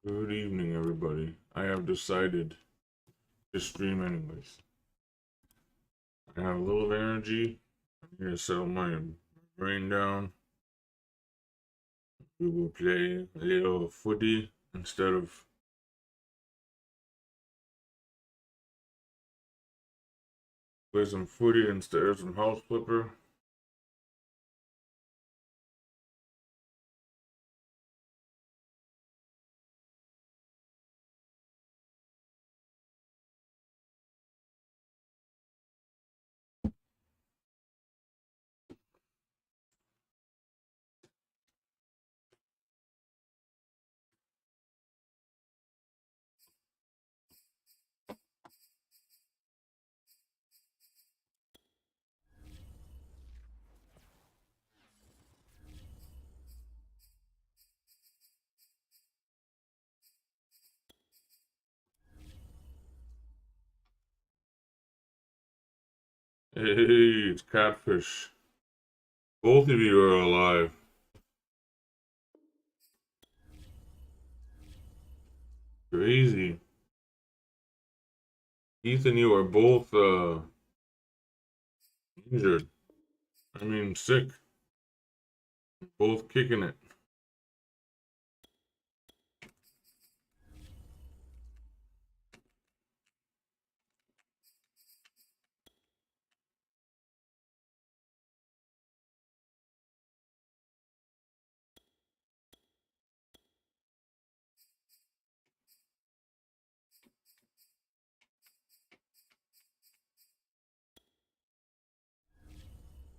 Good evening, everybody. I have decided to stream anyways. I have a little energy. I'm here to settle my brain down. We will play a little footy instead of play some footy instead of some house flipper. Hey, it's Catfish. Both of you are alive. Crazy. Keith and you are both injured. I mean sick. Both kicking it.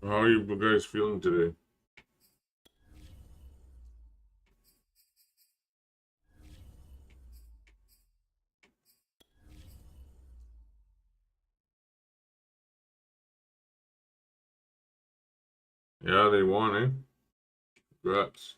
How are you guys feeling today? Yeah, they won, eh? Congrats.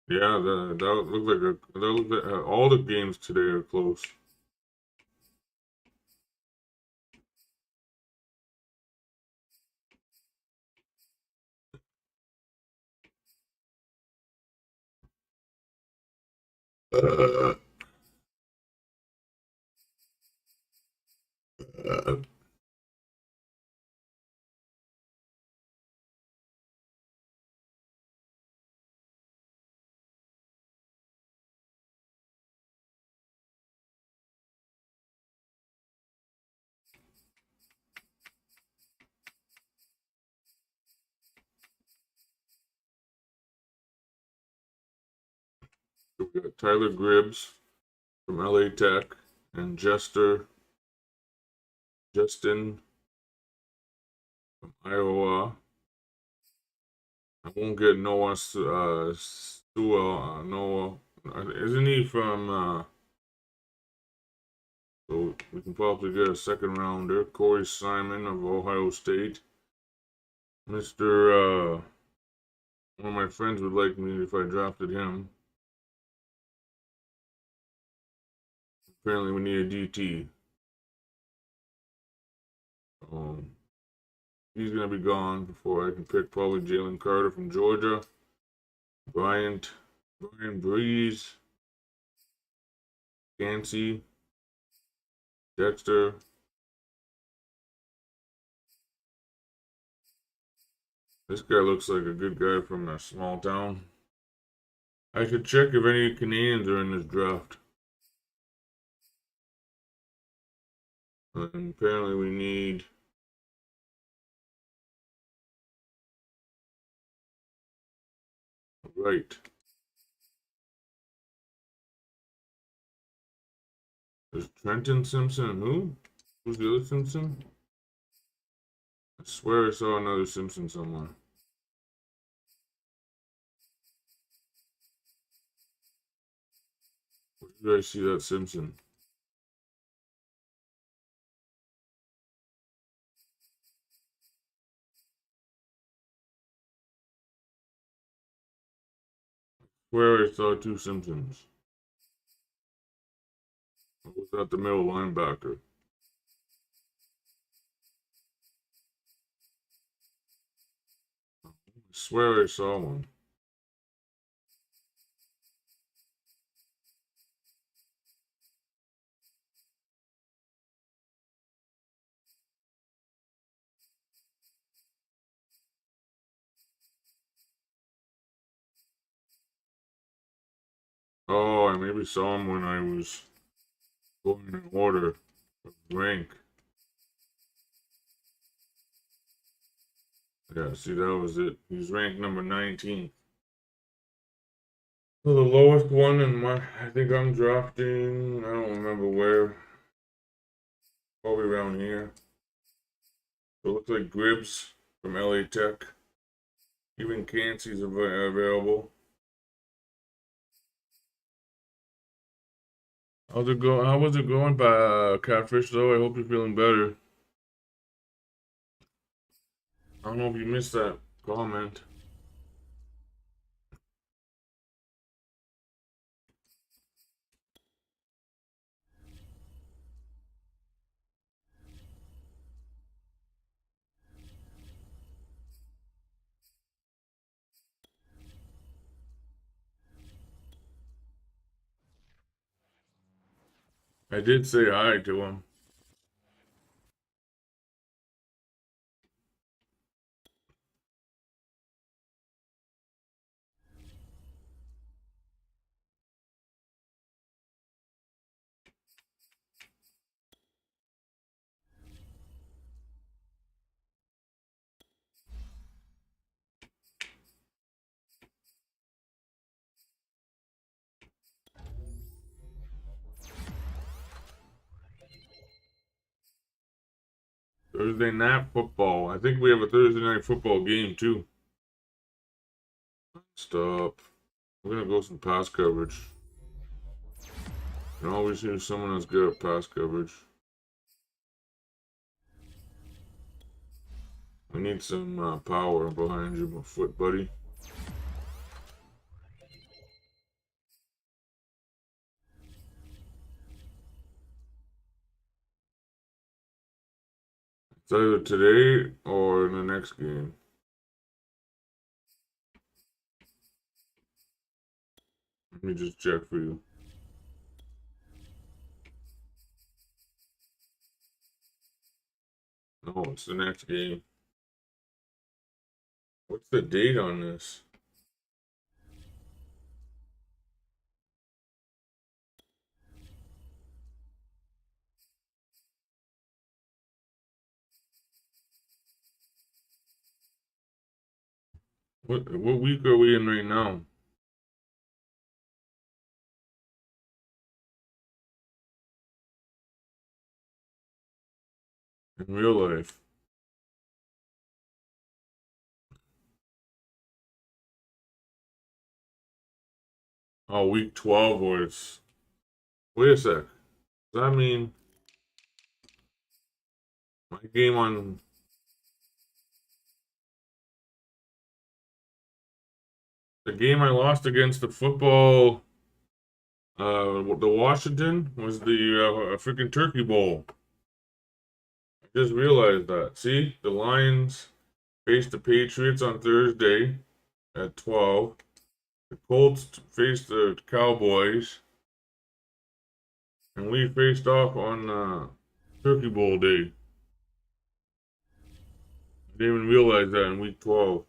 Yeah, that looked like all the games today are close. Uh, uh, we got Tyler Gribbs from LA Tech and Justin from Iowa. I won't get Noah Sewell. Noah, isn't he from? So we can probably get a second rounder. Corey Simon of Ohio State. Mr. One of my friends would like me if I drafted him. Apparently, we need a DT. Um, he's gonna be gone before I can pick probably Jalen Carter from Georgia, Bryant, Brian Breeze, Gansey, Dexter. This guy looks like a good guy from a small town. I should check if any Canadians are in this draft. And apparently, we need right. There's Trenton Simpson. Who? Who's the other Simpson? I swear I saw another Simpson somewhere. Did I see that Simpson? Where I saw two Simpsons. Was that the middle linebacker? I swear I saw one. Oh, I maybe saw him when I was going in order of rank. Yeah, see, that was it. He's ranked number 19. So the lowest one in my, I think I'm drafting, I don't remember where, probably around here. So it looks like Gribbs from LA Tech. Even Cansey's available. How's it going? How was it going by Catfish though? I hope you're feeling better. I don't know if you missed that comment. I did say hi to him. Thursday night football. I think we have a Thursday night football game too. Stop. We're gonna go some pass coverage. You always use someone that's good at pass coverage. We need some power behind your foot, buddy. It's either today or in the next game. Let me just check for you. No, it's the next game. What's the date on this? What week are we in right now? In real life. Oh, week 12 was. Wait a sec. Does that mean my game on. The game I lost against the football. The Washington was the freaking Turkey Bowl. I just realized that. See, the Lions faced the Patriots on Thursday at 12. The Colts faced the Cowboys, and we faced off on Turkey Bowl day. I didn't even realize that in week 12.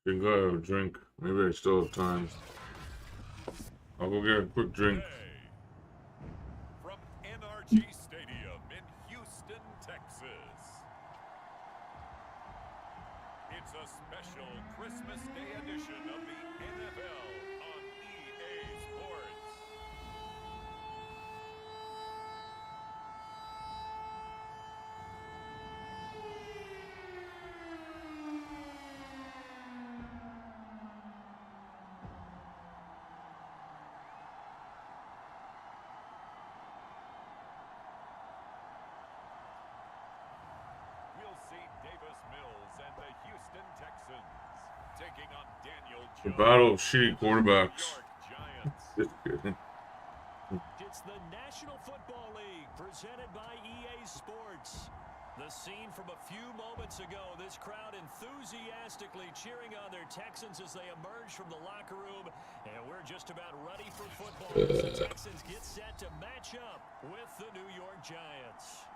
Can go have a drink. Maybe I still have time. I'll go get a quick drink. From NRG Stadium in Houston, Texas. It's a special Christmas Day edition of the NFL on EA Sports. We'll see Davis Mills and the Houston Texans taking on Daniel The Jones. battle of shitty quarterbacks. Just kidding. It's the National Football League presented by EA Sports. The scene from a few moments ago, this crowd enthusiastically cheering on their Texans as they emerge from the locker room. And we're just about ready for football as the Texans get set to match up with the New York Giants.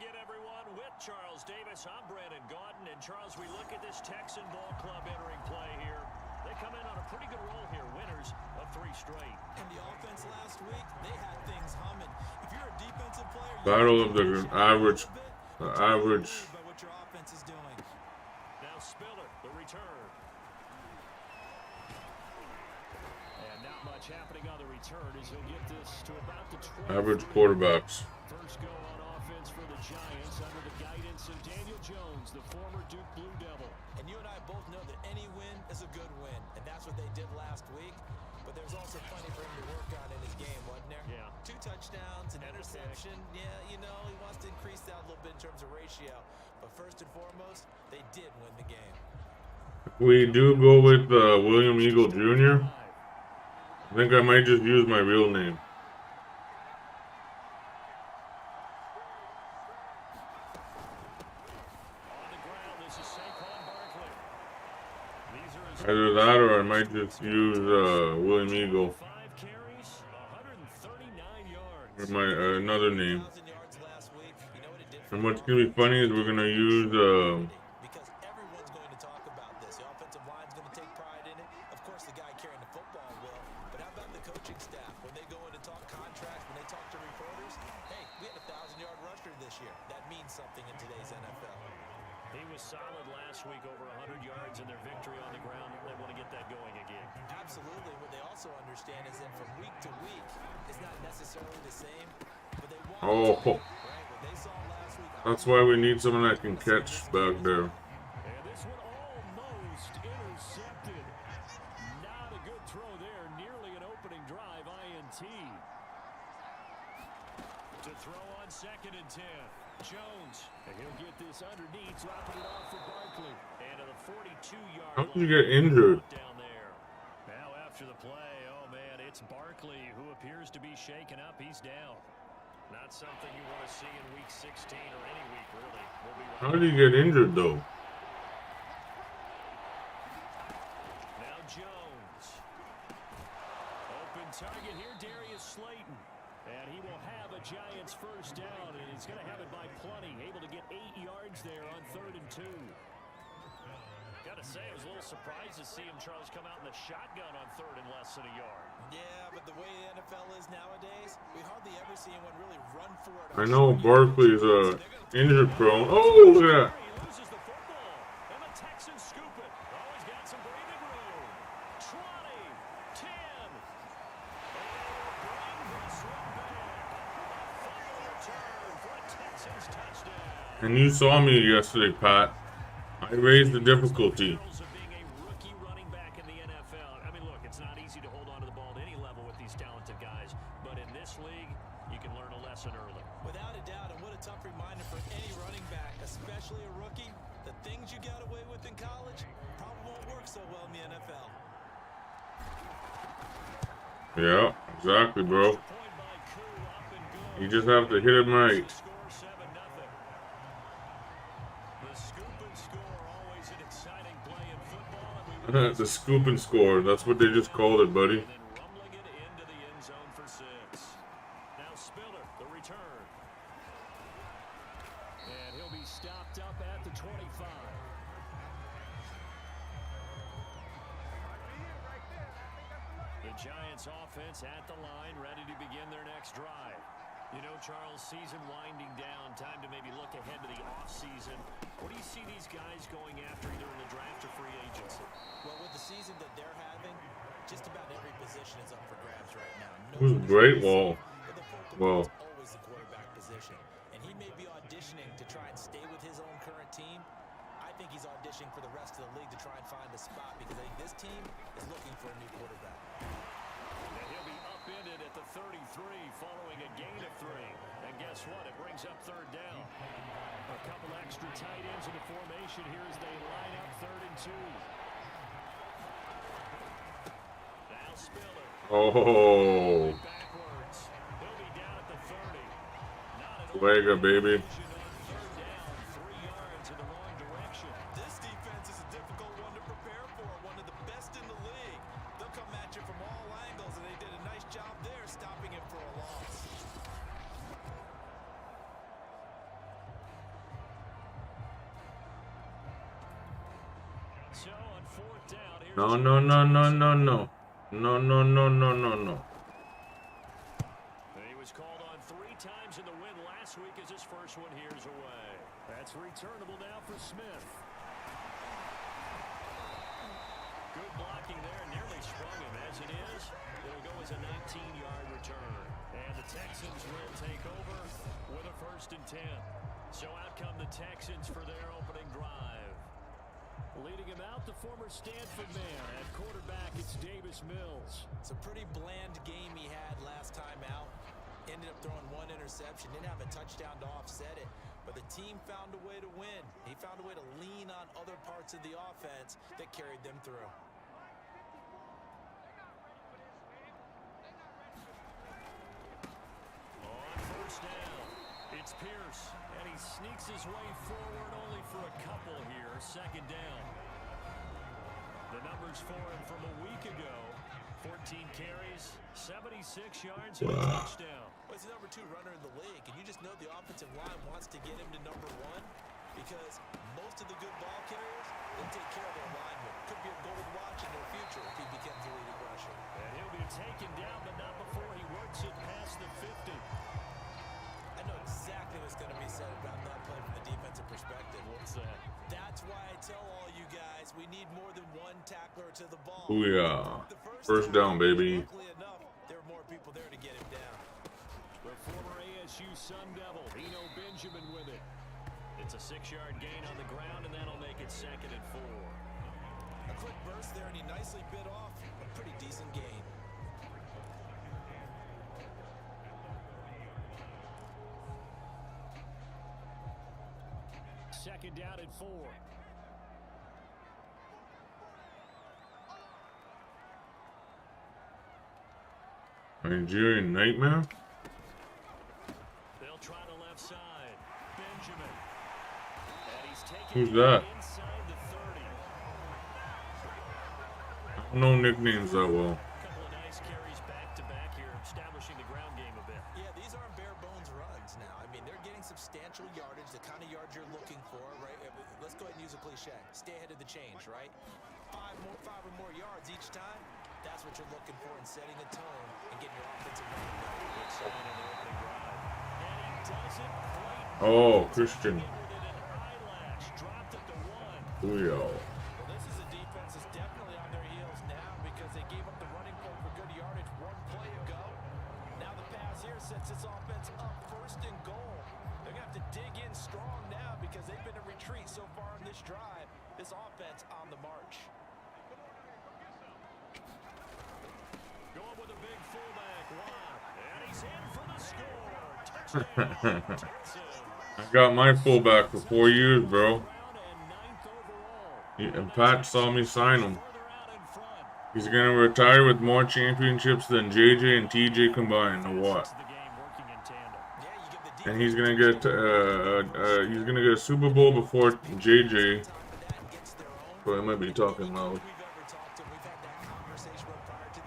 Again, everyone, with Charles Davis, I'm Brandon Gaudin. And Charles, we look at this Texan ball club entering play here. They come in on a pretty good roll here, winners of 3 straight. And the offense last week, they had things humming. If you're a defensive player, Battle of the average. by what your offense is doing. Now Spiller, the return. And not much happening on the return as he'll get this to about the 12. Average quarterbacks. First go on offense for the Giants under the guidance of Daniel Jones, the former Duke Blue Devil. And you and I both know that any win is a good win, and that's what they did last week. But there's also plenty for him to work on in his game, wasn't there? Yeah. 2 touchdowns, an interception. Yeah, you know, he wants to increase that a little bit in terms of ratio. But first and foremost, they did win the game. We do go with William Eagle Jr. I think I might just use my real name. Either that or I might just use William Eagle. 5 carries, 139 yards. Or my another name. 1,000 yards last week. You know what it did for And what's gonna be funny is we're gonna use because everyone's going to talk about this. The offensive line's going to take pride in it. Of course, the guy carrying the football will. But how about the coaching staff? When they go in and talk contracts, when they talk to reporters, hey, we had a 1,000-yard rusher this year. That means something in today's NFL. He was solid last week, over 100 yards in their victory on the ground. They want to get that going again. Absolutely. What they also understand is that from week to week, it's not necessarily the same, but they want oh, right? What they saw last week, that's why we need someone that can catch back there. And this one almost intercepted. Not a good throw there. Nearly an opening drive, INT. To throw on 2nd and 10. Jones, and he'll get this underneath, dropping it off for Barkley. And to the 42-yard How did you get injured? down there. Now after the play, oh man, it's Barkley who appears to be shaken up. He's down. Not something you want to see in week 16 or any week, really. We'll be right How did he get injured though? Now Jones. Open target here, Darius Slayton. And he will have a Giants first down, and he's going to have it by plenty. Able to get 8 yards there on 3rd and 2. Got to say, I was a little surprised to see him, Charles, come out in the shotgun on 3rd and less than a yard. Yeah, but the way the NFL is nowadays, we hardly ever see anyone really run for it. I know Barkley's injured prone. Oh, look at that. He loses the football, and the Texans scoop it. Always got some breathing room. 20, 10. And you saw me yesterday, Pat. I raised the difficulty. Being a rookie running back in the NFL. I mean, look, it's not easy to hold on to the ball at any level with these talented guys, but in this league, you can learn a lesson early. Without a doubt, and what a tough reminder for any running back, especially a rookie. The things you got away with in college probably won't work so well in the NFL. Yeah, exactly, bro. You just have to hit it right. The The scoop and score. That's what they just called it, buddy. The Giants offense at the line, ready to begin their next drive. You know, Charles, season winding down, time to maybe look ahead to the offseason. What do you see these guys going after either in the draft or free agency? Well, with the season that they're having, just about every position is up for grabs right now. Who's Great Wall? Well, always the quarterback position, and he may be auditioning to try and stay with his own current team. I think he's auditioning for the rest of the league to try and find a spot because I think this team is looking for a new quarterback. And he'll be upended at the 33 following a gain of 3. And guess what? It brings up third down. A couple extra tight ends in the formation here as they line up 3rd and 2. Now Spiller. Oh, Backwards. He'll be down at the 30. Not an Wega, baby. on 3rd down, 3 yards in the wrong direction. This defense is a difficult one to prepare for, one of the best in the league. They'll come at you from all angles, and they did a nice job there stopping him for a loss. So on 4th down, here's No, no, no, no, no, no. No, no, no, no, no, no. He was called on 3 times in the win last week as his first one here's away. That's returnable now for Smith. Good blocking there, nearly sprung him. As it is, it'll go as a 19-yard return. And the Texans will take over with a 1st and 10. So out come the Texans for their opening drive. Leading him out, the former Stanford man. At quarterback, it's Davis Mills. It's a pretty bland game he had last time out. Ended up throwing 1 interception. Didn't have a touchdown to offset it. But the team found a way to win. He found a way to lean on other parts of the offense that carried them through. On 1st down, it's Pierce. And he sneaks his way forward only for a couple here. 2nd down. The numbers for him from a week ago. 14 carries, 76 yards, and a touchdown. Well, he's the number 2 runner in the league, and you just know the offensive line wants to get him to number 1 because most of the good ball carriers, they take care of their linemen. Could be a gold watch in their future if he becomes a leading rusher. And he'll be taken down, but not before he works it past the 50. I know exactly what's going to be said about that play from the defensive perspective. What's that? That's why I tell all you guys we need more than 1 tackler to the ball. Booyah. The 1st down, baby. Luckily enough, there were more people there to get him down. The former ASU Sun Devil, Eno Benjamin with it. It's a 6-yard gain on the ground, and that'll make it 2nd and 4. A quick burst there, and he nicely bit off a pretty decent gain. Second down and 4. Nigerian Nightmare? They'll try the left side. Benjamin. And he's taken Who's that? inside the 30. I don't know nicknames that well. A couple of nice carries back-to-back here, establishing the ground game a bit. Yeah, these aren't bare-bones runs now. I mean, they're getting substantial yardage, the kind of yards you're looking for, right? Let's go ahead and use a cliche. Stay ahead of the change, right? 5 or more yards each time. That's what you're looking for in setting a tone and getting your offensive line going. Good sign on the opening drive. And he doesn't quite. Oh, Christian. With an eyelash, dropped it to 1. Booyah. Well, this is a defense that's definitely on their heels now because they gave up the running play for good yardage 1 play ago. Now the pass here sets this offense up 1st and goal. They're going to have to dig in strong now because they've been in retreat so far in this drive. This offense on the march. Going with a big fullback, Watt. And he's in for the score. Touchdown, Texans. I got my fullback for 4 years, bro. Round and 9th overall. And Pat saw me sign him. Further out in front. He's gonna retire with more championships than JJ and TJ combined, or what? The game working in tandem. Yeah, you give the And he's gonna get a Super Bowl before JJ. But I might be talking loud.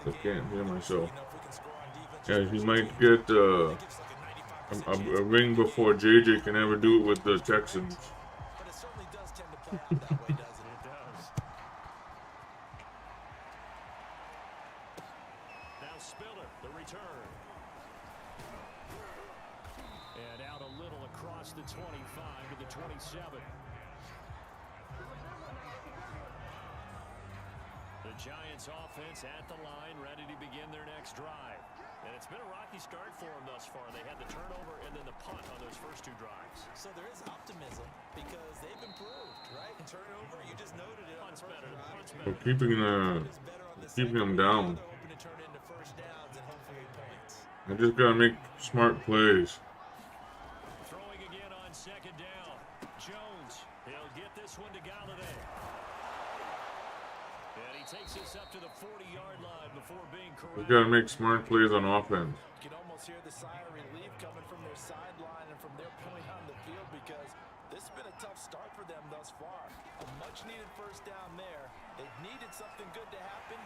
I can't hear myself. Yeah, he might get a ring before JJ can ever do it with the Texans. But it certainly does tend to play out that way, doesn't it? It does. the 25 to the 27. The Giants offense at the line, ready to begin their next drive. And it's been a rocky start for them thus far. They had the turnover and then the punt on those first two drives. So there is optimism because they've improved, right? Turnover, you just noted it on the first drive. Punt's We're better. keeping them down. They're hoping to turn into first downs and hopefully points. I just gotta make smart plays. Throwing again on second down. Jones, he'll get this one to Galladay. And he takes this up to the 40-yard line before being We corralled. gotta make smart plays on offense. You can almost hear the sigh of relief coming from their sideline and from their point on the field because this has been a tough start for them thus far. A much-needed first down there. They've needed something good to happen.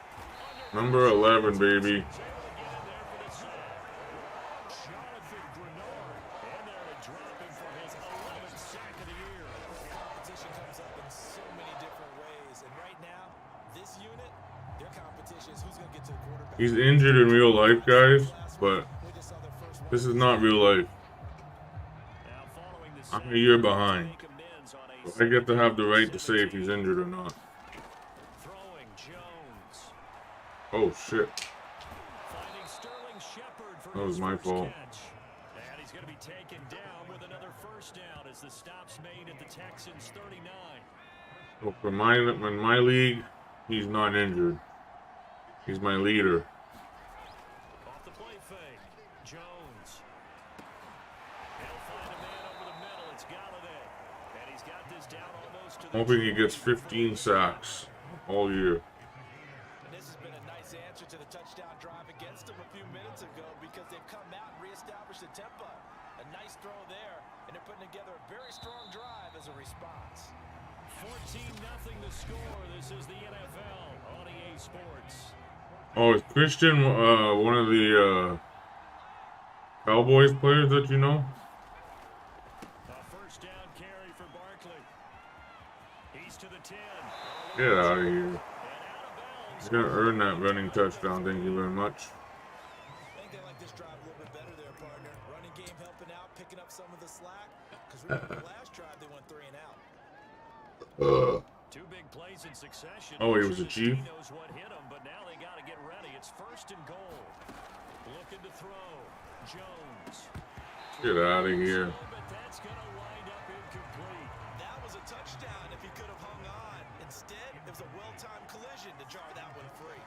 Number 11, baby. Jonathan Grenard. And they're to drop him for his 11th sack of the year. Competition comes up in so many different ways. And right now, this unit, their competition is who's going to get to the quarterback. He's injured in real life, guys, but this is not real life. Now following the I'm sack, a year behind. make amends on a I get to have the right to say if he's injured or not. throwing Jones. Oh, shit. Finding Sterling Shepard for That was his my first fault. catch. And he's going to be taken down with another first down as the stop's made at the Texans 39. Well, for in my league, he's not injured. He's my leader. Off the play fake. Jones. He'll find a man over the middle. It's Galladay. And he's got this down almost to the Hoping he gets 15 sacks all year. And this has been a nice answer to the touchdown drive against them a few minutes ago because they've come out and reestablished the tempo. A nice throw there, and they're putting together a very strong drive as a response. 14-0 the score. This is the NFL on EA Sports. Oh, is Christian one of the Cowboys players that you know? A first down carry for Barkley. He's to the 10. Get out of here. And out of bounds. He's gonna earn that running touchdown. Thank you very much. I think they like this drive a little bit better there, partner. Running game helping out, picking up some of the slack. Because remember, the last drive they went 3 and out. Two big plays in succession. Oh, he was a He chief? knows what hit him, but now they got to get ready. It's first and goal. Looking to throw. Jones. Get out of here. But that's going to wind up incomplete. That was a touchdown if he could have hung on. Instead, it was a well-timed collision to jar that one free.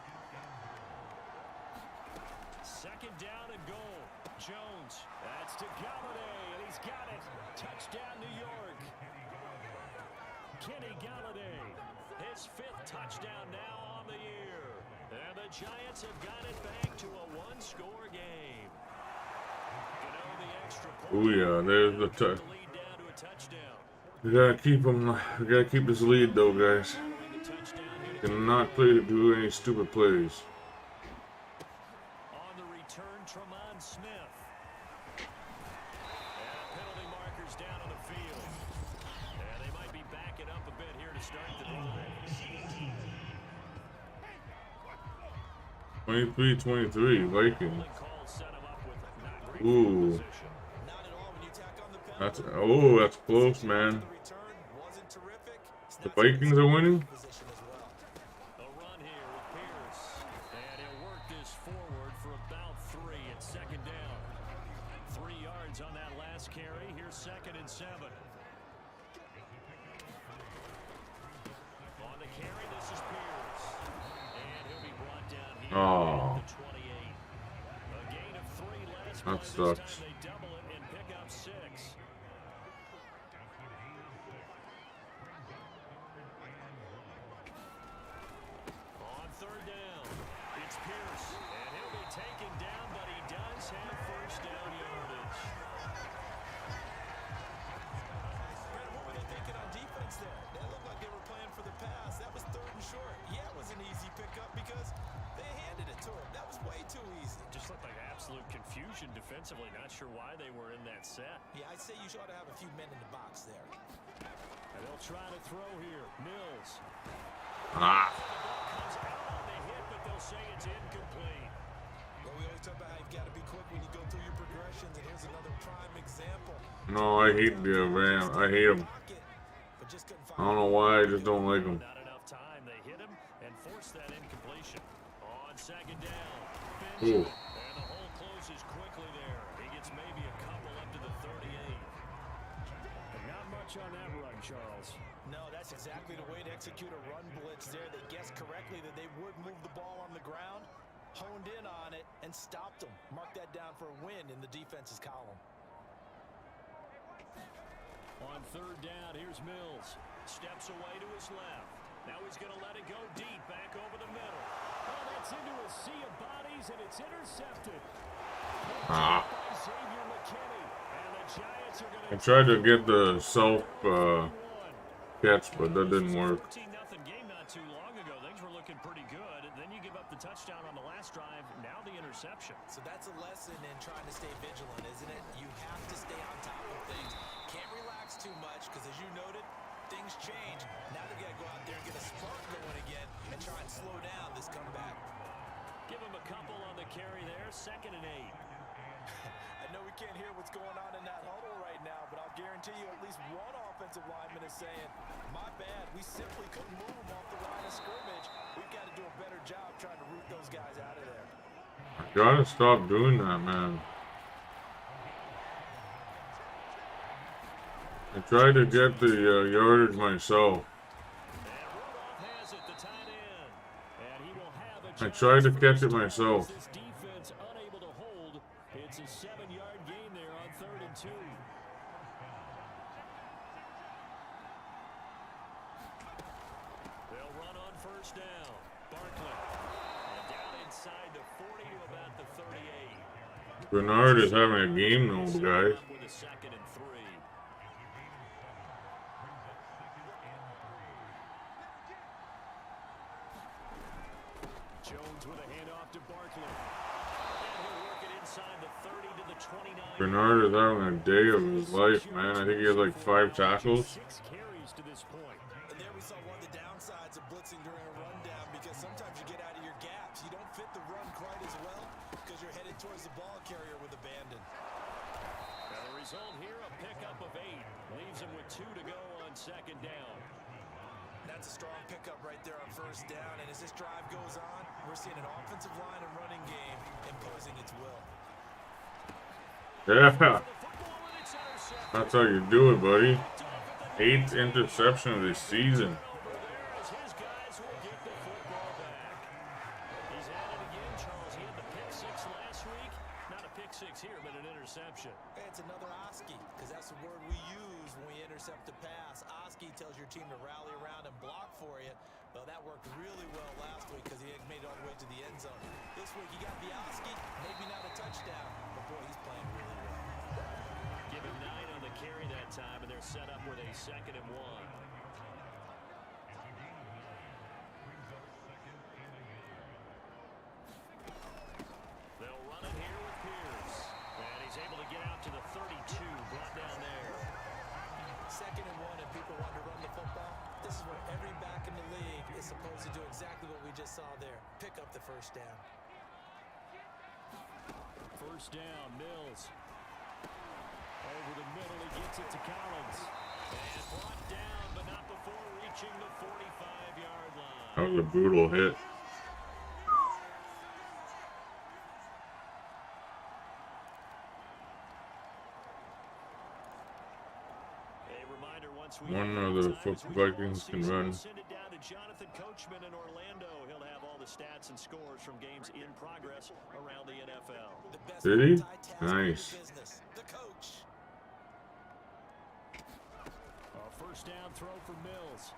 Second down and goal. Jones. That's to Galladay, and he's got it. Touchdown, New York. Kenny Galladay. His 5th touchdown now on the year. And the Giants have got it back to a one-score game. You know, the extra point. Oh yeah, there's the The lead down to a touchdown. We gotta keep him. We gotta keep this lead though, guys. Following the touchdown here to Cannot do any stupid plays. on the return, Tremont Smith. And penalty markers down on the field. And they might be backing up a bit here to start the drive. 23-23, Vikings. Holding call set him up with not great Ooh. position. Not at all when you tack on the That's penalty. that's close, man. The return wasn't terrific. The Vikings are winning. Position as well. A run here with Pierce. And he'll work this forward for about 3 at second down. 3 yards on that last carry. Here's 2nd and 7. On the carry, this is Pierce. And he'll be brought down here Oh. at the 28. A gain of 3 last That play. This sucks. time they double it and pick up 6. On 3rd down, it's Pierce, and he'll be taken down, but he does have first down yardage. Brandon, what were they thinking on defense there? That looked like they were playing for the pass. That was 3rd and short. Yeah, it was an easy pickup because they handed it to him. That was way too easy. Just looked like absolute confusion defensively. Not sure why they were in that set. Yeah, I'd say you ought to have a few men in the box there. And they'll try to throw here. Mills. Ah. Comes out on the hit, but they'll say it's incomplete. Well, we always talk about how you've got to be quick when you go through your progressions, and here's another prime example. No, I hate the Ram. I hate him. But just couldn't I find don't know why. I just don't like him. Not enough time. They hit him and forced that incompletion. On second down, Ooh. and the hole closes quickly there. He gets maybe a couple up to the 38. Not much on that run, Charles. No, that's exactly the way to execute a run blitz there. They guessed correctly that they would move the ball on the ground, honed in on it, and stopped them. Mark that down for a win in the defense's column. On third down, here's Mills. Steps away to his left. Now he's going to let it go deep, back over the middle. Oh, that's into a sea of bodies, and it's intercepted. Ah. By Xavier McKinney. And the Giants are going I tried to get the self catch, but that didn't work. 14-0 game not too long ago. Things were looking pretty good. And then you give up the touchdown on the last drive. Now the interception. So that's a lesson in trying to stay vigilant, isn't it? You have to stay on top of things. Can't relax too much because, as you noted, things change. Now they've got to go out there and get a spark going again and try and slow down this comeback. Give him a couple on the carry there. 2nd and 8. I know we can't hear what's going on in that huddle right now, but I'll guarantee you at least one offensive lineman is saying, my bad, we simply couldn't move them off the line of scrimmage. We've got to do a better job trying to root those guys out of there. I gotta stop doing that, man. I tried to get the yardage myself. I tried to catch it myself. This defense unable to hold. It's a 7-yard gain there on 3rd and 2. They'll run on 1st down. Barkley. And down inside the 40 to about the 38. Bernard is having a game though, guys. With a 2nd and 3. Jones with a handoff to Barkley. And he'll work it inside the 30 to the 29. Bernard is having a day of his life, man. I think he has like 5 tackles. 6 carries to this point. And there we saw one of the downsides of blitzing during a rundown, because sometimes you get out of your gaps. You don't fit the run quite as well because you're headed towards the ball carrier with abandon. And the result here, a pickup of 8. Leaves him with 2 to go on 2nd down. That's a strong pickup right there on 1st down. And as this drive goes on, we're seeing an offensive line and running game imposing its will. Yeah, that's how you do it, buddy. 8th interception of the season. His guys will get the football back. He's at it again, Charles. He had the pick 6 last week. Not a pick 6 here, but an interception. Hey, it's another Oski, because that's the word we use when we intercept a pass. Oski tells your team to rally around and block for you. Well, that worked really well last week because he had made it all the way to the end zone. This week he got the Oski, maybe not a touchdown, but boy, he's playing really well. Give him 9 on the carry that time, and they're set up with a 2nd and 1. They'll run it here with Pierce. And he's able to get out to the 32, brought down there. 2nd and 1, and people want to run the football. This is where every back in the league is supposed to do exactly what we just saw there. Pick up the 1st down. 1st down, Mills. Over the middle, he gets it to Collins. And brought down, but not before reaching the 45-yard line. That was a brutal hit. One of the Vikings can run. Send it down to Jonathan Coachman in Orlando. He'll have all the stats and scores from games in progress around the NFL. Did he? Nice. The coach. A 1st down throw for Mills.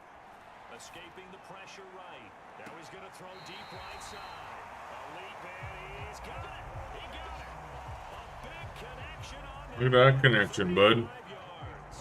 Escaping the pressure right. Now he's going to throw deep right side. A leap and he's got it. He got it. A big connection on Look at that connection, bud. 5 yards.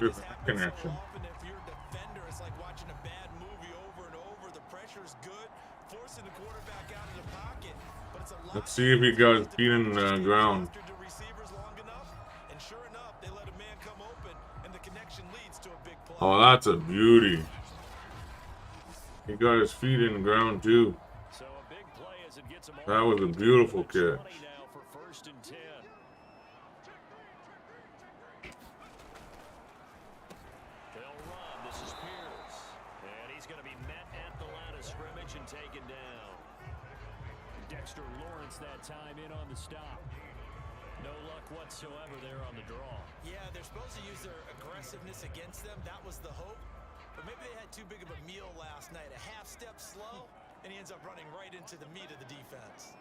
Look at that connection. Often if you're a defender, it's like watching a bad movie over and over. The pressure's good, forcing the quarterback out of the pocket, but it's a lot. Let's see if he got feet in the ground. The receivers long enough, and sure enough, they let a man come open, and the connection leads to a big play. Oh, that's a beauty. He got his feet in the ground too. So a big play as it gets gets them That all was a the way beautiful to the 20 catch. now for 1st and 10. They'll run. This is Pierce. And he's going to be met at the line of scrimmage and taken down. Dexter Lawrence that time in on the stop. No luck whatsoever there on the draw. Yeah, they're supposed to use their aggressiveness against them. That was the hope. But maybe they had too big of a meal last night. A half step slow, and he ends up running right into the meat of the defense.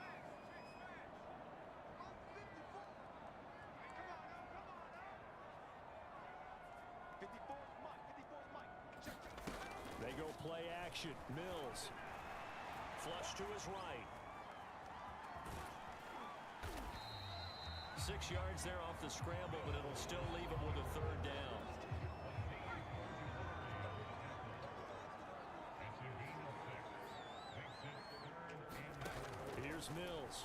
They go play action. Mills. Flush to his right. 6 yards there off the scramble, but it'll still leave him with a 3rd down. Here's Mills.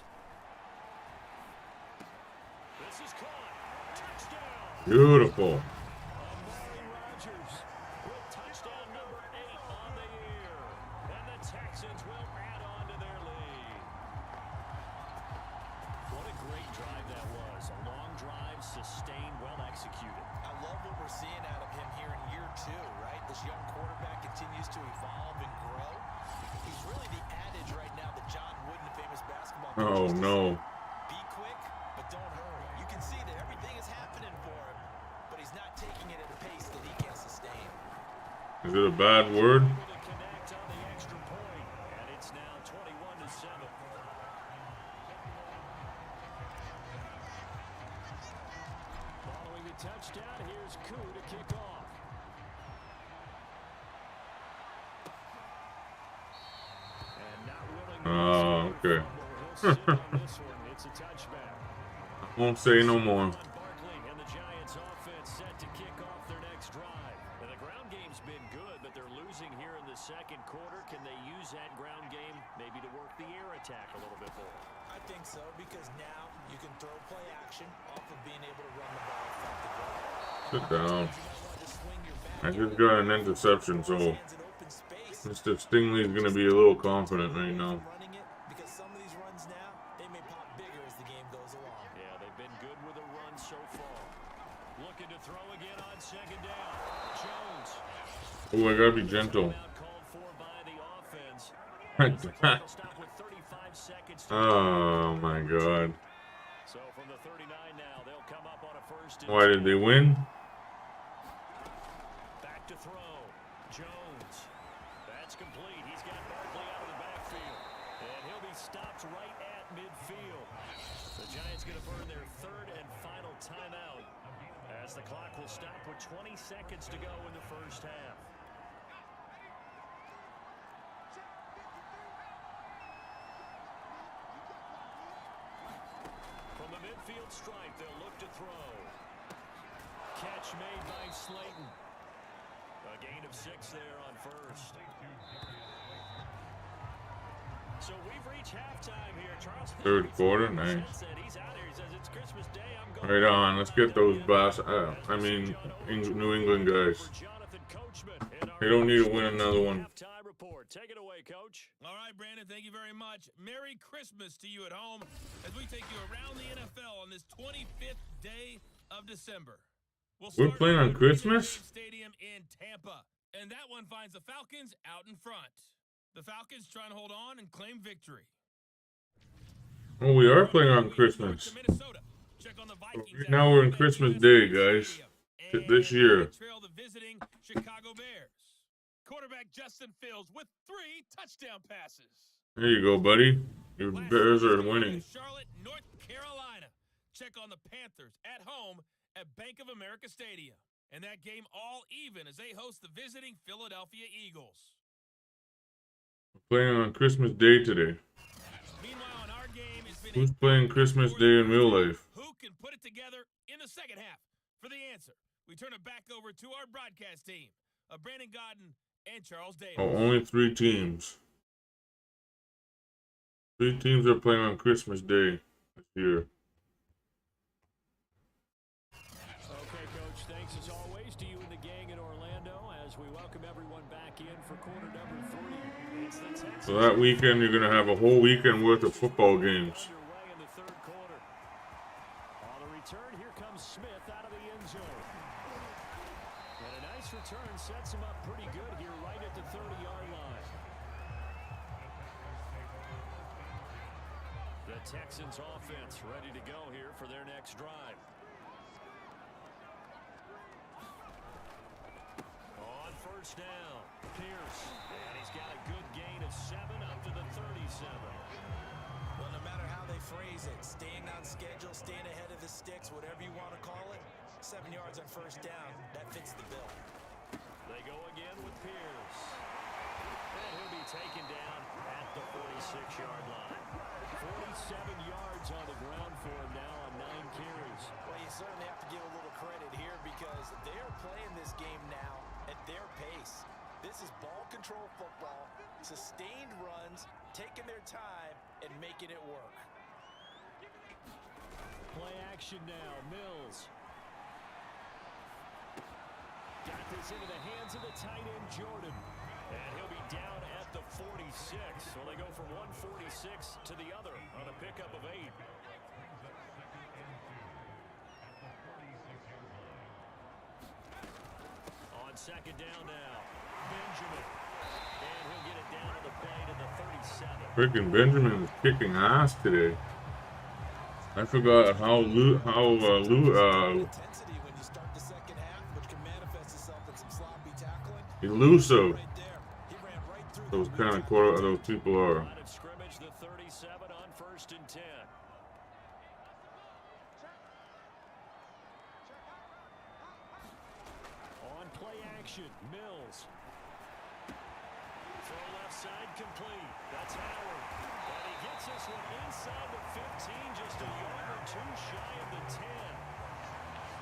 This is caught. Touchdown. Beautiful. Amari Rodgers with touchdown number 8 on the year. And the Texans will add on to their lead. What a great drive that was. A long drive, sustained, well executed. I love what we're seeing out of him here in year 2, right? This young quarterback continues to evolve and grow. He's really the adage right now that John Wooden, the famous basketball coach, Oh used to no. say, be quick, but don't hurry. You can see that everything is happening for him, but he's not taking it at a pace that he can sustain. Is it a bad word? Able to connect on the extra point, and it's now 21-7. Following the touchdown, here's Koo to kick off. And not willing to Oh, okay. He'll sit on this one. It's a touchback. Won't say no more. Barkley and the Giants offense set to kick off their next drive. And the ground game's been good, but they're losing here in the 2nd quarter. Can they use that ground game maybe to work the air attack a little bit more? I think so, because now you can throw play action off of being able to run the ball effectively. Sit down. You might want to swing your back I just out got an interception, so hands in open space. Mr. Stingley's gonna be a little confident right now. Running it, because some of these runs now, they may pop bigger as the game goes along. Yeah, they've been good with a run so far. Looking to throw again on 2nd down. Jones. Oh, I gotta be gentle. Timeout called for by the offense. As the clock will stop with 35 seconds to Oh my god. So from the 39 now, they'll come up on a 1st and Why did they win? back to throw. Jones. That's complete. He's got Barkley out of the backfield. And he'll be stopped right at midfield. The Giants going to burn their 3rd and final timeout as the clock will stop with 20 seconds to go in the 1st half. From the midfield stripe, they'll look to throw. Catch made by Slayton. A gain of 6 there on 1st. So we've reached halftime here. Charles 3rd quarter, nice. he's out here. He says it's Christmas Day. I'm going Right on, let's get those New England guys. for Jonathan Coachman in our They don't need to win another one. halftime report. Take it away, Coach. All right, Brandon, thank you very much. Merry Christmas to you at home as we take you around the NFL on this 25th day of December. We're Start playing on at Christmas? Stadium in Tampa, and that one finds the Falcons out in front. The Falcons trying to hold on and claim victory. Oh, we are playing on Christmas. Check on the Vikings Right now we're in Christmas Day, guys. This year. Trail the visiting Chicago Bears. Quarterback Justin Fields with 3 touchdown passes. There you go, buddy. Your Last Bears are Thursday, winning. Charlotte, North Carolina. Check on the Panthers at home at Bank of America Stadium. And that game all even as they host the visiting Philadelphia Eagles. Playing on Christmas Day today. Meanwhile, in our game, it's been Who's playing Christmas Day in real life? Who can put it together in the 2nd half? For the answer, we turn it back over to our broadcast team of Brandon Godden and Charles Davis. Oh, only 3 teams. 3 teams are playing on Christmas Day this year. Okay, Coach, thanks as always to you and the gang in Orlando as we welcome everyone back in for quarter number 3. It's The So that weekend, you're gonna have a whole weekend worth of football games. underway in the third quarter. On the return, here comes Smith out of the end zone. And a nice return sets him up pretty good here right at the 30-yard line. The Texans offense ready to go here for their next drive. On first down, Pierce. And he's got a good gain of 7 up to the 37. Well, no matter how they phrase it, staying on schedule, staying ahead of the sticks, whatever you want to call it, 7 yards on first down, that fits the bill. They go again with Pierce. And he'll be taken down at the 46-yard line. 47 yards on the ground for him now on 9 carries. Well, you certainly have to give a little credit here because they are playing this game now at their pace. This is ball control football, sustained runs, taking their time and making it work. Play action now, Mills. Got this into the hands of the tight end, Jordan. And he'll be down at the 46. So they go from 146 to the other on a pickup of 8. On second down now, Benjamin. And he'll get it down to the play to the 37. Freaking Benjamin is kicking ass today. I forgot how Intensity when you start the second half, which can manifest itself in some sloppy tackling. elusive Right there. He ran right through those the kind of quarter those people are. Line of scrimmage, the 37 on first and 10. On play action, Mills. Throw left side complete. That's Howard. And he gets this one inside the 15, just a yard or 2 shy of the 10.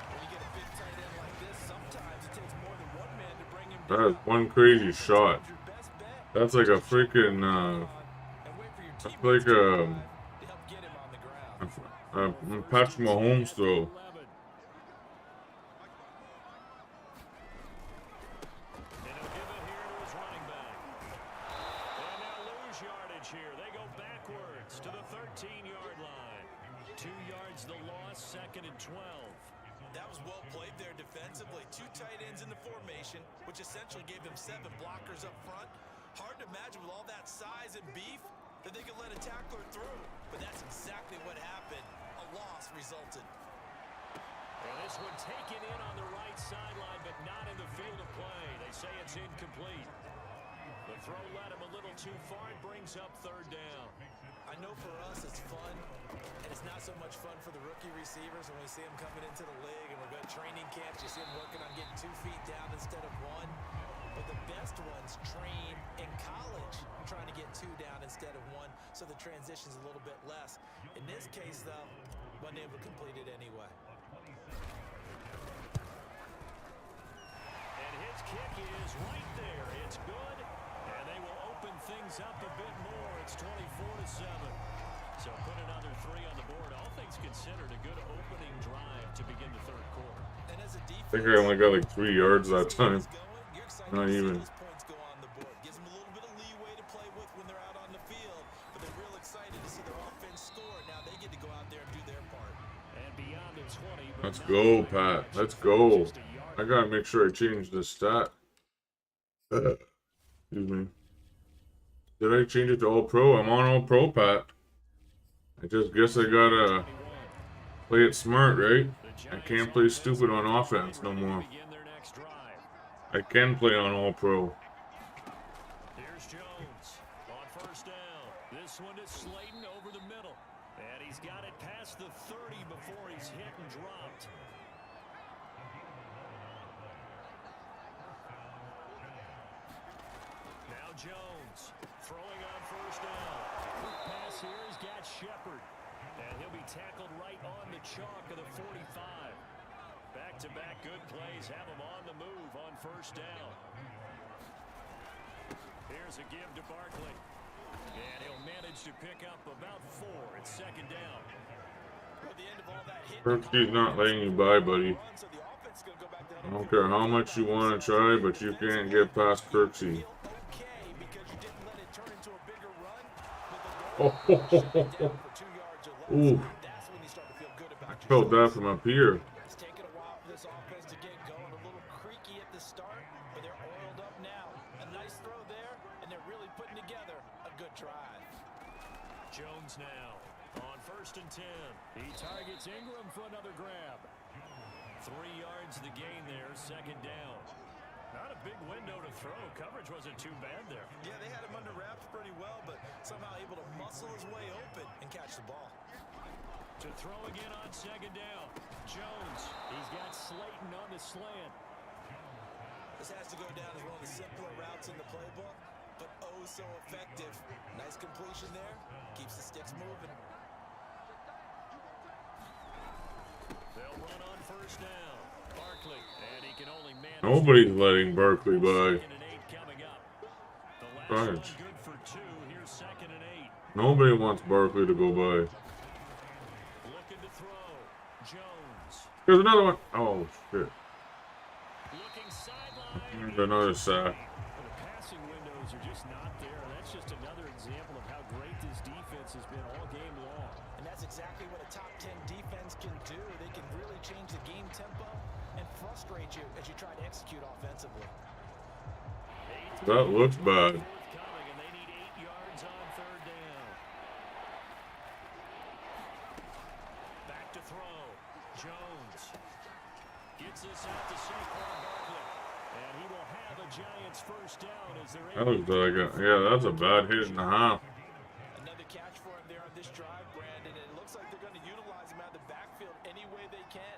When you get a big tight end like this, sometimes it takes more than one man to bring him That is down. one crazy shot. Your best bet. That's like a freaking And wait for your that's teammates like to arrive to help get him on the ground. Patrick Mahomes throw. 11. And he'll give it here to his running back. And they'll lose yardage here. They go backwards to the 13-yard line. 2 yards the loss, second and 12. That was well played there defensively. 2 tight ends in the formation, which essentially gave them 7 blockers up front. Hard to imagine with all that size and beef that they could let a tackler through. But that's exactly what happened. A loss resulted. And this one taken in on the right sideline, but not in the field of play. They say it's incomplete. The throw led him a little too far. It brings up third down. I know for us it's fun, and it's not so much fun for the rookie receivers when we see them coming into the league and we're going to training camps. You see them working on getting 2 feet down instead of 1. But the best ones train in college trying to get 2 down instead of 1, so the transition's a little bit less. In this case, though, wasn't able to complete it anyway. And his kick is right there. It's good, and they will open things up a bit more. It's 24-7. So put another 3 on the board. All things considered, a good opening drive to begin the third quarter. And as a I defense, think I only got like 3 yards that time. you're excited Not to see even. those points go on the board. Gives them a little bit of leeway to play with when they're out on the field, but they're real excited to see their offense score. Now they get to go out there and do their part. And beyond the 20. but Let's not go, by Pat. much. Let's go. Just a yard. I gotta make sure I change the stat. Excuse me. Did I change it to all pro? I'm on all pro, Pat. I just guess I gotta play it smart, right? I can't play stupid on offense no more. Begin their next drive. I can play on all pro. Here's Jones on first down. This one is Slayton over the middle. And he's got it past the 30 before he's hit and dropped. Now Jones throwing on first down. Quick pass here. He's got Shepard. And he'll be tackled right on the chalk of the 45. Back-to-back good plays have him on the move on first down. Here's a give to Barkley. And he'll manage to pick up about 4 at second down. At the end of all that hit, Kirksey's not letting you by, buddy. so the offense is going to go back down. I don't care how much you want to try, but you can't get past Kirksey. Feel okay because you didn't let it turn Oh, Check down for 2 yards or less. ooh, That's when you start to feel good I about felt that yourself. from up here. It's taken a while for this offense to get going. A little creaky at the start, but they're oiled up now. A nice throw there, and they're really putting together a good drive. Jones now on 1st and 10. He targets Ingram for another grab. 3 yards the gain there, 2nd down. Not a big window to throw. Coverage wasn't too bad there. Yeah, they had him under wraps pretty well, but somehow able to muscle his way open and catch the ball. To throw again on 2nd down. Jones, he's got Slayton on the slant. This has to go down as one of the simpler routes in the playbook, but oh so effective. Nice completion there. Keeps the sticks moving. They'll run on 1st down. Barkley, and he can only manage. Nobody's letting Berkeley by. 2nd and 8 coming up. The last Right. one good for 2. Here's 2nd and 8. Nobody wants Berkeley to go by. Looking to throw. Jones. There's another one. Oh, shit. Looking sideline. There's another sack. The passing windows are just not there. That's just another example of how great this defense has been all game long. And that's exactly what a top 10 defense can do. They can really change the game tempo and frustrate you as you try to execute offensively. That looks bad. Forthcoming, and they need 8 yards on 3rd down. Back to throw. Jones gets this out to Saquon Barkley, and he will have a Giants 1st down as they're That able was to like yeah, that's a bad hit and a half. Another catch for him there on this drive, Brandon, and it looks like they're going to utilize him out of the backfield any way they can.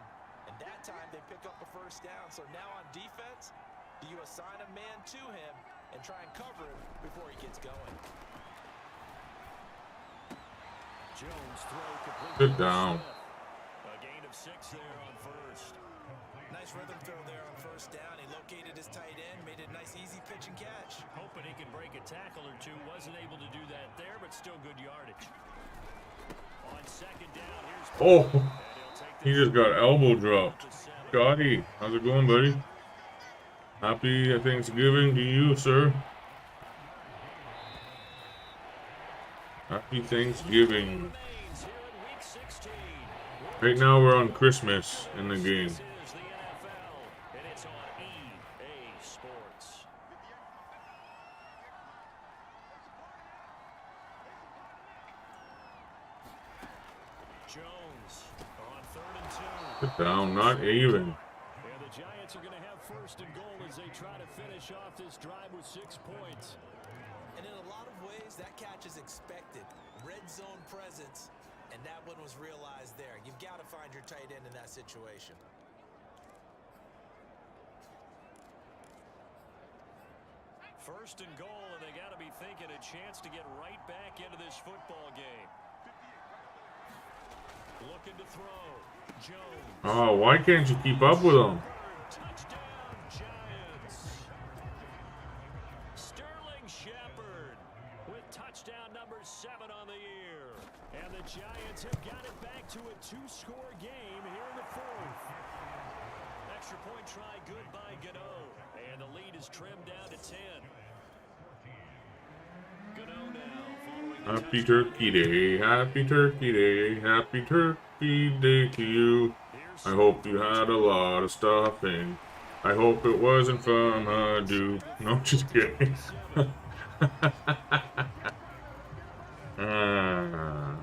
And that time they pick up a 1st down. So now on defense, do you assign a man to him and try and cover him before he gets going? Jones throw complete. Sit down. A gain of 6 there on 1st. Nice rhythm throw there on 1st down. He located his tight end, made it a nice easy pitch and catch. Hoping he can break a tackle or two. Wasn't able to do that there, but still good yardage. On 2nd down, here's Oh, and he'll take he just got elbow dropped. to 7. Scotty, how's it going, buddy? Happy Thanksgiving to you, sir. Happy Thanksgiving. Remains here in week 16. Right now we're on Christmas in the game. This is the NFL, and it's on EA Sports. Jones on 3rd and 2. Sit down, not even. And the Giants are going to have 1st and goal as they try to finish off this drive with 6 points. And in a lot of ways, that catch is expected. Red zone presence, and that one was realized there. You've got to find your tight end in that situation. First and goal, and they got to be thinking a chance to get right back into this football game. Looking to throw. Jones. Oh, why can't you keep up with them? Touchdown, Giants. Sterling Shepard with touchdown number 7 on the year. And the Giants have got it back to a 2-score game here in the 4th. Extra point try good by Gano. And the lead is trimmed down to 10. Gano now following the Happy touchdown. Turkey Day, Happy Turkey Day, Happy Turkey Day to you. I hope you had a lot of stuffing. I hope it wasn't from a dude. No, just kidding. Ah.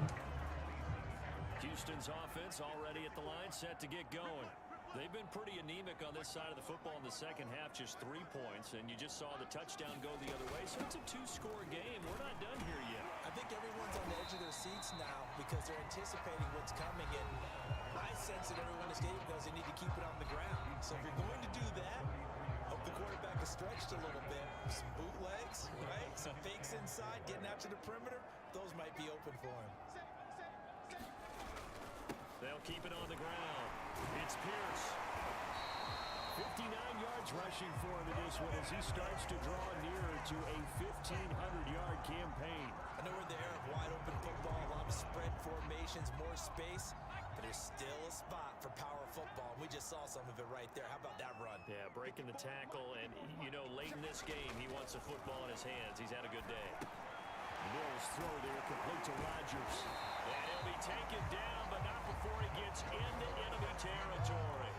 Houston's offense already at the line, set to get going. They've been pretty anemic on this side of the football in the second half, just 3 points, and you just saw the touchdown go the other way, so it's a 2-score game. We're not done here yet. I think everyone's on the edge of their seats now because they're anticipating what's coming, and I sense that everyone in the stadium knows they need to keep it on the ground. So if you're going to do that, hope the quarterback is stretched a little bit. Some bootlegs, right? Some fakes inside, getting out to the perimeter. Those might be open for him. They'll keep it on the ground. It's Pierce. 59 yards rushing for him in this one as he starts to draw nearer to a 1,500-yard campaign. I know we're in the era of wide-open football, a lot of spread formations, more space, but there's still a spot for power football. We just saw some of it right there. How about that run? Yeah, breaking the tackle, and, you know, late in this game, he wants the football in his hands. He's had a good day. Mills throw there, complete to Rodgers. And he'll be taken down, but not before he gets into enemy territory.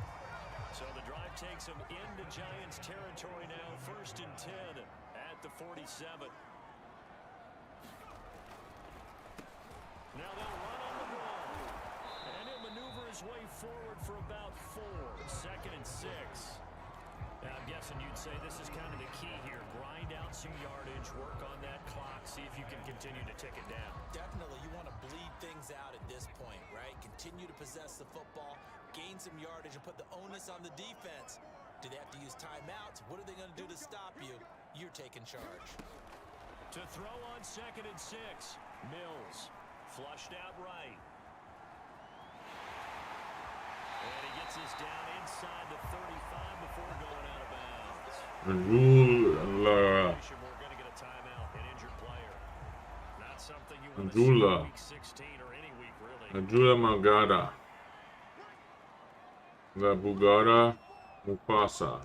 So the drive takes him into Giants territory now, 1st and 10 at the 47. Now they'll run on the ball. And he'll maneuver his way forward for about 4. 2nd and 6. Now, I'm guessing you'd say this is kind of the key here. Grind out some yardage, work on that clock, see if you can continue to tick it down. Definitely, you want to bleed things out at this point, right? Continue to possess the football, gain some yardage, and put the onus on the defense. Do they have to use timeouts? What are they going to do to stop you? You're taking charge. To throw on 2nd and 6, Mills. Flushed out right. And he gets this down inside the 35 before going out of bounds. Anjula. We're going to get a timeout, an injured player. Not something you want to Anjula. see week 16 or any week, really. Anjula Magada. La Bugada Mufasa.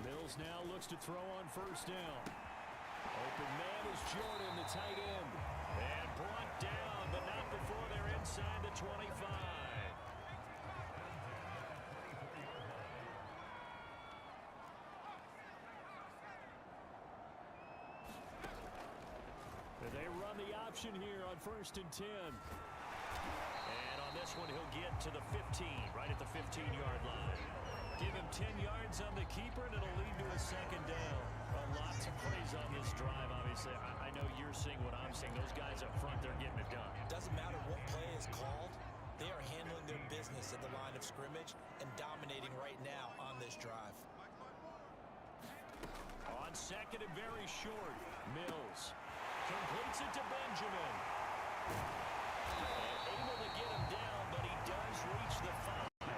Mills now looks to throw on 1st down. Open man is Jordan, the tight end. And brought down, but not before they're inside the 25. They run the option here on 1st and 10. And on this one, he'll get to the 15, right at the 15-yard line. Give him 10 yards on the keeper, and it'll lead to a 2nd down. Lots of praise on this drive, obviously. I know you're seeing what I'm seeing. Those guys up front, they're getting it done. Doesn't matter what play is called. They are handling their business at the line of scrimmage and dominating right now on this drive. On 2nd and very short, Mills completes it to Benjamin. And able to get him down, but he does reach the 5.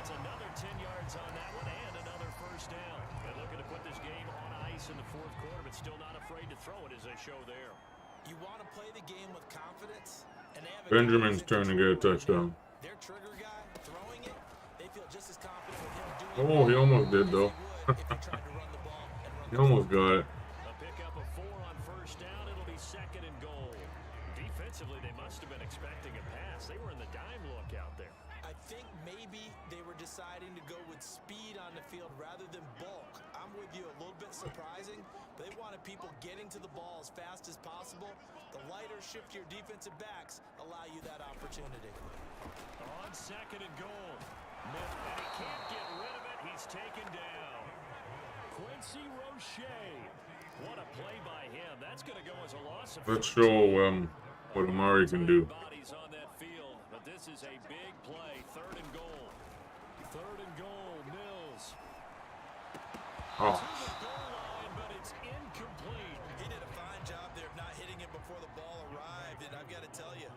It's another 10 yards on that one and another 1st down. They're looking to put this game on ice in the 4th quarter, but still not afraid to throw it as they show there. You want to play the game with confidence, and they have a Benjamin's turn to get a touchdown. Their trigger guy throwing it, they feel just as confident with him doing Oh, he almost did though. He almost got it. A pickup of 4 on 1st down. It'll be 2nd and goal. Defensively, they must have been expecting a pass. They were in the dime look out there. I think maybe they were deciding to go with speed on the field rather than bulk. I'm with you, a little bit surprising, but they wanted people getting to the ball as fast as possible. The lighter, shiftier defensive backs allow you that opportunity. On 2nd and goal. And he can't get rid of it. He's taken down. Quincy Roche. What a play by him. That's going to go as a loss of Let's show what Amari can do. bodies on that field, but this is a big play. 3rd and goal. 3rd and goal. Mills. Oh, To the goal line, but it's incomplete. He did a fine job there of not hitting it before the ball arrived, and I've got to tell you,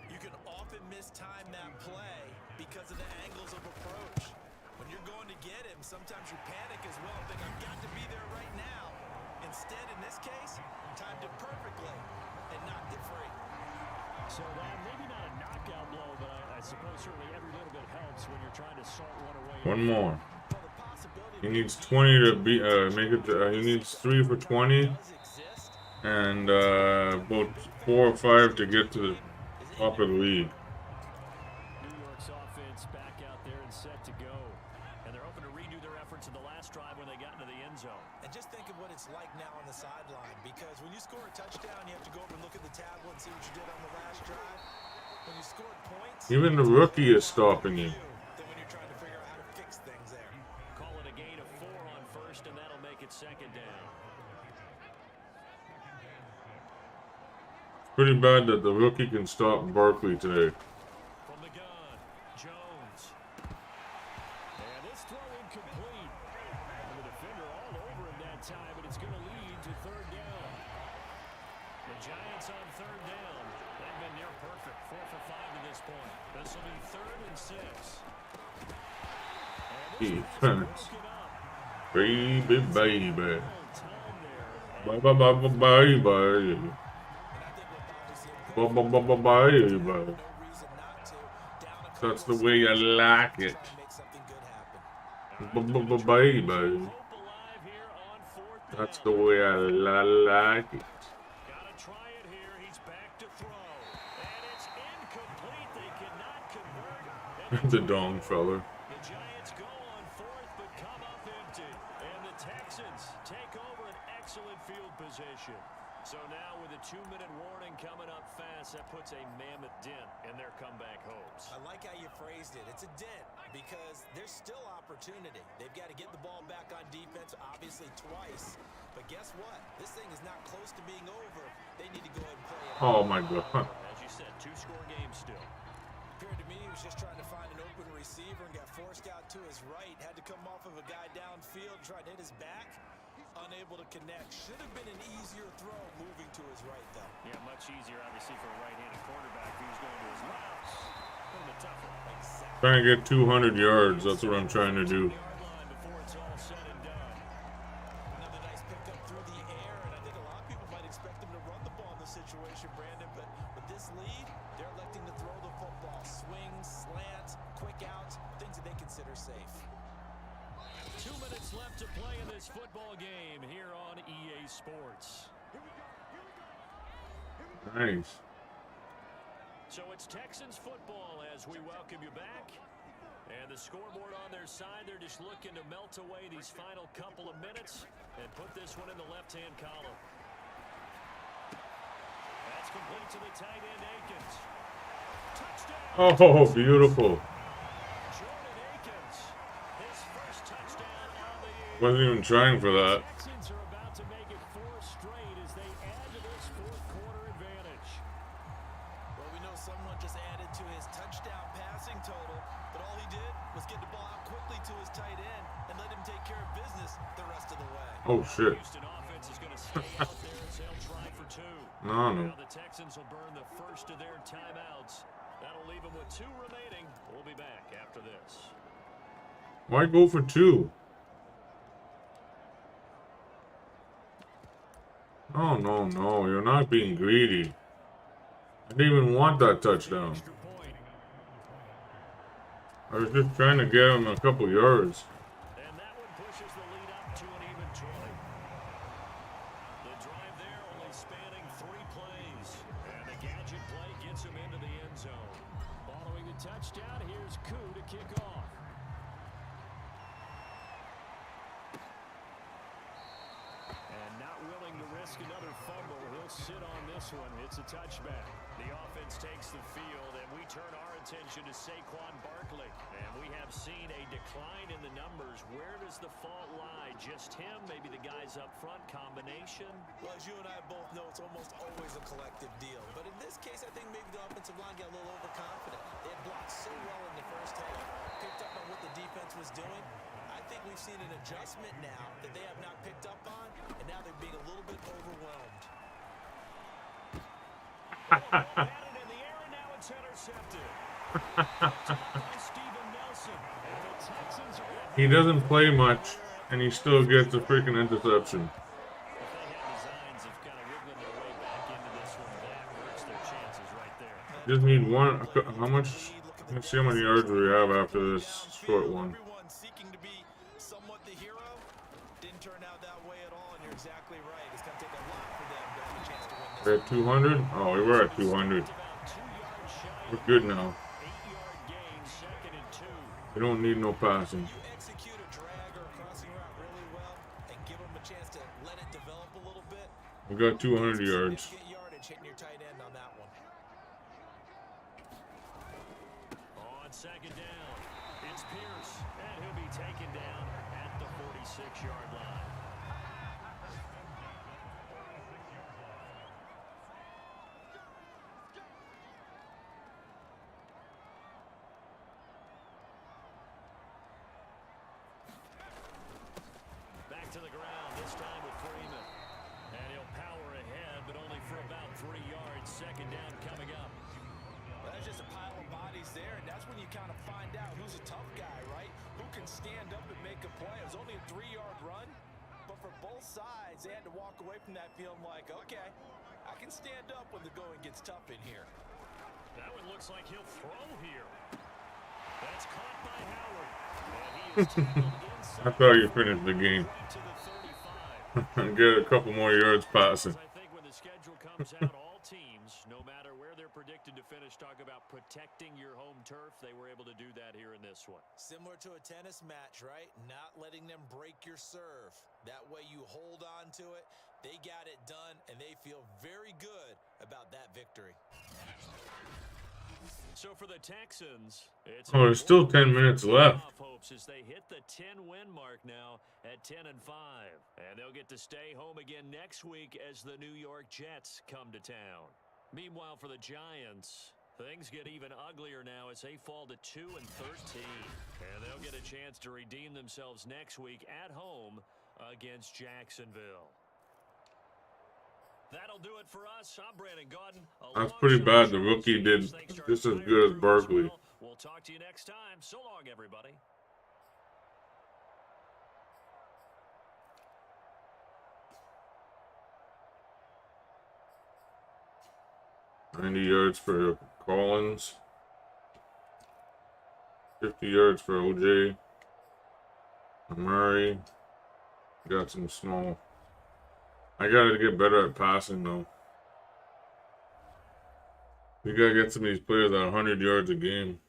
you can often mistime that play because of the angles of approach. When you're going to get him, sometimes you panic as well, think, I've got to be there right now. Instead, in this case, timed it perfectly and knocked it free. So that maybe not a knockout blow, but I suppose certainly every little bit helps when you're trying to salt one away. one more. Well, the possibility He needs 20 to be make it. He needs 3 for 20, does exist. and about 4 or 5 to get to the top of the league. New York's offense back out there and set to go. And they're hoping to redo their efforts in the last drive when they got into the end zone. And just think of what it's like now on the sideline, because when you score a touchdown, you have to go over and look at the tablet and see what you did on the last drive. When you scored points, Even the rookie is stopping you. then when you're trying to figure out how to fix things there. Call it a gain of 4 on 1st, and that'll make it 2nd down. Pretty bad that the rookie can stop Barkley today. From the gun, Jones. And this throw incomplete. And the defender all over him that time, but it's going to lead to 3rd down. The Giants on 3rd down. They've been near perfect. 4 for 5 to this point. This will be 3rd and 6. And this Defense. broken up. Baby, baby. Time there. Bye, bye, bye, bye, bye, bye. And I think we'll probably see him Bye, bye, bye, bye, bye. no reason not to. Down a That's the way I like it. Try and make something good happen. Baby. Hope alive here on fourth That's down. the way I like it. Gotta try it here. He's back to throw. And it's incomplete. They cannot convert. The dong feller. The Giants go on fourth, but come up empty. And the Texans take over an excellent field position. So now with a 2-minute warning coming up fast, that puts a mammoth dent in their comeback hopes. I like how you phrased it. It's a dent because there's still opportunity. They've got to get the ball back on defense, obviously twice. But guess what? This thing is not close to being over. They need to go ahead and play it out. Oh my god. As you said, 2-score game still. Appeared to me he was just trying to find an open receiver and got forced out to his right. Had to come off of a guy downfield, tried to hit his back. Unable to connect. Should have been an easier throw moving to his right, though. Yeah, much easier, obviously, for a right-handed quarterback who's going to his left. A little bit tougher. Exactly. Trying to get 200 yards. That's what I'm trying to do. Yard line before it's all said and done. Another nice pickup through the air, and I think a lot of people might expect him to run the ball in this situation, Brandon, but with this lead, they're electing to throw the football. Swings, slants, quick outs, things that they consider safe. 2 minutes left to play in this football game here on EA Sports. Nice. So it's Texans football as we welcome you back. And the scoreboard on their side, they're just looking to melt away these final couple of minutes and put this one in the left-hand column. That's complete to the tight end, Akins. Touchdown! Oh, beautiful. Jordan Akins, his first touchdown on the year. Wasn't even trying for that. Texans are about to make it 4 straight as they add to this fourth-quarter advantage. Well, we know someone just added to his touchdown passing total, but all he did was get the ball out quickly to his tight end and let him take care of business the rest of the way. Oh shit. Houston offense is going to stay out there as they'll try for 2. No, no. Now the Texans will burn the first of their timeouts. That'll leave them with 2 remaining. We'll be back after this. Why go for 2? Oh, no, no. You're not being greedy. I didn't even want that touchdown. Extra point. I was just trying to get him a couple yards. And that one pushes the lead up to an even 20. The drive there only spanning 3 plays. And the gadget play gets him into the end zone. Following the touchdown, here's Koo to kick off. And not willing to risk another fumble, he'll sit on this one. It's a touchback. The offense takes the field, and we turn our attention to Saquon Barkley. And we have seen a decline in the numbers. Where does the fault lie? Just him? Maybe the guys up front? Combination? Well, as you and I both know, it's almost always a collective deal. But in this case, I think maybe the offensive line got a little overconfident. They had blocked so well in the first half, picked up on what the defense was doing. I think we've seen an adjustment now that they have not picked up on, and now they're being a little bit overwhelmed. Batted in the air, and now it's intercepted. By Steven Nelson. And the Texans are ahead. He doesn't play much, and he still gets a freaking interception. If they had designs of kind of wiggling their way back into this one, that hurts their chances right there. Just need one. How much? Let's see how many yards we have after this short one. Everyone seeking to be somewhat the hero didn't turn out that way at all, and you're exactly right. It's going to take a lot for them to have a chance to win this. We're at 200? Oh, we were at 200. About 2 yards shy. We're good now. 8-yard gain, 2nd and 2. We don't need no passing. You execute a drag or a crossing route really well and give them a chance to let it develop a little bit. We got 200 yards. Significant yardage hitting your tight end on that one. On 2nd down, it's Pierce, and he'll be taken down at the 46-yard line. Back to the ground, this time with Freeman. And he'll power ahead, but only for about 3 yards. 2nd down coming up. Well, that's just a pile of bodies there, and that's when you kind of find out who's a tough guy, right? Who can stand up and make a play. It was only a 3-yard run, but for both sides, they had to walk away from that feeling like, okay, I can stand up when the going gets tough in here. That one looks like he'll throw here. I thought you finished the game. Get a couple more yards passing. I think when the schedule comes out, all teams, no matter where they're predicted to finish, talk about protecting your home turf. They were able to do that here in this one. Similar to a tennis match, right? Not letting them break your serve. That way you hold on to it. They got it done, and they feel very good about that victory. So for the Texans, it's Oh, there's still 10 minutes left. hopes as they hit the 10-win mark now at 10-5, and they'll get to stay home again next week as the New York Jets come to town. Meanwhile, for the Giants, things get even uglier now as they fall to 2-13, and they'll get a chance to redeem themselves next week at home against Jacksonville. That'll do it for us. I'm Brandon Gaudin. That's pretty bad. The rookie did just as good as Barkley. We'll talk to you next time. So long, everybody. 90 yards for Collins. 50 yards for OJ. Murray. Got some small. I gotta get better at passing though. We gotta get some of these players at 100 yards a game.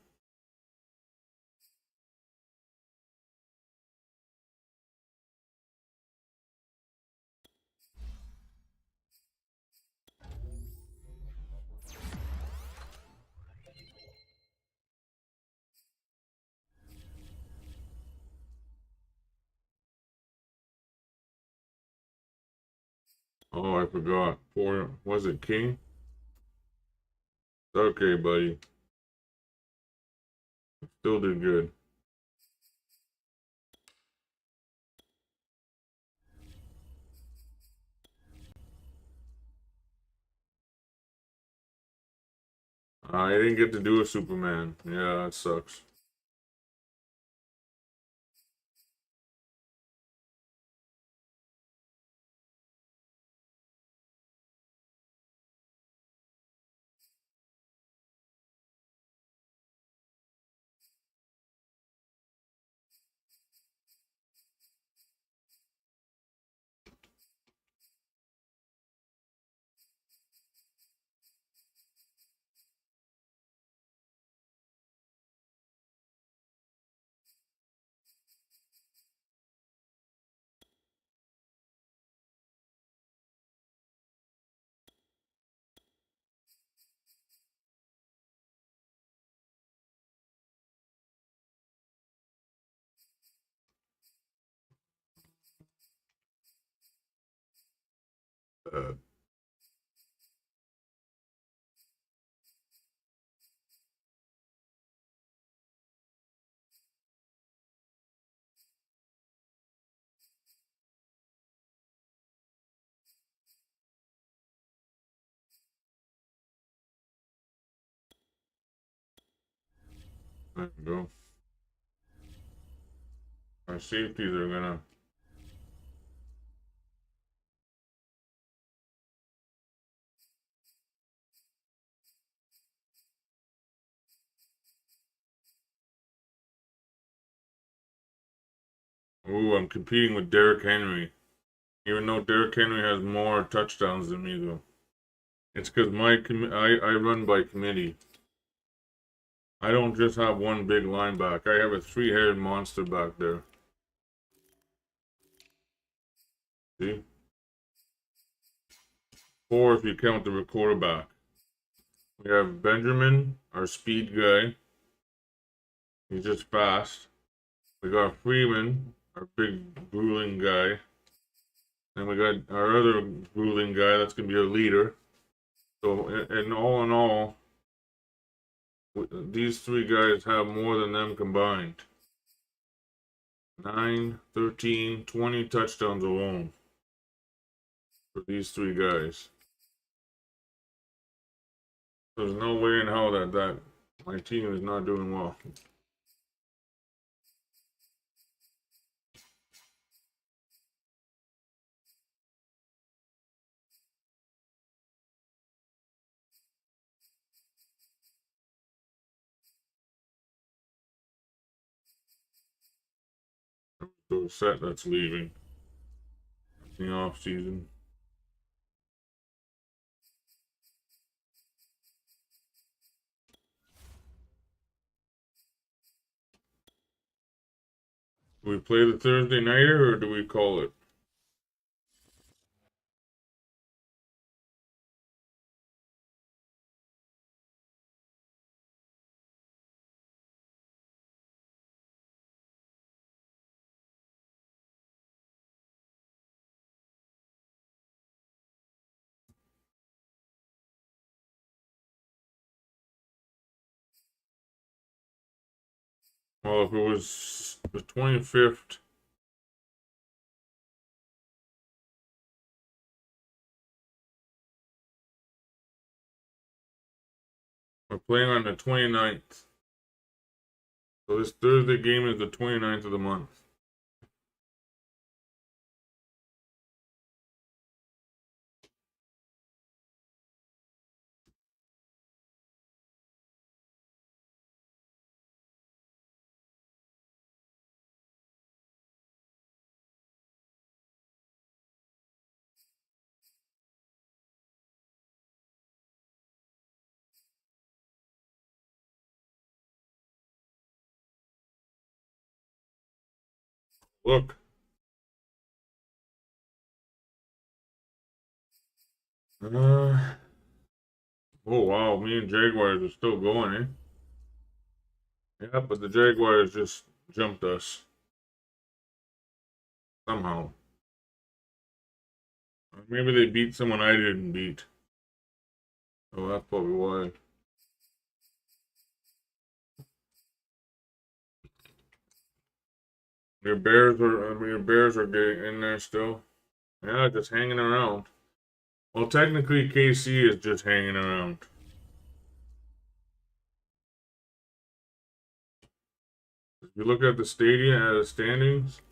Oh, I forgot. Was it King? Okay, buddy. Still did good. I didn't get to do a Superman. Yeah, that sucks. Uh, there you go. Our safeties are gonna. Ooh, I'm competing with Derrick Henry. Even though Derrick Henry has more touchdowns than me, though. It's because I run by committee. I don't just have one big linebacker. I have a three-headed monster back there. See? 4 if you count the quarterback. We have Benjamin, our speed guy. He's just fast. We got Freeman, our big grueling guy. And we got our other grueling guy that's going to be our leader. So, and all in all, these three guys have more than them combined. 9, 13, 20 touchdowns alone for these three guys. There's no way in hell that my team is not doing well. a set that's leaving in the off season. Do we play the Thursday nighter or do we call it? Well, if it was the 25th, we're playing on the 29th. So this Thursday game is the 29th of the month. Look. Oh wow, me and Jaguars are still going, eh? Yeah, but the Jaguars just jumped us. Somehow. Maybe they beat someone I didn't beat. Oh, that's probably why. Your Bears are getting in there still. Yeah, just hanging around. Well, technically, KC is just hanging around. If you look at the stadium standings,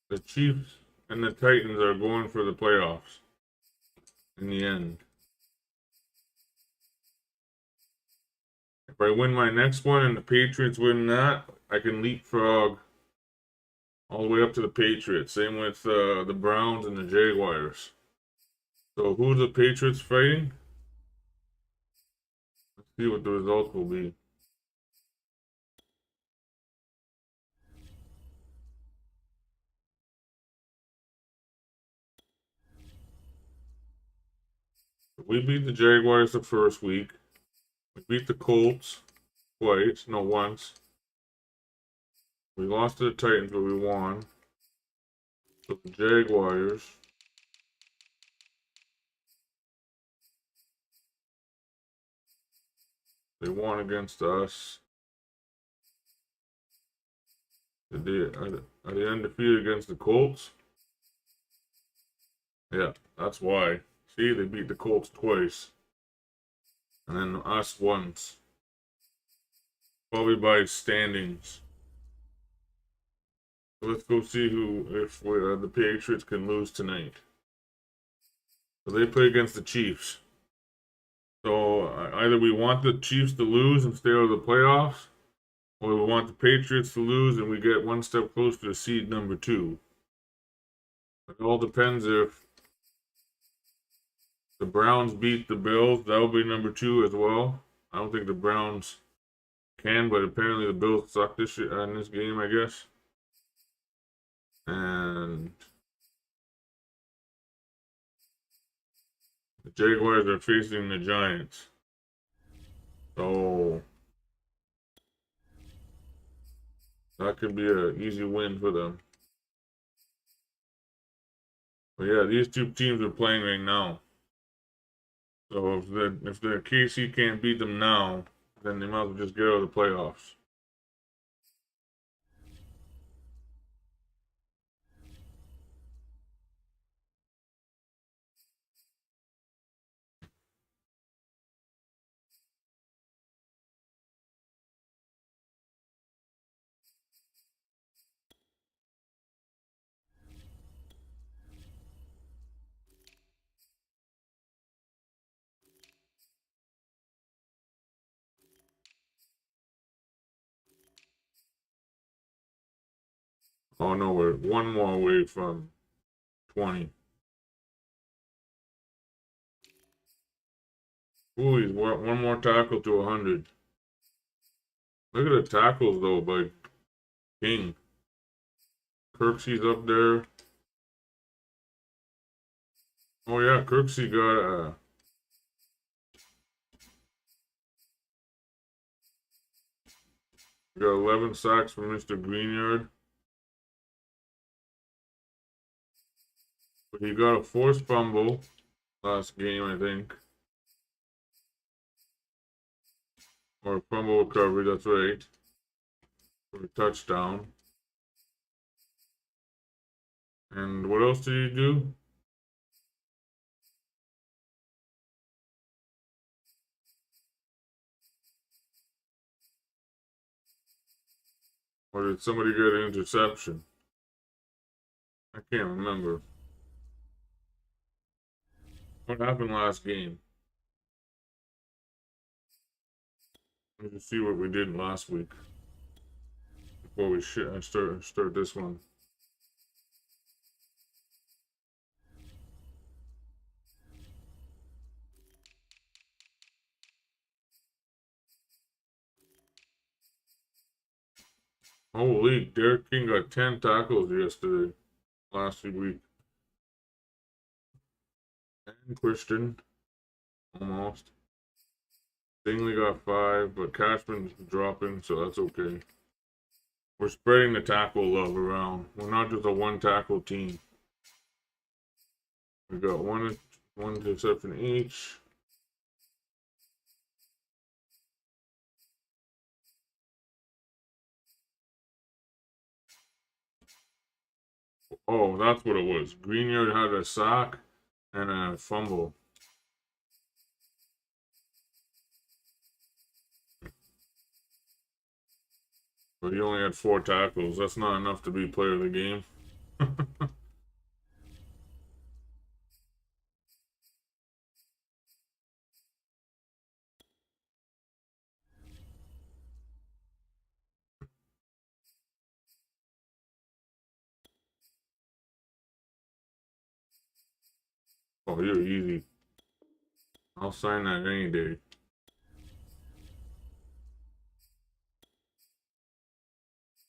the Chiefs and the Titans are going for the playoffs in the end. If I win my next one and the Patriots win that, I can leapfrog all the way up to the Patriots. Same with the Browns and the Jaguars. So who are the Patriots fighting? Let's see what the results will be. We beat the Jaguars the first week. We beat the Colts twice, no, once. We lost to the Titans, but we won. So the Jaguars. They won against us. Are they undefeated against the Colts? Yeah, that's why. See, they beat the Colts twice. And then us once. Probably by standings. So let's go see if the Patriots can lose tonight. So they play against the Chiefs. So either we want the Chiefs to lose and stay out of the playoffs, or we want the Patriots to lose and we get one step closer to seed number 2. It all depends if the Browns beat the Bills. That will be number 2 as well. I don't think the Browns can, but apparently the Bills suck this year in this game, I guess. And the Jaguars are facing the Giants. So that could be an easy win for them. But yeah, these two teams are playing right now. So if the KC can't beat them now, then they might as well just get out of the playoffs. Oh no, we're one more away from 20. Ooh, he's one more tackle to 100. Look at the tackles though by King. Kirksey's up there. Oh yeah, Kirksey got 11 sacks from Mr. Greenyard. But he got a forced fumble last game, I think. Or a fumble recovery, that's right. For a touchdown. And what else did he do? Or did somebody get an interception? I can't remember. What happened last game? Let me see what we did last week before we start this one. Holy, Derek King got 10 tackles yesterday, last week. And Christian, almost. Dingley got 5, but Cashman's dropping, so that's okay. We're spreading the tackle love around. We're not just a one tackle team. We got one interception each. Oh, that's what it was. Greenyard had a sack and a fumble. But he only had 4 tackles. That's not enough to be player of the game. Oh, you're easy. I'll sign that any day.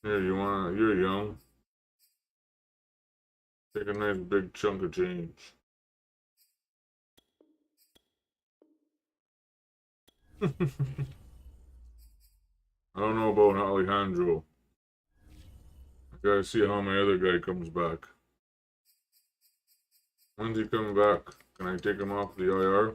Here, you're young. Take a nice big chunk of change. I don't know about Alejandro. I gotta see how my other guy comes back. When's he coming back? Can I take him off the IR?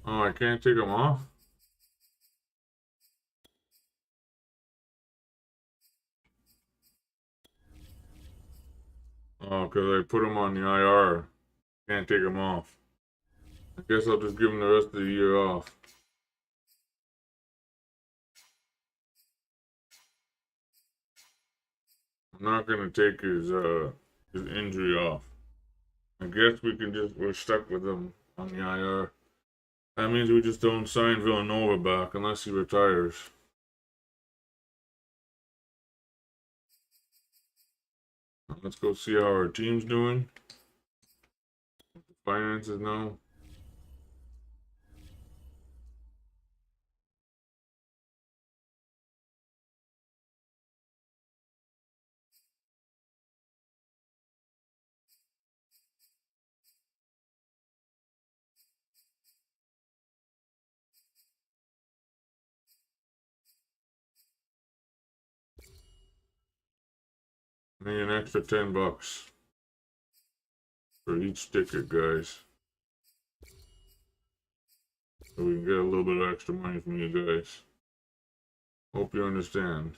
Oh, I can't take him off? Oh, because I put him on the IR. Can't take him off. I guess I'll just give him the rest of the year off. I'm not gonna take his injury off. I guess we're stuck with him on the IR. That means we just don't sign Villanova back unless he retires. Let's go see how our team's doing. Finances now. Need an extra $10 for each ticket, guys. So we can get a little bit of extra money from you guys. Hope you understand.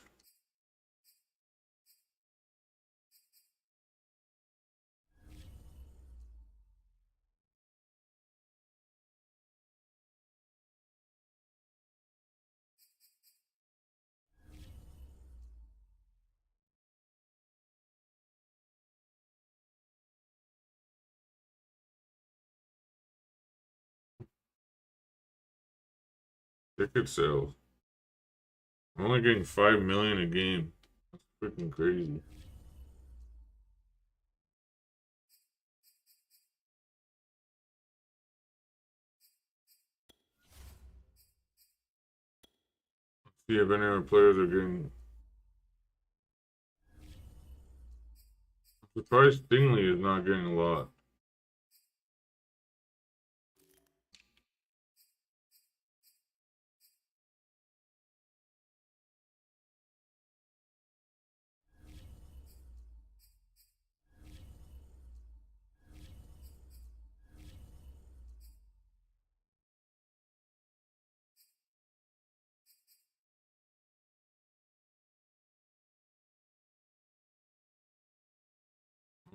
Ticket sales. I'm only getting 5 million a game. That's freaking crazy. See if any other players are getting. I'm surprised Stingley is not getting a lot.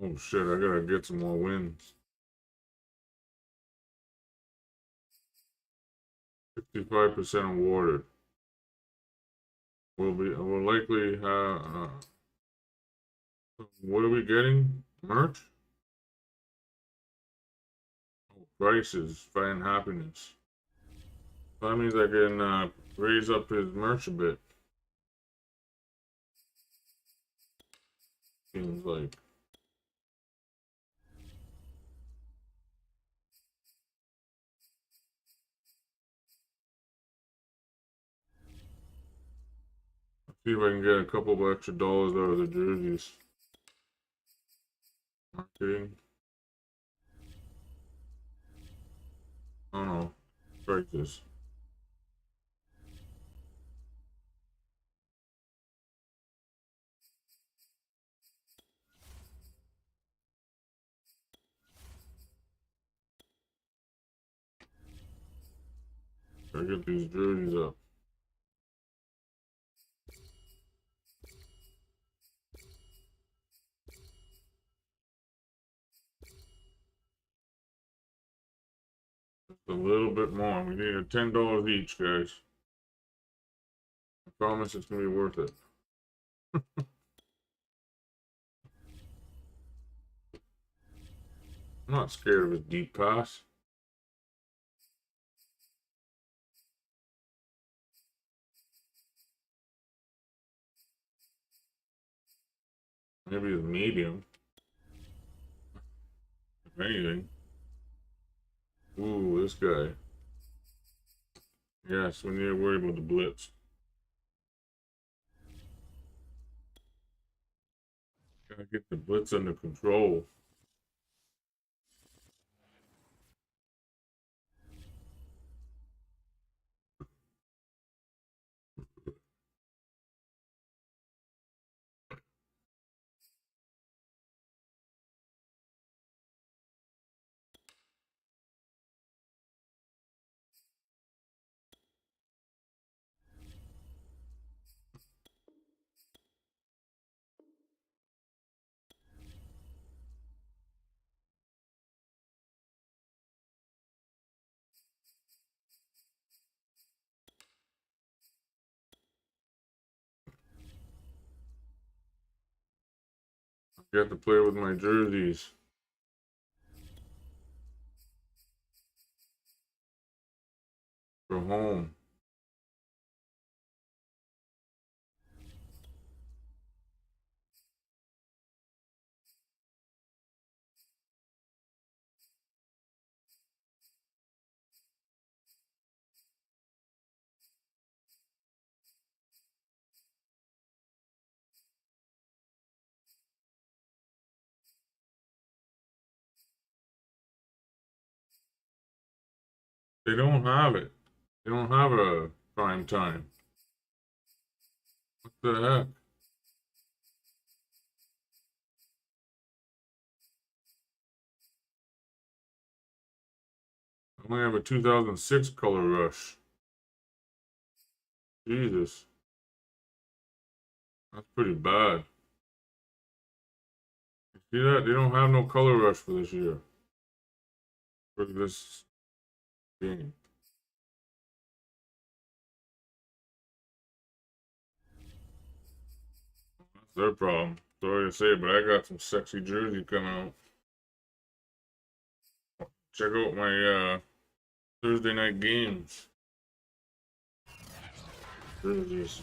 Oh shit, I gotta get some more wins. 65% awarded. We'll likely have. What are we getting? Merch? Oh, prices, find happiness. That means I can raise up his merch a bit. Seems like. See if I can get a couple of extra dollars out of the jerseys. Not kidding. Oh no. Prices. Gotta get these jerseys up. Just a little bit more. We need $10 each, guys. I promise it's gonna be worth it. I'm not scared of his deep pass. Maybe his medium. If anything. Ooh, this guy. Yes, we need to worry about the blitz. Gotta get the blitz under control. Got to play with my jerseys. For home. They don't have it. They don't have a prime time. What the heck? I only have a 2006 color rush. Jesus. That's pretty bad. See that? They don't have no color rush for this year. For this game. That's their problem. Sorry to say, but I got some sexy jersey coming out. Check out my Thursday night games. jerseys.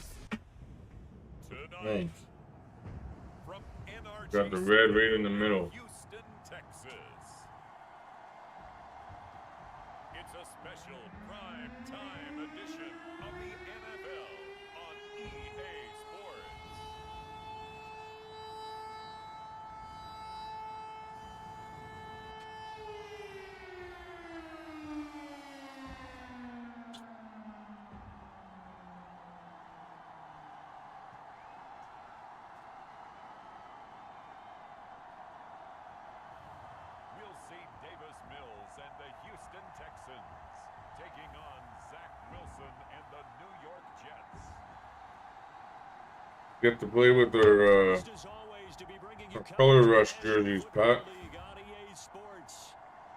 Tonight, from NRG Got the red right in the middle. Houston, Texas. It's a special prime time edition of the NFL on EA Sports. We'll see Davis Mills and the Houston Texans taking on Zach Wilson and the New York Jets. Get to play with their As always, to be bringing you color coverage rush of the National jerseys, Football Pat. League on EA Sports.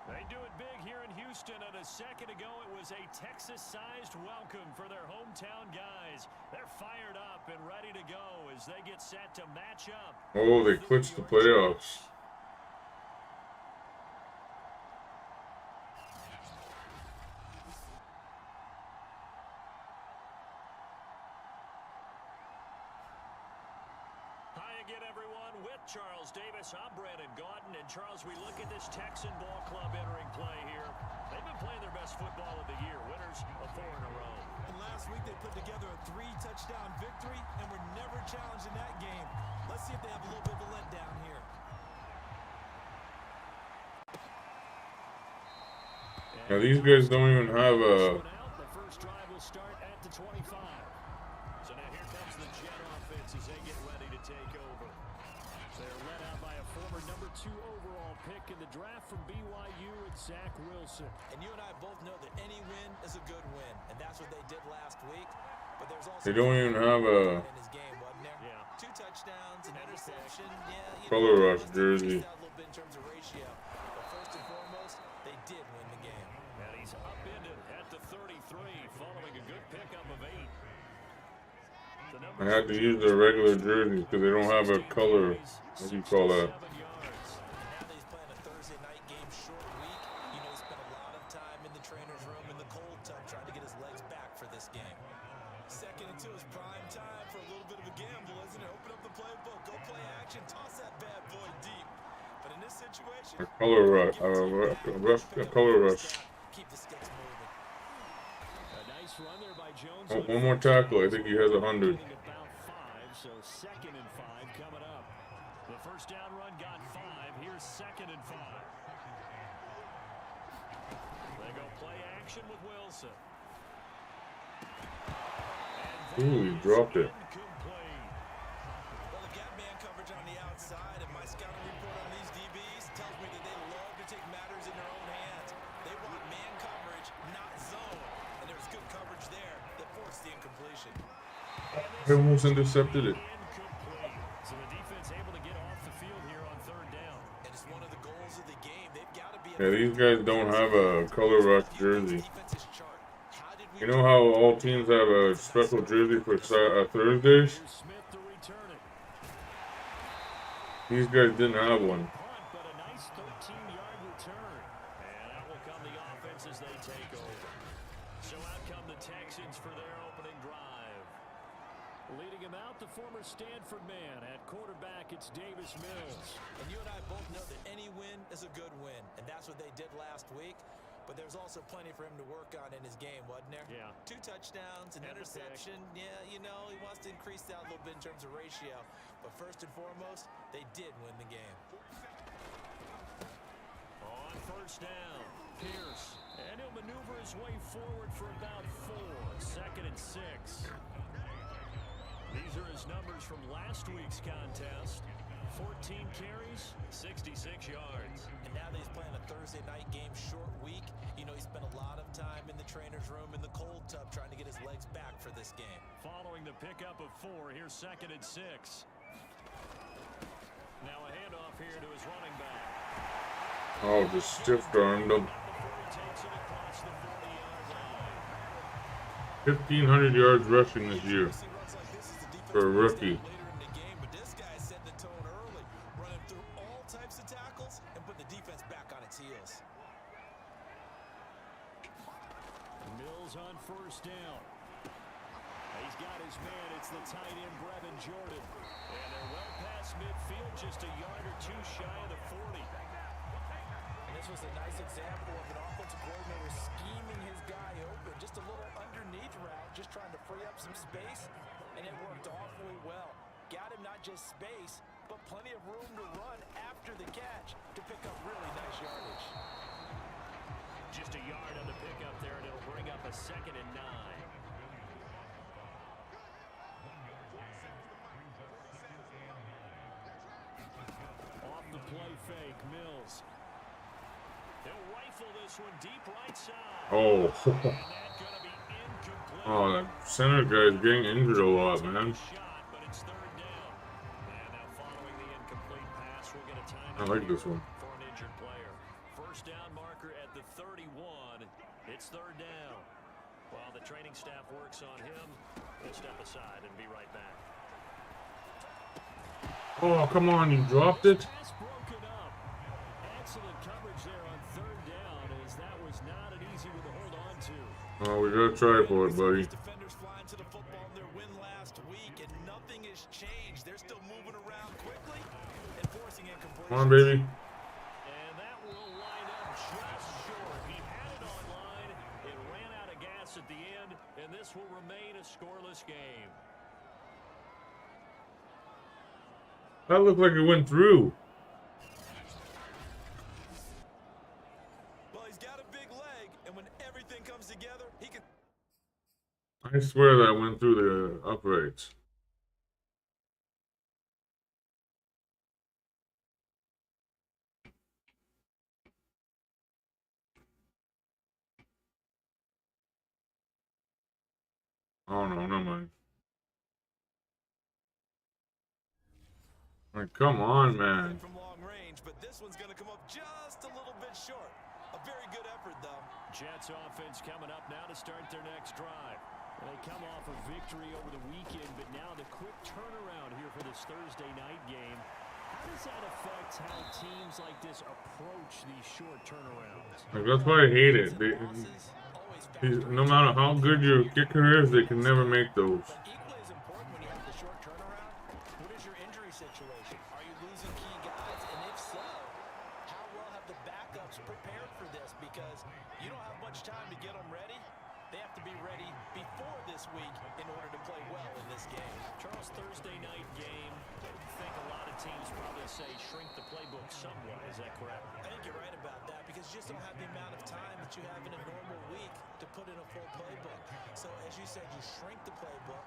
They do it big here in Houston, and a second ago it was a Texas-sized welcome for their hometown guys. They're fired up and ready to go as they get set to match up. Oh, they with clinched the New York playoffs. Jets. Hi again, everyone. With Charles Davis, I'm Brandon Gaudin. And Charles, we look at this Texan ball club entering play here. They've been playing their best football of the year, winners of 4 in a row. And last week they put together a 3-touchdown victory and were never challenged in that game. Let's see if they have a little bit of a letdown here. Now these guys don't even have a. The first drive will start at the 25. So now here comes the Jet offense as they get ready to take over. They're led out by a former number 2 overall pick in the draft from BYU, it's Zach Wilson. And you and I both know that any win is a good win, and that's what they did last week. But there's also They don't even have a in his game, wasn't there? Yeah. 2 touchdowns, an interception. Yeah, color they rush must have jersey. increased that a little bit in terms of ratio. But first and foremost, they did win the game. And he's upended at the 33 following a good pickup of 8. I had to use their regular jerseys because they don't have a color. What do you call that? And now that he's playing a Thursday night game short week, you know he spent a lot of time in the trainer's room in the cold tub trying to get his legs back for this game. 2nd and 2 is prime time for a little bit of a gamble, isn't it? Open up the playbook, go play action, toss that bad boy deep. But in this situation, A color rush. Color rush. keep the sticks moving. A nice run there by Jones. Oh, one more tackle. I think he has 100. About 5, so 2nd and 5 coming up. The first down run got 5. Here's 2nd and 5. They go play action with Wilson. Ooh, he dropped it. Incomplete. Well, they've got man coverage on the outside, and my scouting report on these DBs tells me that they love to take matters in their own hands. They want man coverage, not zone. And there was good coverage there that forced the incompletion. I almost intercepted it. Incomplete. So the defense able to get off the field here on 3rd down. And it's one of the goals of the game. They've got to be Yeah, these guys don't have a color rush jersey. defense's chart. How did we You know how all teams have a special jersey for Thursdays? Here's Smith to return it. These guys didn't have one. Punt, but a nice 13-yard return. And out will come the offense as they take over. So out come the Texans for their opening drive. Leading him out, the former Stanford man. At quarterback, it's Davis Mills. And you and I both know that any win is a good win, and that's what they did last week. But there's also plenty for him to work on in his game, wasn't there? Yeah. 2 touchdowns, an And a pick. interception. Yeah, you know, he wants to increase that a little bit in terms of ratio. But first and foremost, they did win the game. On first down, Pierce. And he'll maneuver his way forward for about 4. 2nd and 6. These are his numbers from last week's contest. 14 carries, 66 yards. And now that he's playing a Thursday night game short week, you know, he spent a lot of time in the trainer's room in the cold tub trying to get his legs back for this game. Following the pickup of 4, here's 2nd and 6. Now a handoff here to his running back. Oh, just stiff-armed him. Before he takes it across the 40-yard line. 1,500 yards rushing this year See runs like this as the defense for a breaks rookie. down later in the game, but this guy set the tone early, running through all types of tackles and put the defense back on its heels. Mills on first down. He's got his man. It's the tight end, Brevin Jordan. And they're well past midfield, just a yard or two shy of the 40. And this was a nice example of an offensive coordinator scheming his guy open. Just a little underneath route, just trying to free up some space. And it worked awfully well. Got him not just space, but plenty of room to run after the catch to pick up really nice yardage. Just a yard on the pickup there, and it'll bring up a 2nd and 9. Off the play fake, Mills. He'll rifle this one deep right side. Oh. And that's going to be incomplete. Oh, that center guy's getting injured a lot, man. Shot, but it's 3rd down. And now following the incomplete pass, we'll get a time I like this one. for an injured player. 1st down marker at the 31. It's 3rd down. While the training staff works on him, we'll step aside and be right back. Oh, come on, you dropped it? Pass broken up. Excellent coverage there on 3rd down, as that was not an easy one to hold on to. Oh, we gotta try for it, buddy. Defenders flying to the football in their win last week, and nothing has changed. They're still moving around quickly and forcing incompletions. Come on, baby. And that will line up just short. He had it on line. It ran out of gas at the end, and this will remain a scoreless game. That looked like it went through. Well, he's got a big leg, and when everything comes together, he can. I swear that went through the uprights. Oh no, never mind. Like, come on, man. From long range, but this one's going to come up just a little bit short. A very good effort, though. Jets offense coming up now to start their next drive. They come off a victory over the weekend, but now the quick turnaround here for this Thursday night game. How does that affect how teams like this approach these short turnarounds? Like, that's why I hate it. No matter how good your kicker is, they can never make those. But equally as important when you have the short turnaround, what is your injury situation? Are you losing key guys? And if so, how well have the backups prepared for this? Because you don't have much time to get them ready. They have to be ready before this week in order to play well in this game. Charles, Thursday night game, I think a lot of teams probably say shrink the playbook somewhat. Is that correct? I think you're right about that because you just don't have the amount of time that you have in a normal week to put in a full playbook. So as you said, you shrink the playbook,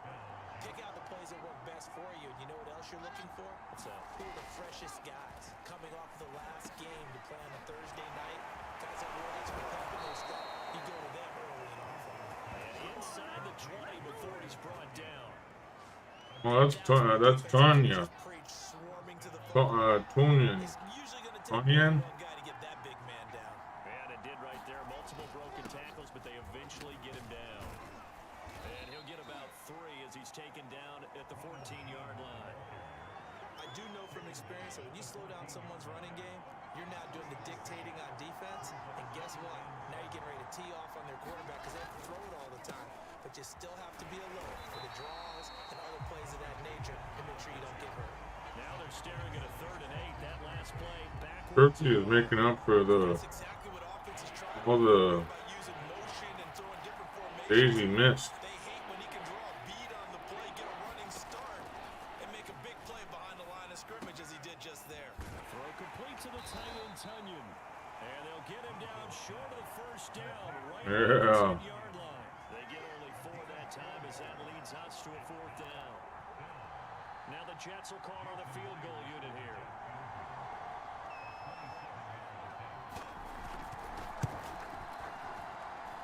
pick out the plays that work best for you. And you know what else you're looking for? What's that? Who are the freshest guys coming off the last game to play on a Thursday night? Guys that really expect their stuff. You go to them early and often. And inside the 20 before he's brought down. Well, that's Tanya. Preach swarming to the Tonyan. It's usually going to take Tonyan? one guy to get that big man down. And it did right there. Multiple broken tackles, but they eventually get him down. And he'll get about 3 as he's taken down at the 14-yard line. I do know from experience that when you slow down someone's running game, you're not doing the dictating on defense. And guess what? Now you're getting ready to tee off on their quarterback because they have to throw it all the time. But you still have to be alert for the draws and other plays of that nature and make sure you don't get hurt. Now they're staring at a 3rd and 8. That last play backwards. Kirksey is making up for That's exactly what offenses try to all do the about using motion and throwing different formations. days he missed. They hate when he can draw a beat on the play, get a running start, and make a big play behind the line of scrimmage as he did just there. Throw complete to the tight end, Tonyan. And they'll get him down short of the 1st down, right at the Yeah. 10-yard line. They get only 4 that time as that leads us to a 4th down. Now the Jets will call on the field goal unit here.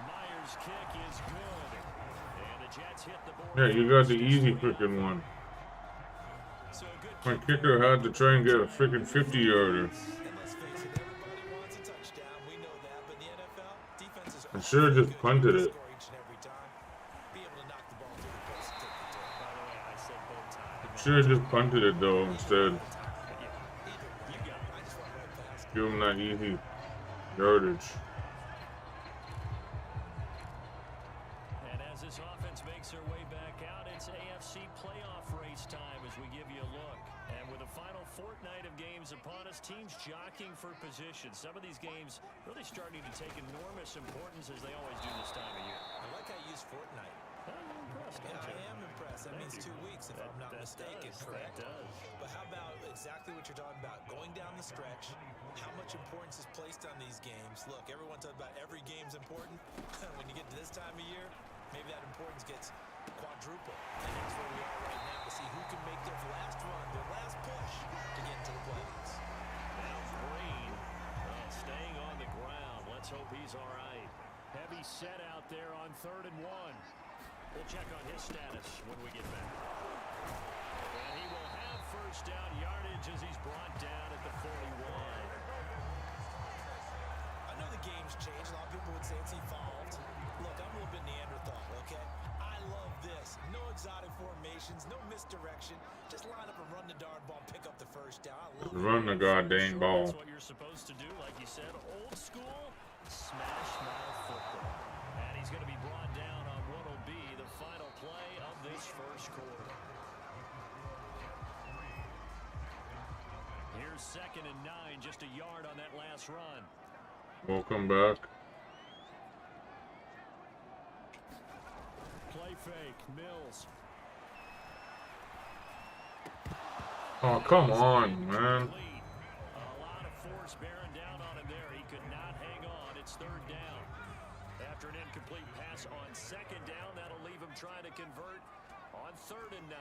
Myers' kick is good. And the Jets hit the board. Yeah, you got the easy freaking one. So a good My kicker had to try and get a freaking 50-yarder. And let's face it, everybody wants a touchdown. We know that, but in the NFL, defenses I should have just punted it. score each and every time. Be able to knock the ball through the post and take the turn. By the way, I said both times. Should have just punted it though instead. You got it. I just went right past. Give him that easy yardage. And as this this offense makes their way back out, it's AFC playoff race time as we give you a look. And with the final fortnight of games upon us, teams jockeying for position. Some of these games really starting to take enormous importance as they always do this time of year. I like how you use fortnight. I'm impressed, Yeah, don't you? I am impressed. That means 2 weeks, if I'm not mistaken, correct? That does. But how about exactly what you're talking about? Going down the stretch, how much importance is placed on these games? Look, everyone talks about every game's important. When you get to this time of year, maybe that importance gets quadruple. And that's where we are right now to see who can make their last run, their last push to get into the playoffs. Now Green, staying on the ground. Let's hope he's all right. Heavy set out there on 3rd and 1. We'll check on his status when we get back. And he will have first down yardage as he's brought down at the 41. I know the game's changed. A lot of people would say it's evolved. Look, I'm a little bit Neanderthal, okay? I love this. No exotic formations, no misdirection. Just line up and run the darn ball and pick up the first down. I love it. Run the goddamn ball. That's what you're supposed to do, like you said. Old school, smash mouth football. And he's going to be brought down on what will be the final play of this first quarter. Here's 2nd and 9, just a yard on that last run. We'll come back. Play fake, Mills. Oh, come on, man. A lot of force bearing down on him there. He could not hang on. It's 3rd down. After an incomplete pass on 2nd down, that'll leave him trying to convert on 3rd and 9.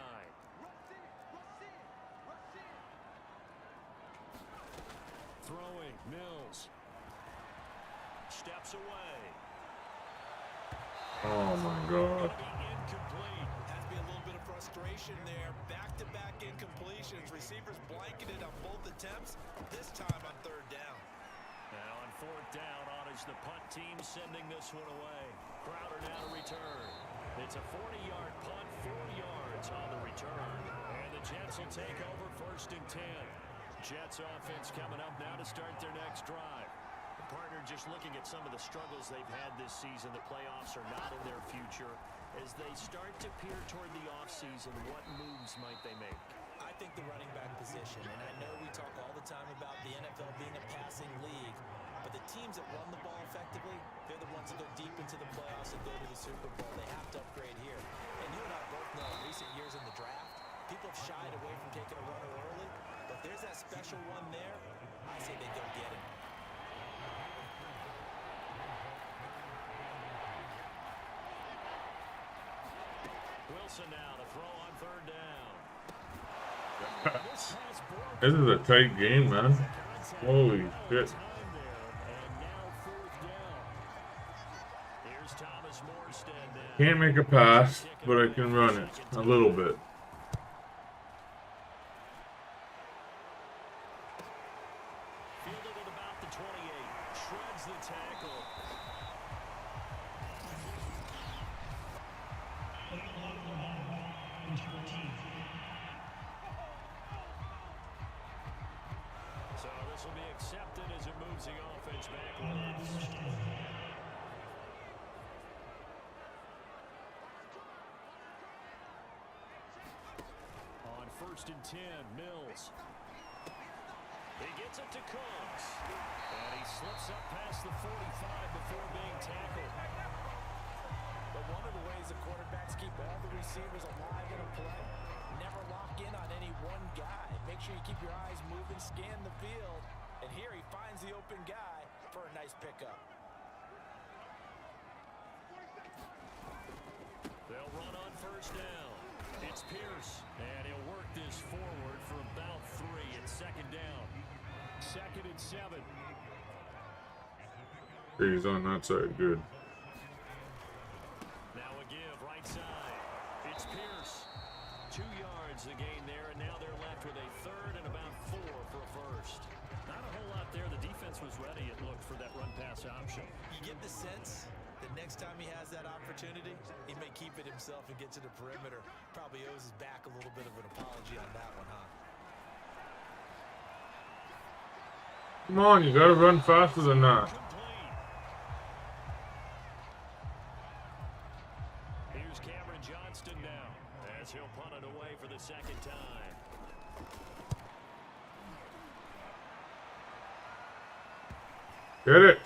Throwing, Mills. Steps away. Oh my God. Gonna be incomplete. Has to be a little bit of frustration there. Back-to-back incompletions. Receivers blanketed on both attempts. This time on 3rd down. Now on 4th down, on is the punt team sending this one away. Crowder now to return. It's a 40-yard punt, 4 yards on the return. And the Jets will take over 1st and 10. Jets offense coming up now to start their next drive. The partner just looking at some of the struggles they've had this season. The playoffs are not in their future. As they start to peer toward the offseason, what moves might they make? I think the running back position, and I know we talk all the time about the NFL being a passing league, but the teams that run the ball effectively, they're the ones that go deep into the playoffs and go to the Super Bowl. They have to upgrade here. And you and I both know in recent years in the draft, people have shied away from taking a runner early, but there's that special one there. I say they go get him. Wilson now to throw on 3rd down. This is a tight game, man. Holy shit. Can't make a pass, but I can run it a little bit. Fielded at about the 28. Shreds the tackle. So this will be accepted as it moves the offense backwards. On 1st and 10, Mills. He gets it to Cooks. And he slips up past the 45 before being tackled. But one of the ways the quarterbacks keep all the receivers alive in a play, never lock in on any one guy. Make sure you keep your eyes moving, scan the field. And here he finds the open guy for a nice pickup. They'll run on 1st down. It's Pierce, and he'll work this forward for about 3. It's 2nd down. 2nd and 7. He's on that side, good. Now a give, right side. It's Pierce. 2 yards the gain there, and now they're left with a 3rd and about 4 for a first. Not a whole lot there. The defense was ready, it looked, for that run-pass option. You get the sense that next time he has that opportunity, he may keep it himself and get to the perimeter. Probably owes his back a little bit of an apology on that one, huh? Come on, you gotta run faster than that. Here's Here's Cameron Johnston now, as he'll punt it away for the second time. Get it.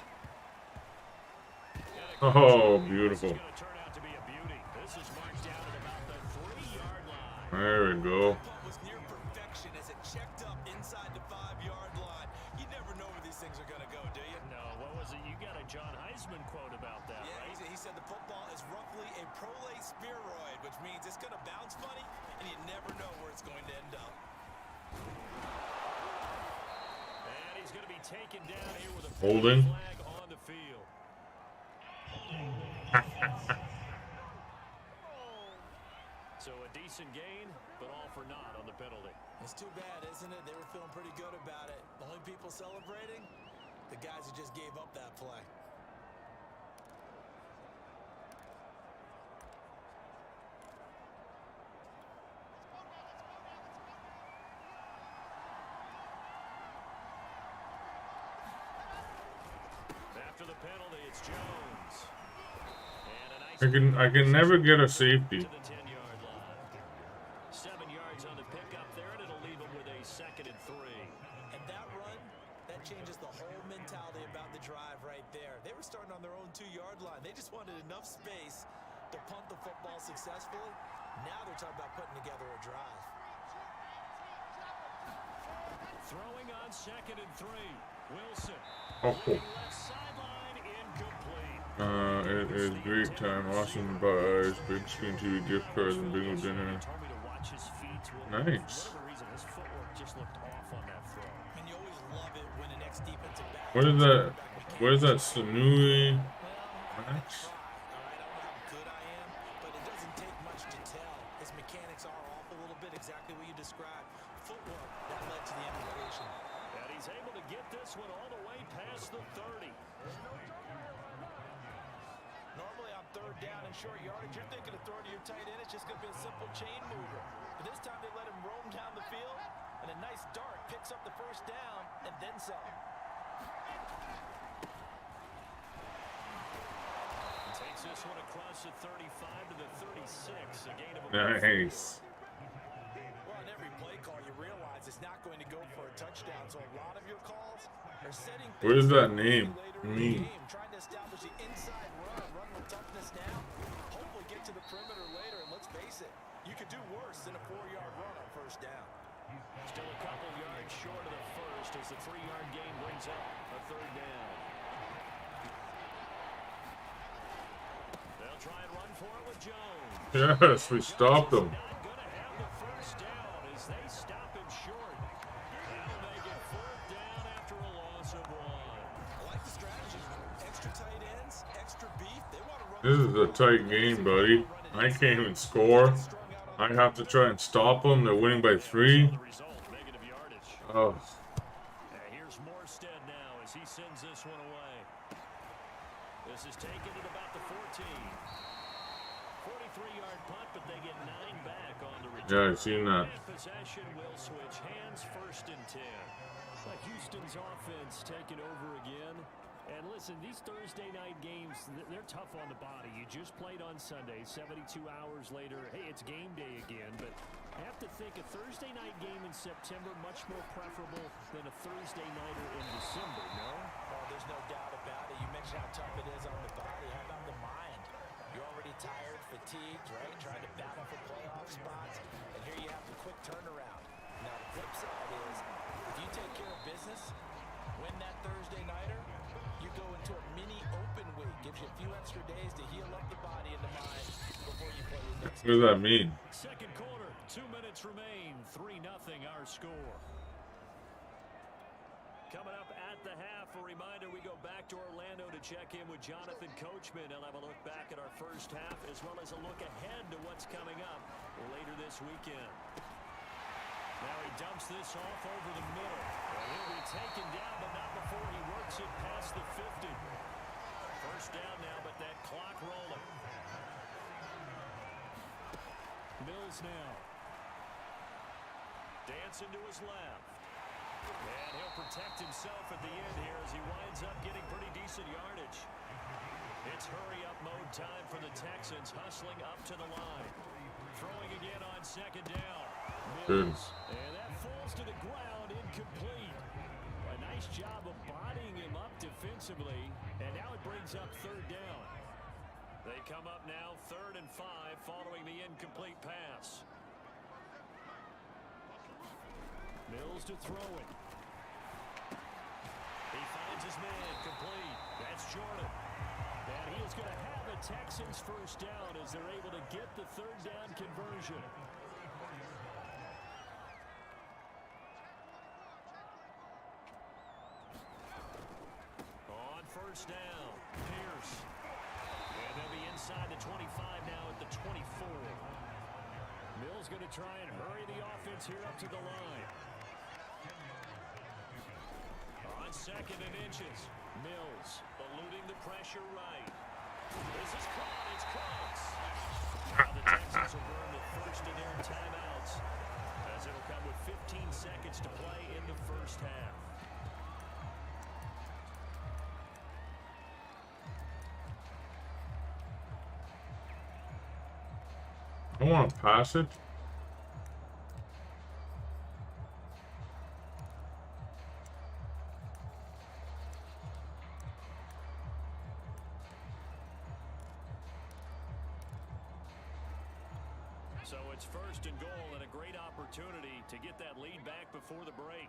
Oh, beautiful. This is going to turn out to be a beauty. This is marked down at about the 3-yard line. There we go. That punt was near perfection as it checked up inside the 5-yard line. You never know where these things are going to go, do you? No, what was it? You got a John Heisman quote about that, Yeah, right? he said the football is roughly a prolate spheroid, which means it's going to bounce funny, and you never know where it's going to end up. And he's going to be taken down here with a Holding. flag on the field. So a decent gain, but all for naught on the penalty. It's too bad, isn't it? They were feeling pretty good about it. The only people celebrating, the guys who just gave up that play. After the penalty, it's Jones. And a nice I can never get a safety. to the 10-yard line. 7 yards on the pickup there, and it'll leave him with a 2nd and 3. And that run, that changes the whole mentality about the drive right there. They were starting on their own 2-yard line. They just wanted enough space to punt the football successfully. Now they're talking about putting together a drive. Throwing on 2nd and 3. Wilson. Oh, cool. Left sideline, incomplete. It is great time. Awesome buys, big screen TV, gift cards, and bingo dinner. Told me to watch his feet. Nice. For whatever reason, his footwork just looked off on that throw. And you always love it when an ex-defensive back... What is that? What is that? Sanui? Well, Max? I don't know how good I am, but it doesn't take much to tell. His mechanics are off a little bit, exactly what you described. Footwork, that led to the implication. And he's able to get this one all the way past the 30. Normally on 3rd down and short yardage, you're thinking of throwing to your tight end. It's just going to be a simple chain mover. But this time they let him roam down the field, and a nice dart picks up the 1st down and then some. Takes this one across the 35 to the 36. A gain of Nice. Well, on every play call, you realize it's not going to go for a touchdown. So a lot of your calls are setting. What does that name later in the mean? game, trying to establish the inside run with toughness now. Hopefully get to the perimeter later. And let's face it, you could do worse than a 4-yard run on 1st down. Still a couple yards short of the 1st as the 3-yard gain brings up a 3rd down. They'll try and run for it with Jones. Yes, we stopped them. Not going to have the 1st down as they stop him short. That'll make it 4th down after a loss of 1. I like the strategy. Extra tight ends, extra beef. They want to run. This is a tight game, buddy. I can't even score. I have to try and stop them. They're winning by 3. The result, negative yardage. Oh, Here's Morstead now as he sends this one away. This is taken at about the 14. 43-yard punt, but they get 9 back on the return. yeah, I've seen that. And possession will switch hands, 1st and 10. Houston's offense taking over again. And listen, these Thursday night games, they're tough on the body. You just played on Sunday, 72 hours later. Hey, it's game day again, but I have to think a Thursday night game in September much more preferable than a Thursday nighter in December, no? Oh, there's no doubt about it. You mentioned how tough it is on the body. How about the mind? You're already tired, fatigued, right? Trying to battle for playoff spots. And here you have the quick turnaround. Now, the flip side is, if you take care of business, win that Thursday nighter, you go into a mini open week. Gives you a few extra days to heal up the body and the mind before you play your next What does that mean? Second quarter, 2 minutes remain, 3-0 our score. Coming up at the half, a reminder we go back to Orlando to check in with Jonathan Coachman. He'll have a look back at our first half as well as a look ahead to what's coming up later this weekend. Now he dumps this off over the middle. And he'll be taken down, but not before he works it past the 50. 1st down now, but that clock rolling. Mills now. Dancing to his left. And he'll protect himself at the end here as he winds up getting pretty decent yardage. It's hurry-up mode time for the Texans, hustling up to the line. Throwing again on second down. Good. Mills. And that falls to the ground, incomplete. A nice job of bodying him up defensively, and now it brings up third down. They come up now 3rd and 5 following the incomplete pass. Mills to throw it. He finds his man, complete. That's Jordan. And he is going to have a Texans first down as they're able to get the third down conversion. On first down, Pierce. And they'll be inside the 25 now at the 24. Mills going to try and hurry the offense here up to the line. On 2nd and inches, Mills eluding the pressure right. This is caught. It's close. Now the Texans will burn the first of their timeouts as it'll come with 15 seconds to play in the first half. I want to pass it. So it's 1st and goal and a great opportunity to get that lead back before the break.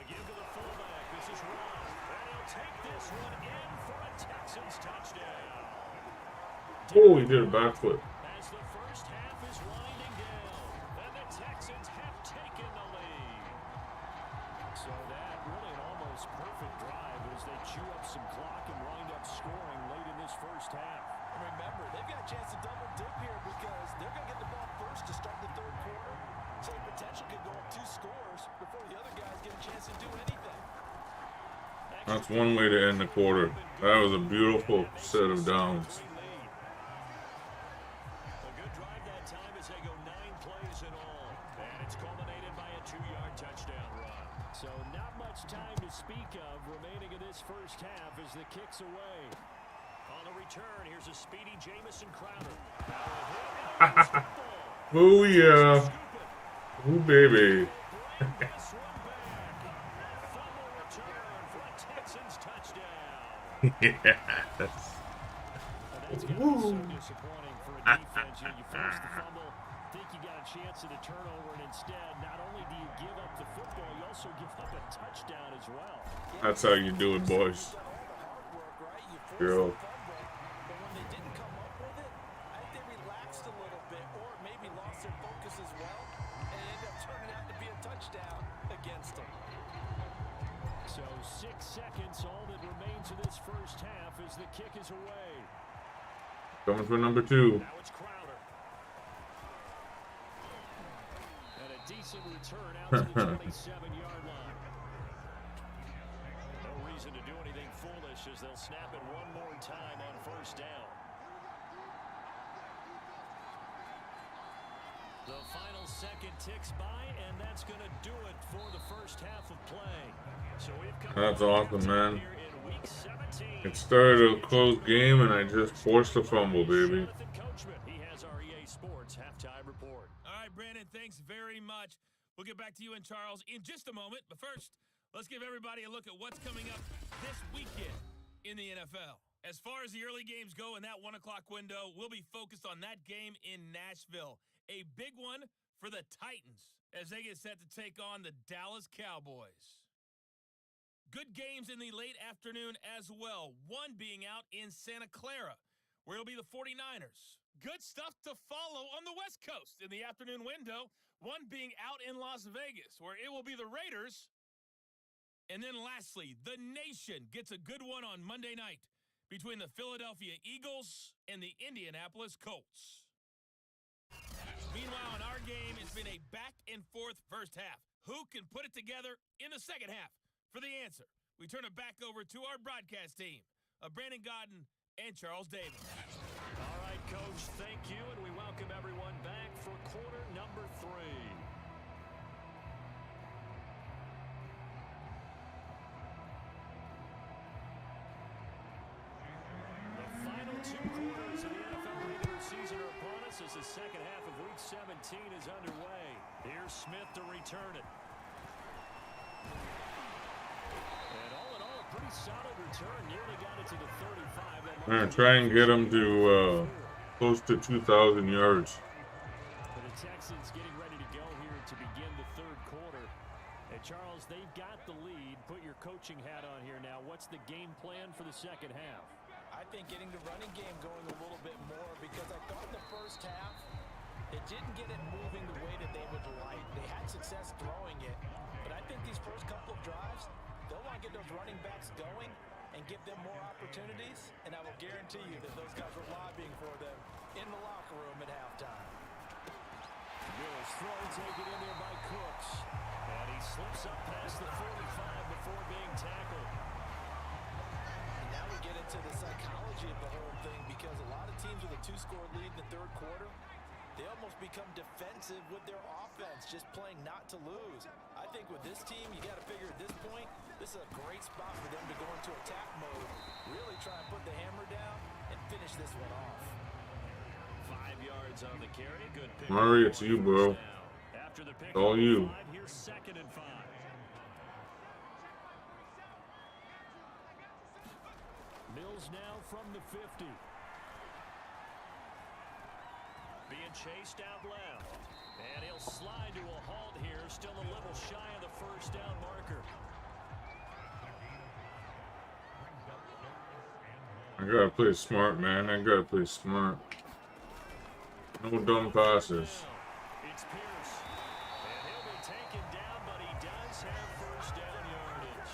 Give to the fullback. This is Ron. And he'll take this one in for a Texans touchdown. Oh, he did a backflip. As the first half is winding down, and the Texans have taken the lead. So that really an almost perfect drive as they chew up some clock and wind up scoring late in this first half. And remember, they've got a chance to double dip here because they're going to get the ball first to start the 3rd quarter. So the potential could go up 2 scores before the other guys get a chance to do anything. That's one way to end the quarter. That was a beautiful set of downs. A good drive that time as they go 9 plays in all. And it's culminated by a 2-yard touchdown run. So not much time to speak of remaining in this first half as the kick's away. On the return, here's a speedy Jamison Crowder. Booyah. Ooh, baby. Yes. That's got to be so disappointing for a defense. You force the fumble, think you got a chance at a turnover, and instead, not only do you give up the football, you also give up a touchdown as well. That's how you do it, boys. Girl. But when they didn't come up with it, I think they relaxed a little bit or maybe lost their focus as well, and it ended up turning out to be a touchdown against them. So 6 seconds, all that remains of this first half as the kick is away. Coming for number 2. Now it's Crowder. And a decent return out to the 27-yard line. No reason to do anything foolish as they'll snap it one more time on first down. The final second ticks by, and that's going to do it for the first half of play. So we've come That's awesome, man. here in week 17. It started a close game, and I just forced a fumble, baby. Jonathan Coachman, he has our EA Sports halftime report. All right, Brandon, thanks very much. We'll get back to you and Charles in just a moment. But first, let's give everybody a look at what's coming up this weekend in the NFL. As far as the early games go in that 1 o'clock window, we'll be focused on that game in Nashville. A big one for the Titans as they get set to take on the Dallas Cowboys. Good games in the late afternoon as well, one being out in Santa Clara, where it'll be the 49ers. Good stuff to follow on the West Coast in the afternoon window, one being out in Las Vegas, where it will be the Raiders. And then lastly, the nation gets a good one on Monday night between the Philadelphia Eagles and the Indianapolis Colts. Meanwhile, in our game, it's been a back-and-forth first half. Who can put it together in the second half? For the answer, we turn it back over to our broadcast team of Brandon Godden and Charles Davis. All right, Coach, thank you, and we welcome everyone back for quarter number 3. 2 quarters of the NFL regular season are upon us as the second half of Week 17 is underway. Here's Smith to return it. And all in all, a pretty solid return. Nearly got it to the 35. I'm gonna try and get him to close to 2,000 yards. For the Texans getting ready to go here to begin the third quarter. And Charles, they've got the lead. Put your coaching hat on here now. What's the game plan for the second half? I think getting the running game going a little bit more, because I thought in the first half it didn't get it moving the way that they would like. They had success throwing it, but I think these first couple of drives, they'll want to get those running backs going and give them more opportunities, and I will guarantee you that those guys were lobbying for them in the locker room at halftime. Mills throw taken in there by Cooks, and he slips up past the 45 before being tackled. And now we get into the psychology of the whole thing, because a lot of teams with a 2-score lead in the third quarter, they almost become defensive with their offense, just playing not to lose. I think with this team, you got to figure at this point, this is a great spot for them to go into attack mode, really try and put the hammer down and finish this one off. 5 yards on the carry. Good pick. Murray, it's you, bro. After the pick, It's all you. here's 2nd and 5. Mills now from the 50. Being chased out left. And he'll slide to a halt here. Still a little shy of the first down marker. I gotta play smart, man. I gotta play smart. No dumb passes. It's Pierce. And he'll be taken down, but he does have first down yardage.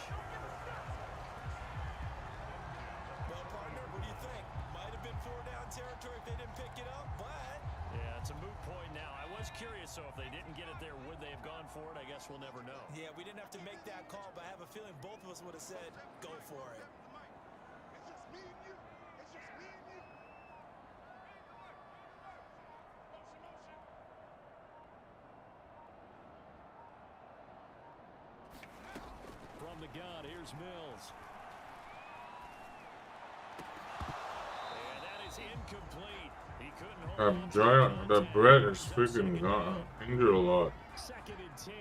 Well, partner, what do you think? Might have been 4-down territory if they didn't pick it up, but... Yeah, it's a moot point now. I was curious, so if they didn't get it there, would they have gone for it? I guess we'll never know. Yeah, we didn't have to make that call, but I have a feeling both of us would have said, go for it. From the gun, here's Mills. And that is incomplete. He couldn't hold on to Giant, the that Brett is contact. freaking injured a lot. 2nd and 10.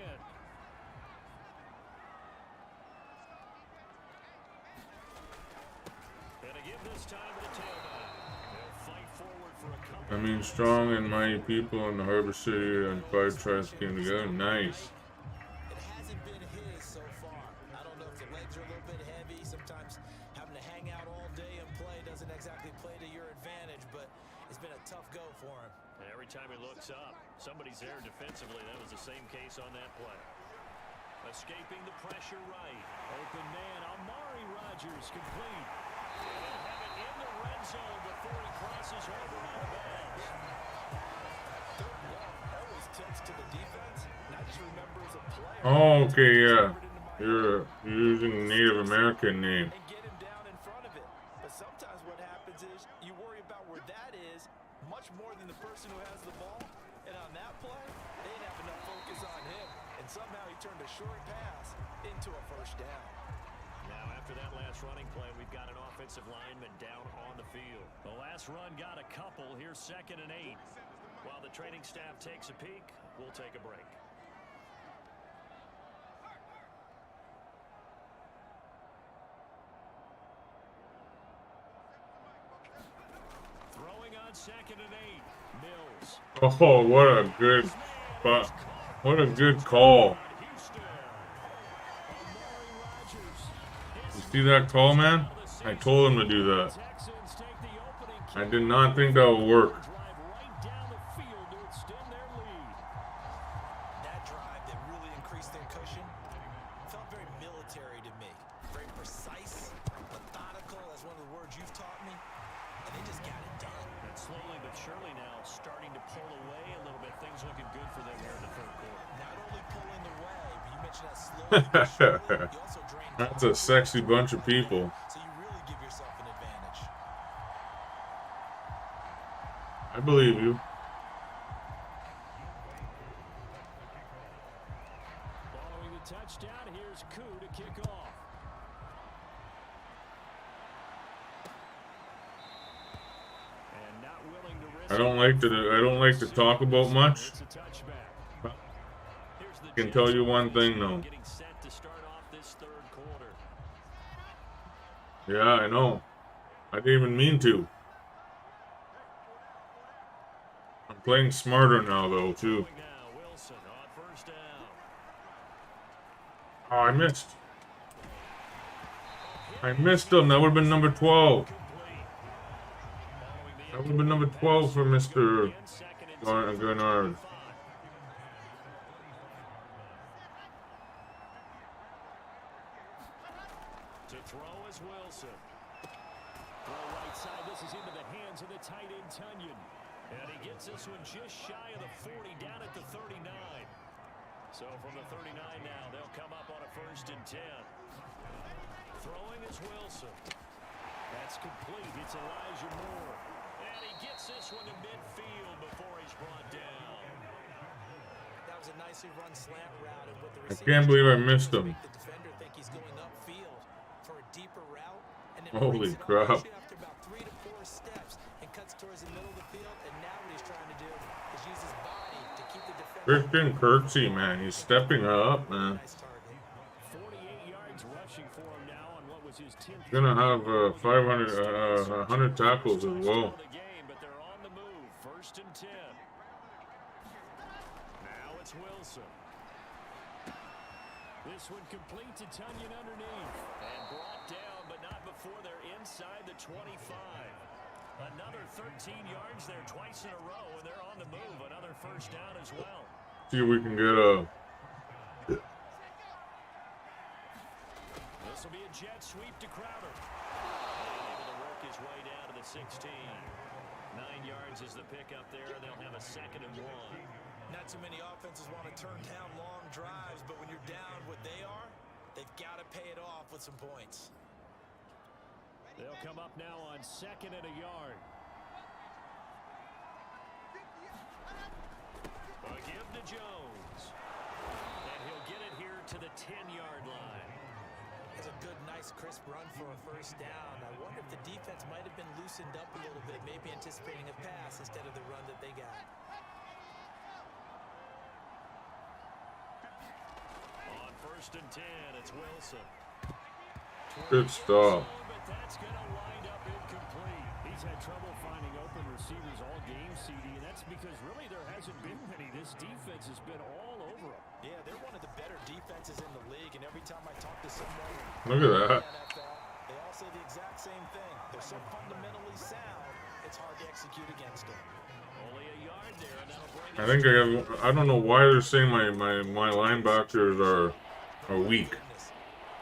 And again this time to the tailback. They'll fight forward for a couple. I mean, strong and mighty people in the Harbor City and Five Tribes came together. Nice. It hasn't been his so far. I don't know if the legs are a little bit heavy. Sometimes having to hang out all day and play doesn't exactly play to your advantage, but it's been a tough go for him. Every time he looks up, somebody's there defensively. That was the same case on that play. Escaping the pressure right. Open man, Amari Rodgers complete. And he'll have it in the red zone before he crosses over out of bounds. Third down always tilts to the defense, and I just remember as a player. Oh, okay, yeah. You're using Native American name. And get him down in front of it. But sometimes what happens is you worry about where that is much more than the person who has the ball. And on that play, they didn't have enough focus on him. And somehow he turned a short pass into a first down. Now after that last running play, we've got an offensive lineman down on the field. The last run got a couple. Here's 2nd and 8. While the training staff takes a peek, we'll take a break. Throwing on 2nd and 8. Mills. Oh, what a good call. You see that call, man? I told him to do that. I did not think that would work. That drive that really increased their cushion felt very military to me. Very precise, methodical, that's one of the words you've taught me. And they just got it done. And slowly but surely now starting to pull away a little bit. Things looking good for them here in the third quarter. Not only pulling away, but you mentioned that slowly but surely, you also drained That's a sexy bunch of people. so you really give yourself an advantage. I believe you. Following the touchdown, here's Koo to kick off. I don't like to talk about much. I can tell you one thing though. Yeah, I know. I didn't even mean to. I'm playing smarter now though too. Oh, I missed. I missed him. That would have been number 12. That would have been number 12 for Mr. Gurnard. To throw is Wilson. Throw right side. This is into the hands of the tight end Tunyon. And he gets this one just shy of the 40, down at the 39. So from the 39 now, they'll come up on a 1st and 10. Throwing is Wilson. That's complete. It's Elijah Moore. And he gets this one to midfield before he's brought down. That was a nicely run slant route. And with the I can't believe I missed him. the defender think he's going upfield for a deeper route. And then Holy breaks it crap. off after about 3 to 4 steps and cuts towards the middle of the field. And now what he's trying to do is use his body to keep the defender. Christian Kirksey, man. He's stepping up, man. Nice target. 48 yards rushing for him now on what was his 10th. He's gonna have 100 tackles as well. But they're on the move. 1st and 10. Now it's Wilson. This one complete to Tunyon underneath. And brought down, but not before they're inside the 25. Another 13 yards there twice in a row, and they're on the move. Another 1st down as well. See if we can get a. This will be a jet sweep to Crowder. And able to work his way down to the 16. 9 yards is the pickup there, and they'll have a 2nd and 1. Not too many offenses want to turn down long drives, but when you're down what they are, they've got to pay it off with some points. They'll come up now on 2nd and a yard. A give to Jones. And he'll get it here to the 10-yard line. It's a good, nice, crisp run for a 1st down. I wonder if the defense might have been loosened up a little bit, maybe anticipating a pass instead of the run that they got. On 1st and 10, it's Wilson. Good stuff. But that's going to wind up incomplete. He's had trouble finding open receivers all game, CD, and that's because really there hasn't been many. This defense has been all over them. Yeah, they're one of the better defenses in the league, and every time I talk to someone Look at that. they all say the exact same thing. They're so fundamentally sound, it's hard to execute against them. Only a yard there, and that'll bring I think I don't know why they're saying my linebackers are weak. Goodness.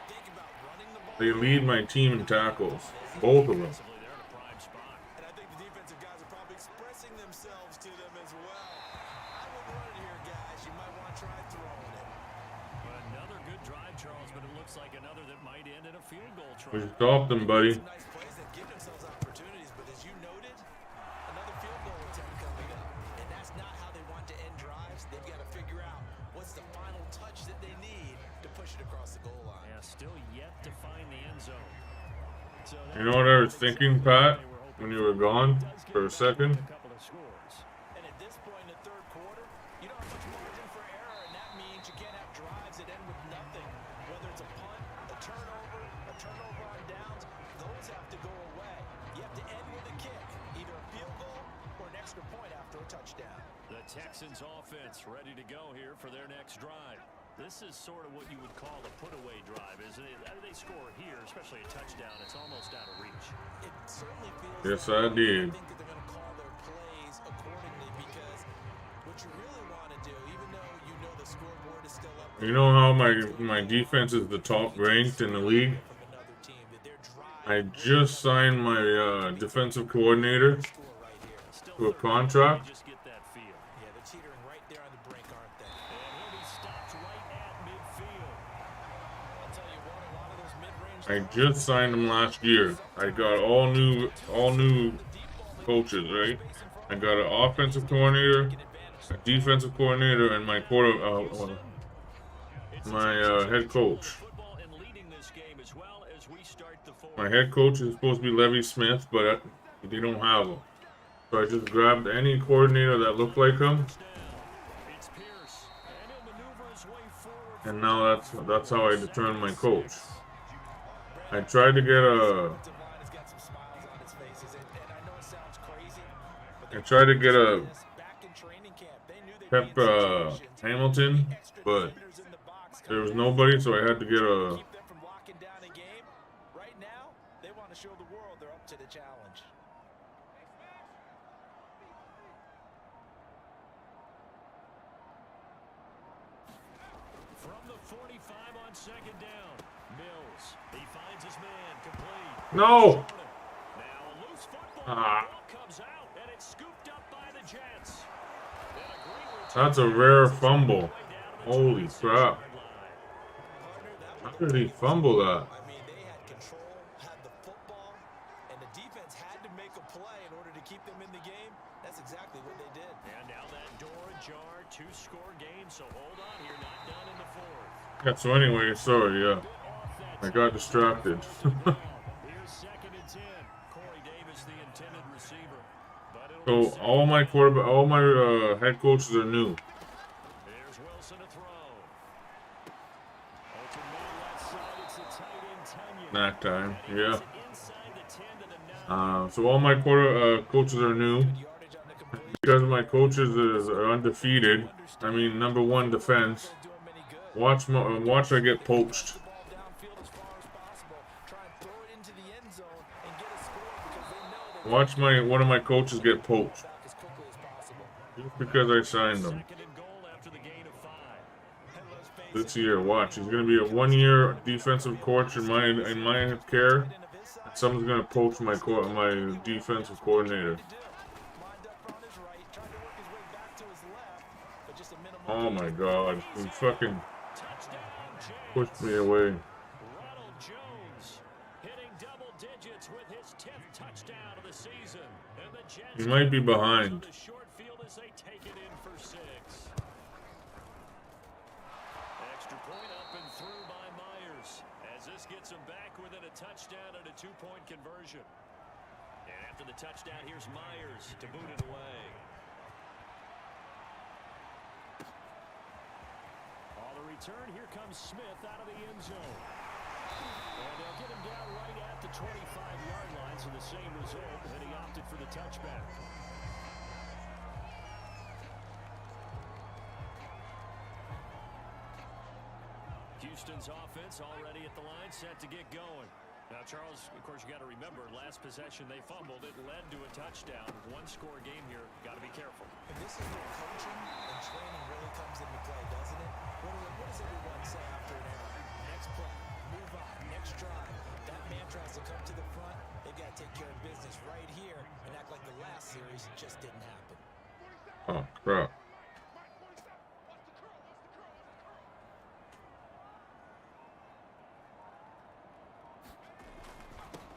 Think about running the ball. They lead my team in tackles, both of them. defensively there in a prime spot. And I think the defensive guys are probably expressing themselves to them as well. I wouldn't run it here, guys. You might want to try throwing it. Another good drive, Charles, but it looks like another that might end in a field goal We try. stopped them, buddy. Some nice plays that give themselves opportunities, but as you noted, another field goal attempt coming up. And that's not how they want to end drives. They've got to figure out what's the final touch that they need to push it across the goal line. Yeah, still yet to find the end zone. So You know what I was thinking, Pat, when you were gone for a second? a couple of scores. And at this point in the 3rd quarter, you don't have much margin for error, and that means you can't have drives that end with nothing. Whether it's a punt, a turnover on downs, those have to go away. You have to end with a kick, either a field goal or an extra point after a touchdown. The Texans offense ready to go here for their next drive. This is sort of what you would call a put-away drive, isn't it? They score here, especially a touchdown. It's almost out of reach. It certainly feels Yes, that I way. did. I think that they're going to call their plays accordingly because what you really want to do, even though you know the scoreboard is still up there, You know how my defense is the top ranked in the league? from another team, that their drive I just signed my defensive coordinator score right here. Still to a 30, contract. you just get that feel. Yeah, they're teetering right there on the brink, aren't they? And he'll be stopped right at midfield. I'll tell you what, a lot of those mid-range I just signed him last year. I got all new coaches, right? I got an offensive coordinator, a defensive coordinator, and my head coach. Football and leading this game as well as we start the fourth. My head coach is supposed to be Levy Smith, but they don't have him. So I just grabbed any coordinator that looked like him, It's Pierce, and he'll maneuver his way forward. and now that's how I determine my coach. I tried to get a Pep Hamilton, but there was nobody, so I had to get a. Keep them from locking down a game. Right now, they want to show the world they're up to the challenge. From the 45 on second down, Mills. He finds his man complete. No! Now a loose football. Ah. Ball comes out, and it's scooped up by the Jets. And a great return. That's a rare fumble. Holy crap. How did he fumble that? I mean, they had control, had the football, and the defense had to make a play in order to keep them in the game. That's exactly what they did. And now that door ajar, 2-score game, so hold on here, not done in the fourth. Yeah, so anyway, sorry, yeah. I got distracted. Here's second and 10. Corey Davis, the intended receiver. But it'll So be all my head coaches are new. There's Wilson to throw. Open middle left side, it's the tight end Tunyon. That time, yeah. Inside the 10 to the 9. So all my coaches are new. Yardage on the complete. Because my coaches are undefeated. I mean, #1 defense. Doing many good. Watch I get poached. The ball downfield as far as possible. Try and throw it into the end zone and get a score because they know they Watch one of my coaches get poached. back as quickly as possible. Just because I signed them. Second and goal after the gain of 5. And let's face This year, watch. He's gonna be a 1-year defensive coach in my care. it, of his side, And someone's gonna poach my defensive coordinator. lined up on his right, tried to work his way back to his left, but just a minimal. Oh my god. He fucking Touchdown, Jets. pushed me away. Ronald Jones hitting double digits with his 10th touchdown of the season. And the Jets He might be on behind. the short field as they take it in for 6. Extra point up and through by Myers as this gets him back within a touchdown and a 2-point conversion. And after the touchdown, here's Myers to boot it away. On the return, here comes Smith out of the end zone. And they'll get him down right at the 25-yard line, so the same result, and he opted for the touchback. Houston's offense already at the line, set to get going. Now, Charles, of course, you got to remember, last possession they fumbled. It led to a touchdown. 1-score game here. Got to be careful. And this is where coaching and training really comes into play, doesn't it? What does everyone say after an error? Next play, move on, next drive. That man tries to come to the front. They got to take care of business right here and act like the last series just didn't happen. Oh crap.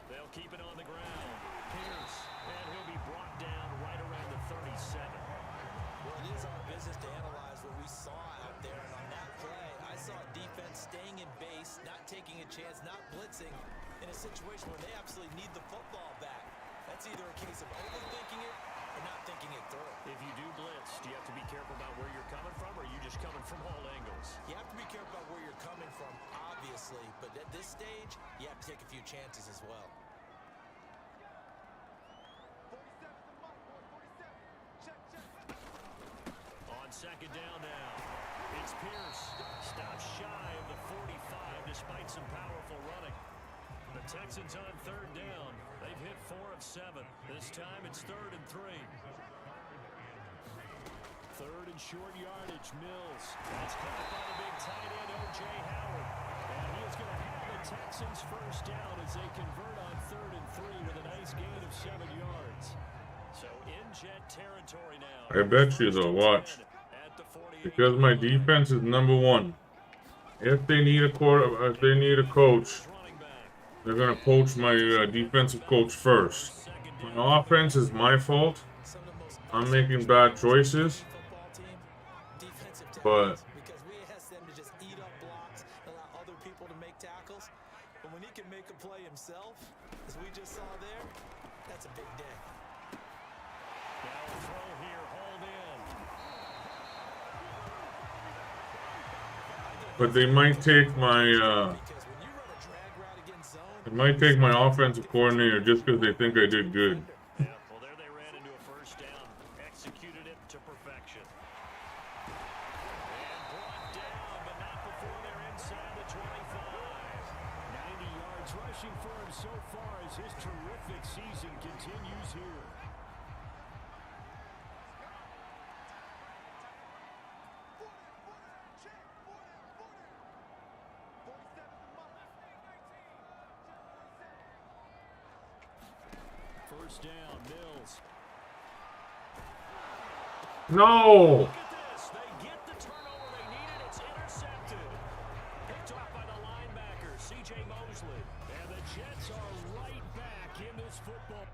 They'll keep it on the ground. Pierce, and he'll be brought down right around the 37. Well, it is our business to analyze what we saw out there, and on that play, I saw defense staying in base, not taking a chance, not blitzing, in a situation where they absolutely need the football back. That's either a case of overthinking it or not thinking it through. If you do blitz, do you have to be careful about where you're coming from, or are you just coming from all angles? You have to be careful about where you're coming from, obviously, but at this stage, you have to take a few chances as well. On second down now, it's Pierce. Stops shy of the 45 despite some powerful running. The Texans on third down. They've hit 4 of 7. This time it's 3rd and 3. Third and short yardage, Mills. That's caught by the big tight end, O.J. Howard. And he is going to have the Texans first down as they convert on 3rd and 3 with a nice gain of 7 yards. So in Jet territory now. I bet you though, watch. At the 48. Because my defense is #1. If they need a coach, Running back. they're gonna poach my defensive coach first. Second down. My offense is my fault. Some of the most I'm making bad choices, football team, defensive but tackles, because we ask them to just eat up blocks, allow other people to make tackles. But when he can make a play himself, as we just saw there, that's a big day. But they might take my they might take my offensive coordinator just because they think I did good. Yeah, well, there they ran into a first down, executed it to perfection. And brought down, but not before they're inside the 25. 90 yards rushing for him so far as his terrific season continues here. First down, Mills. No! Look at this. They get the turnover they needed. It's intercepted. Picked off by the linebacker, C.J. Mosley. And the Jets are right back in this football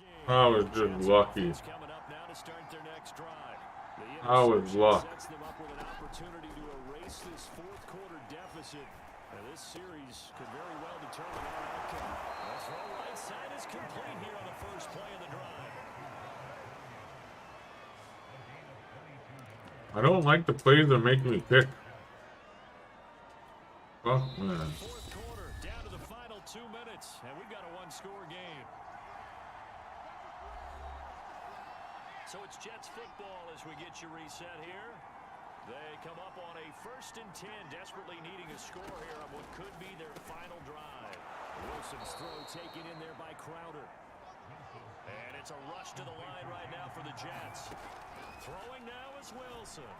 game. I was just lucky. It's coming up now to start their next drive. The I was interception luck. sets them up with an opportunity to erase this fourth quarter deficit. And this series could very well determine our outcome. The throw right side is complete here on the first play of the drive. I don't like the plays that make me pick. Fuck, man. Fourth quarter, down to the final 2 minutes, and we've got a one-score game. So it's Jets football as we get you reset here. They come up on a 1st and 10, desperately needing a score here on what could be their final drive. Wilson's throw taken in there by Crowder. And it's a rush to the line right now for the Jets. Throwing now is Wilson.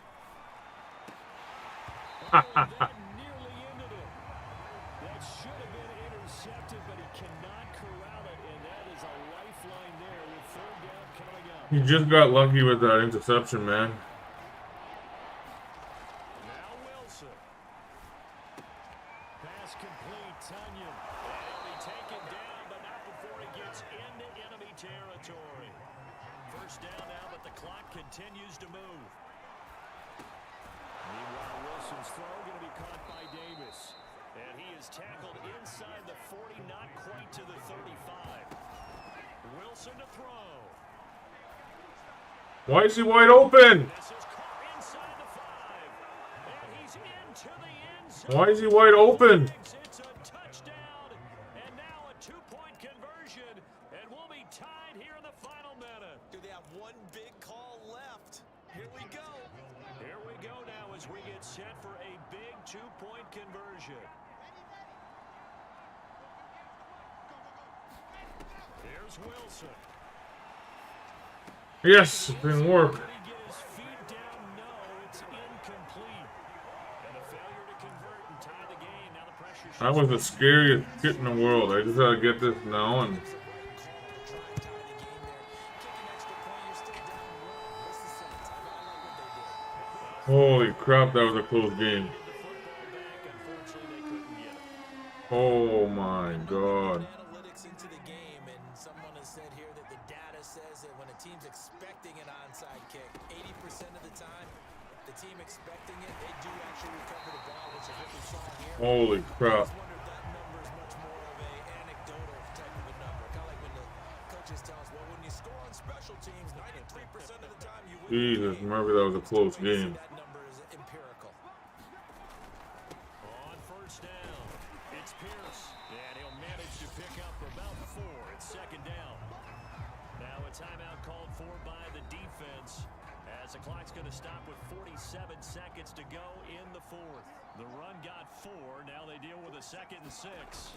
Oh, that nearly ended it. That should have been intercepted, but he cannot corral it, and that is a lifeline there with third down coming up. You just got lucky with that interception, man. Now Wilson. Pass complete, Tunyon. And he'll be taken down, but not before he gets into enemy territory. First down now, but the clock continues to move. Meanwhile, Wilson's throw going to be caught by Davis. And he is tackled inside the 40, not quite to the 35. Wilson to throw. Why is he wide open? This is caught inside the 5. And he's into the end zone. Why is he wide open? It's a touchdown. And now a 2-point conversion. And we'll be tied here in the final minute. Do they have one big call left? Here we go. Here we go now as we get set for a big 2-point conversion. Here's Wilson. Yes, it didn't work. Did he get his feet down? No, it's incomplete. And a failure to convert and tie the game. Now the pressure That was the scariest shit in the world. I just had to get this now and holy crap, that was a close game. Oh my god. Analytics into the game, and someone has said here that the data says that when a team's expecting an onside kick, 80% of the time, the team expecting it, they do actually recover the ball, which is what we saw here. Holy crap. I just wonder if that number is much more of a anecdotal type of a number. Kind of like when the coaches tell us, well, when you score on special teams, 93% of the time you win. Jesus, Murphy, that was a close game. That number is empirical. On first down, it's Pierce, and he'll manage to pick up about 4. It's second down. Now a timeout called for by the defense as the clock's going to stop with 47 seconds to go in the 4th. The run got 4. Now they deal with a 2nd and 6.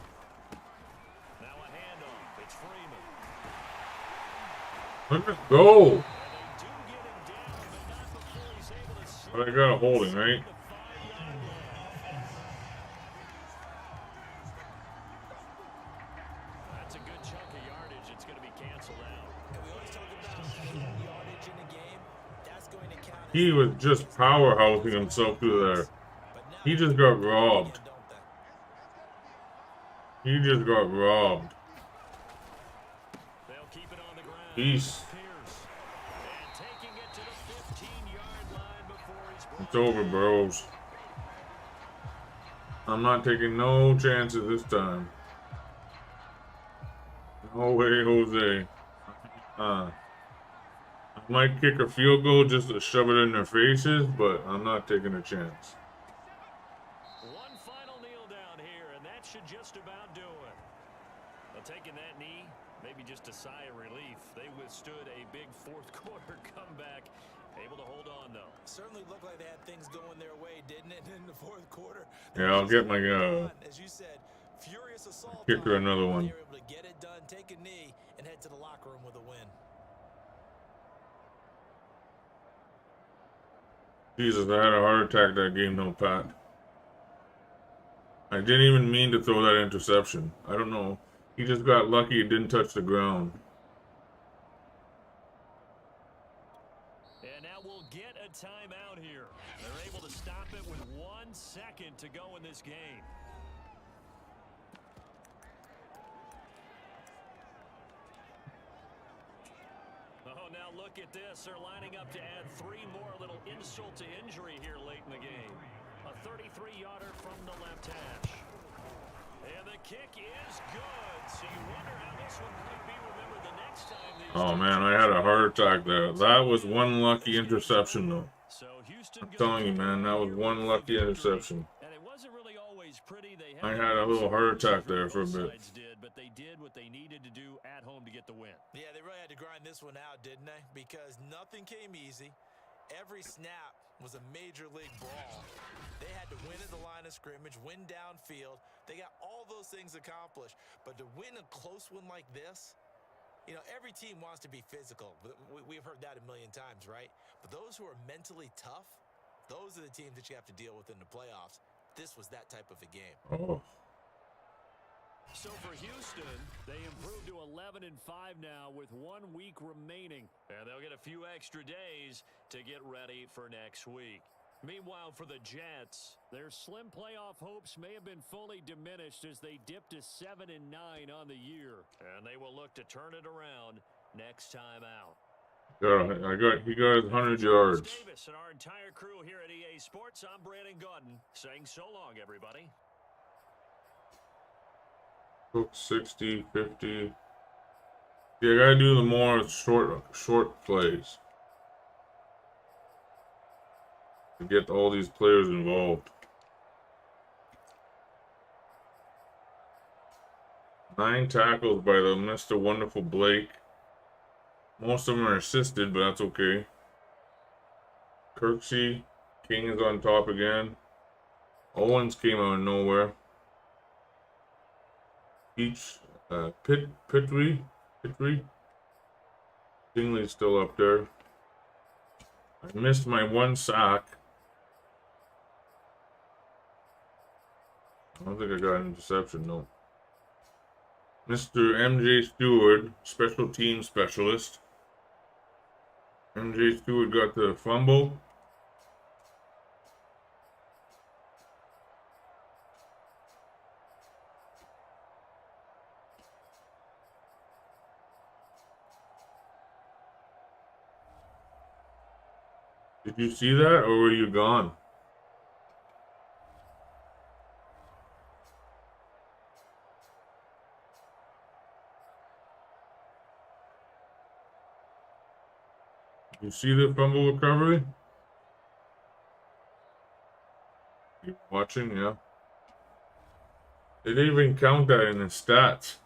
Now a handoff. It's Freeman. Let us go. And they do get him down, but not before he's able to slip But I got a holding, right? the 5-yard line. That's a good chunk of yardage. It's going to be canceled out. And we always talk about yardage in a game. That's going to count. He was just powerhousing himself through there. He just got robbed. He just got robbed. They'll keep it on the ground. Peace. Pierce. And taking it to the 15-yard line before he's brought It's over, bros. I'm not taking no chances this time. No way, Jose. I'm Might kick a field goal just to shove it in their faces, but I'm not taking a chance. One final kneel down here, and that should just about do it. Well, taking that knee, maybe just a sigh of relief. They withstood a big fourth quarter comeback. Able to hold on, though. Certainly looked like they had things going their way, didn't it, in the fourth quarter? Yeah, I'll get my as you said, furious assault kicker on. another one. They were able to get it done, take a knee, and head to the locker room with a win. Jesus, I had a heart attack that game, though, Pat. I didn't even mean to throw that interception. I don't know. He just got lucky it didn't touch the ground. And now we'll get a timeout here. They're able to stop it with 1 second to go in this game. Oh, now look at this. They're lining up to add 3 more. A little insult to injury here late in the game. A 33-yarder from the left hash. And the kick is good. So you wonder how this one might be remembered the next time. Oh, man, I had a heart attack there. That was one lucky interception, though. So Houston, I'm telling you, man, that was one lucky interception. and it wasn't really always pretty. They I had a little heart attack there for a bit. But they did what they needed to do at home to get the win. Yeah, they really had to grind this one out, didn't they? Because nothing came easy. Every snap was a major league brawl. They had to win at the line of scrimmage, win downfield. They got all those things accomplished. But to win a close one like this, you know, every team wants to be physical. We've heard that a million times, right? But those who are mentally tough, those are the teams that you have to deal with in the playoffs. This was that type of a game. Oh. So for Houston, they improved to 11-5 now with 1 week remaining. And they'll get a few extra days to get ready for next week. Meanwhile, for the Jets, their slim playoff hopes may have been fully diminished as they dipped to 7-9 on the year. And they will look to turn it around next time out. Yeah, he got his 100 yards. Davis and our entire crew here at EA Sports, I'm Brandon Gordon, saying so long, everybody. Took 60, 50. Yeah, I gotta do the more short plays to get all these players involved. 9 tackles by the Mr. Wonderful Blake. Most of them are assisted, but that's okay. Kirksey, King is on top again. Owens came out of nowhere. Pitry. Dingley's still up there. I missed my 1 sack. I don't think I got an interception, no. Mr. MJ Stewart, special team specialist. MJ Stewart got the fumble. Did you see that, or were you gone? Did you see the fumble recovery? You watching, yeah. They didn't even count that in the stats.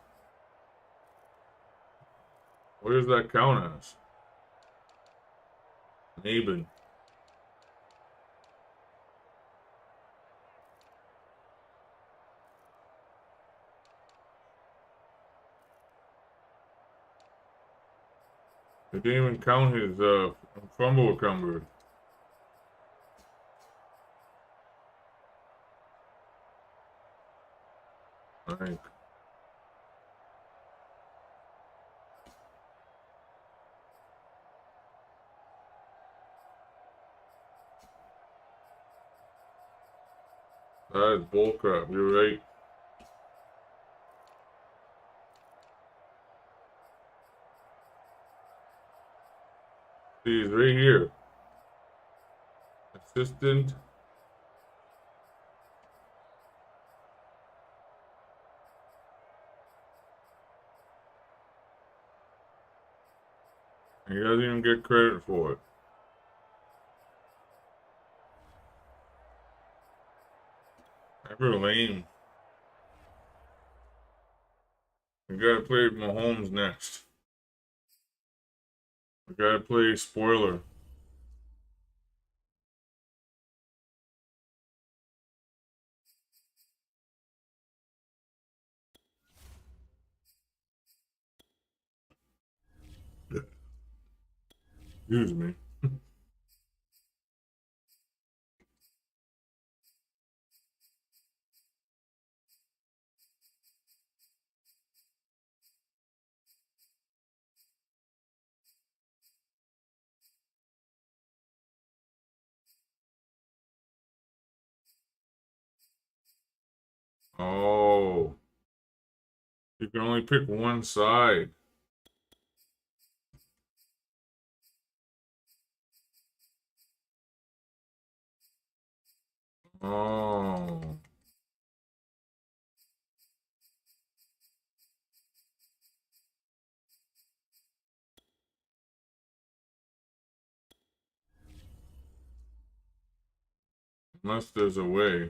What does that count as? Naben. They didn't even count his fumble recovery. I think. That is bullcrap. You're right. See, he's right here. Assistant. He doesn't even get credit for it. Ever lame. We gotta play Mahomes next. We gotta play spoiler. Excuse me. Oh, you can only pick one side. Oh, unless there's a way.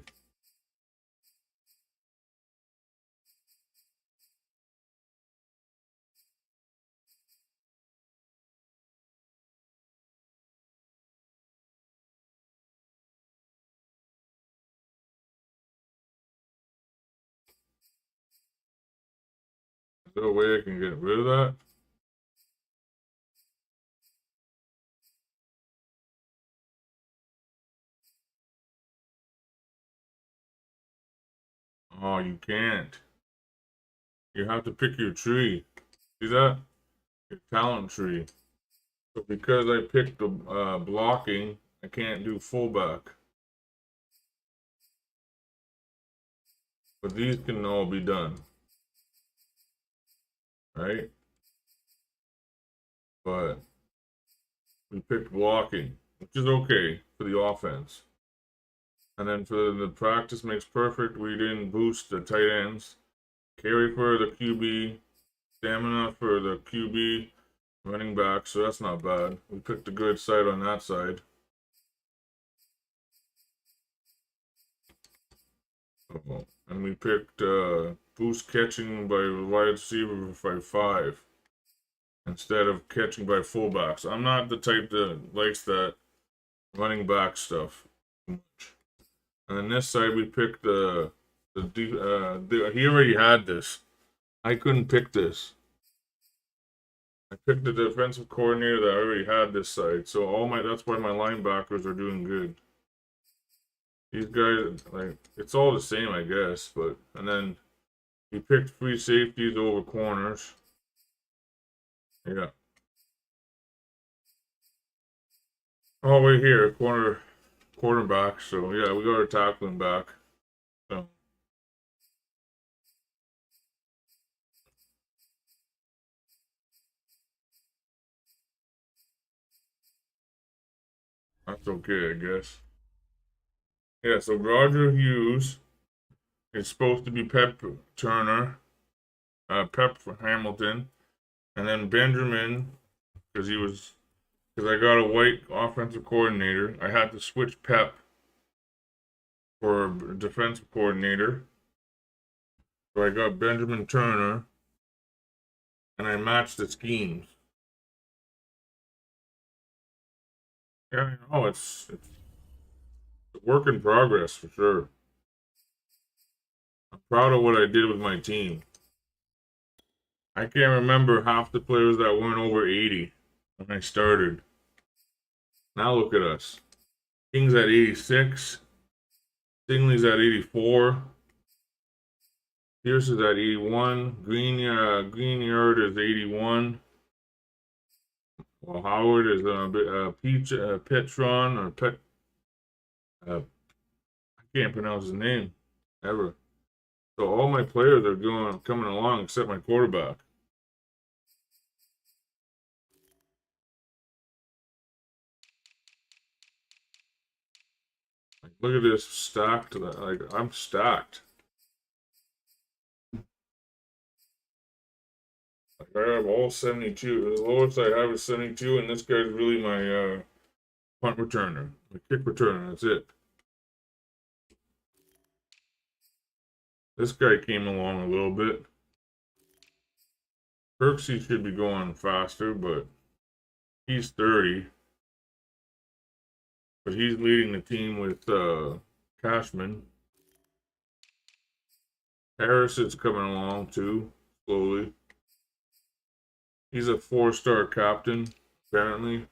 Is there a way I can get rid of that? Oh, you can't. You have to pick your tree. See that? Your talent tree. So because I picked the blocking, I can't do fullback. But these can all be done. Right? But we picked blocking, which is okay for the offense. And then for the practice makes perfect, we didn't boost the tight ends. Carry for the QB, stamina for the QB, running back, so that's not bad. We picked a good side on that side. Oh, and we picked boost catching by wide receiver by 5 instead of catching by fullbacks. I'm not the type that likes that running back stuff too much. And then this side we picked he already had this. I couldn't pick this. I picked the defensive coordinator that already had this side, so that's why my linebackers are doing good. These guys, like, it's all the same, I guess, but and then he picked free safeties over corners. Yeah. Oh, wait here, quarterback. So yeah, we got our tackling back. So that's okay, I guess. Yeah, so Roger Hughes is supposed to be Pep Turner, Pep Hamilton, and then Benjamin, because I got a white offensive coordinator. I had to switch Pep for defensive coordinator. So I got Benjamin Turner, and I matched the schemes. Yeah, I know it's a work in progress for sure. I'm proud of what I did with my team. I can't remember half the players that weren't over 80 when I started. Now look at us. King's at 86. Stingley's at 84. Pierce is at 81. Greenyard is 81. Well, Howard is Petron or Pet. I can't pronounce his name ever. So all my players are coming along except my quarterback. Like, look at this stacked. Like, I'm stacked. Like, I have all 72. The lowest I have is 72, and this guy's really my punt returner, my kick returner. That's it. This guy came along a little bit. Kirksey should be going faster, but he's 30. But he's leading the team with Cashman. Harris is coming along too, slowly. He's a 4-star captain, apparently.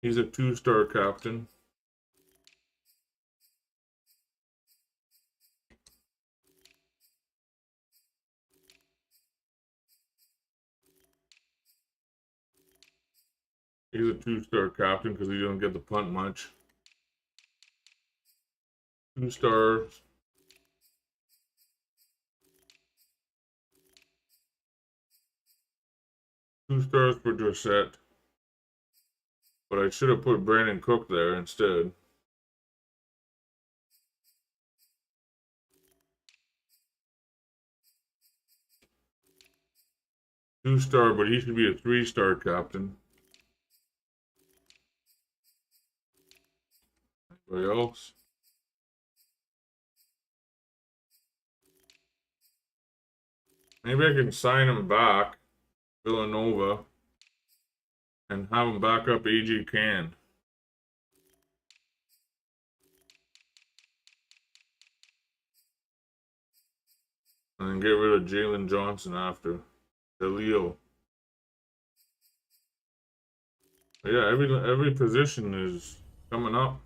He's a 2-star captain. He's a 2-star captain because he doesn't get the punt much. 2 stars. 2 stars for Dorsett. But I should have put Brandon Cook there instead. Two-star, but he should be a 3-star captain. Anybody else? Maybe I can sign him back, Villanova, and have him back up AJ Can. And then get rid of Jalen Johnson after. The Leo. But yeah, every position is coming up.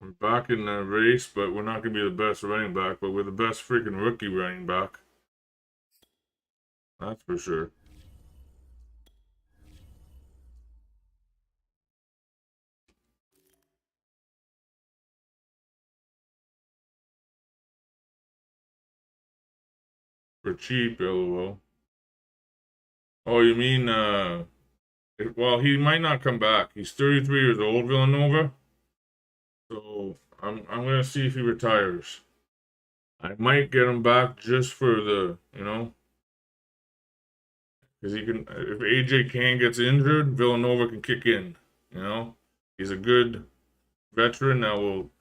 We're back in the race, but we're not going to be the best running back, but we're the best freaking rookie running back. That's for sure. For cheap, lol. Oh, you mean, well, he might not come back. He's 33 years old, Villanova. So I'm gonna see if he retires. I might get him back just for the, because he can. If AJ Can gets injured, Villanova can kick in. He's a good veteran that will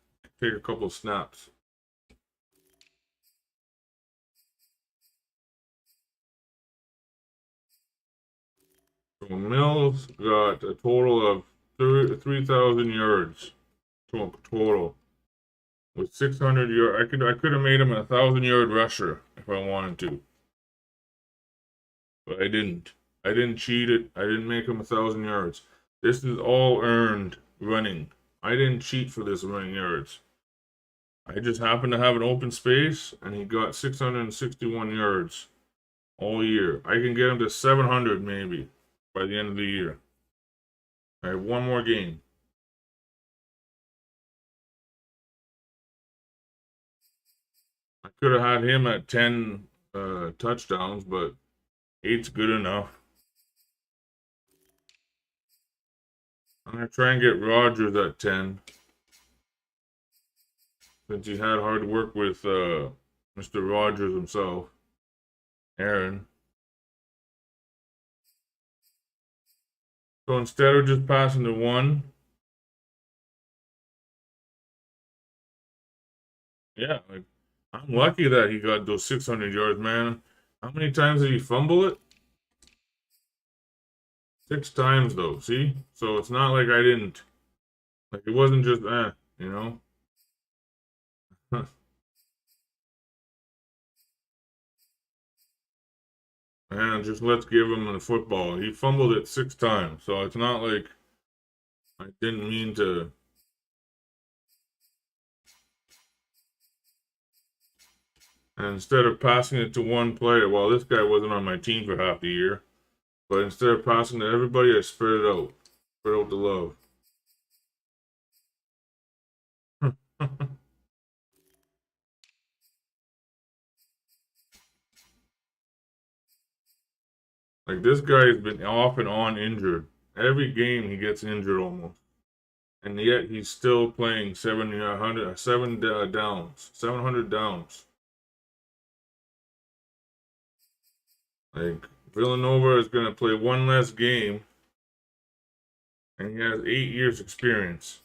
take a couple snaps. So Mills got a total of 3,000 yards total. With 600 yards, I could have made him a 1,000-yard rusher if I wanted to, but I didn't. I didn't cheat it. I didn't make him 1,000 yards. This is all earned running. I didn't cheat for this running yards. I just happened to have an open space, and he got 661 yards all year. I can get him to 700 maybe by the end of the year. I have one more game. I could have had him at 10 touchdowns, but 8's good enough. I'm going to try and get Rodgers at 10. Since he had hard work with Mr. Rogers himself. Aaron. So instead of just passing to 1, yeah, like, I'm lucky that he got those 600 yards, man. How many times did he fumble it? 6 times, though, see? So it's not like I didn't. Like, it wasn't just, And just let's give him the football. He fumbled it 6 times, so it's not like I didn't mean to. And instead of passing it to one player, well, this guy wasn't on my team for half the year. But instead of passing to everybody, I spread it out. Spread out the love. Like, this guy has been off and on injured. Every game he gets injured almost. And yet he's still playing 700 downs. 700 downs. Like, Villanova is going to play one less game. And he has 8 years experience.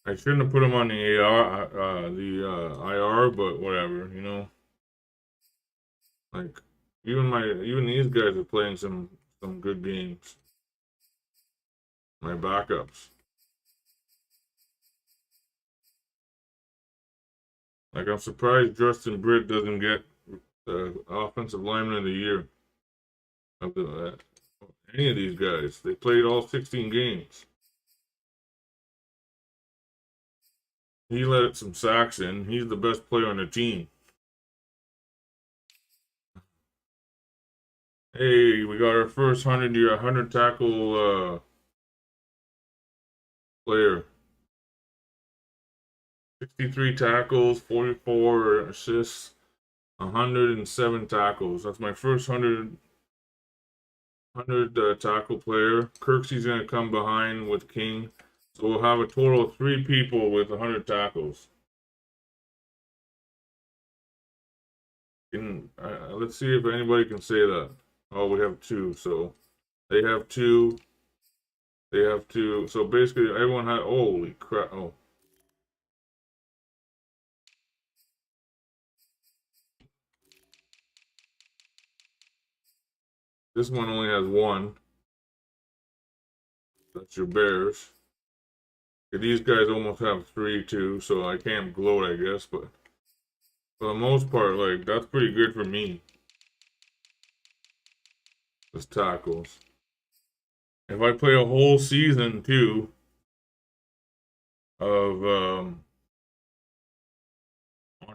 I shouldn't have put him on the IR, but whatever, you know. Like, even these guys are playing some good games. My backups. Like, I'm surprised Justin Britt doesn't get the offensive lineman of the year. Any of these guys, they played all 16 games. He let some sacks in. He's the best player on the team. Hey, we got our first 100 tackle player. 63 tackles, 44 assists, 107 tackles. That's my first 100 tackle player. Kirksey's going to come behind with King. So we'll have a total of 3 people with 100 tackles. Let's see if anybody can say that. Oh, we have 2. So they have 2. They have 2. So basically everyone had, holy crap. Oh. This one only has 1. That's your Bears. These guys almost have 3 too, so I can't gloat, I guess, but for the most part, like, that's pretty good for me. As tackles. If I play a whole season too of on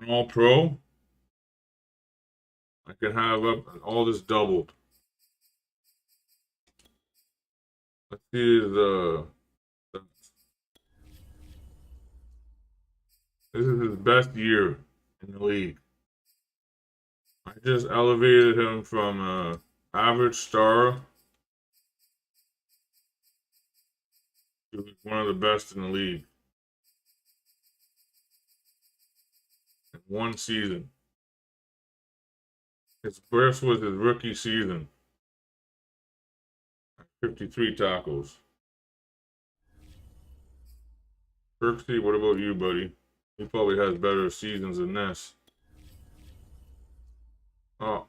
All Pro, I can have up all this doubled. Let's see this is his best year in the league. I just elevated him from average star to one of the best in the league in one season. His best was his rookie season. 53 tackles. Kirksey, what about you, buddy? He probably has better seasons than this. Oh,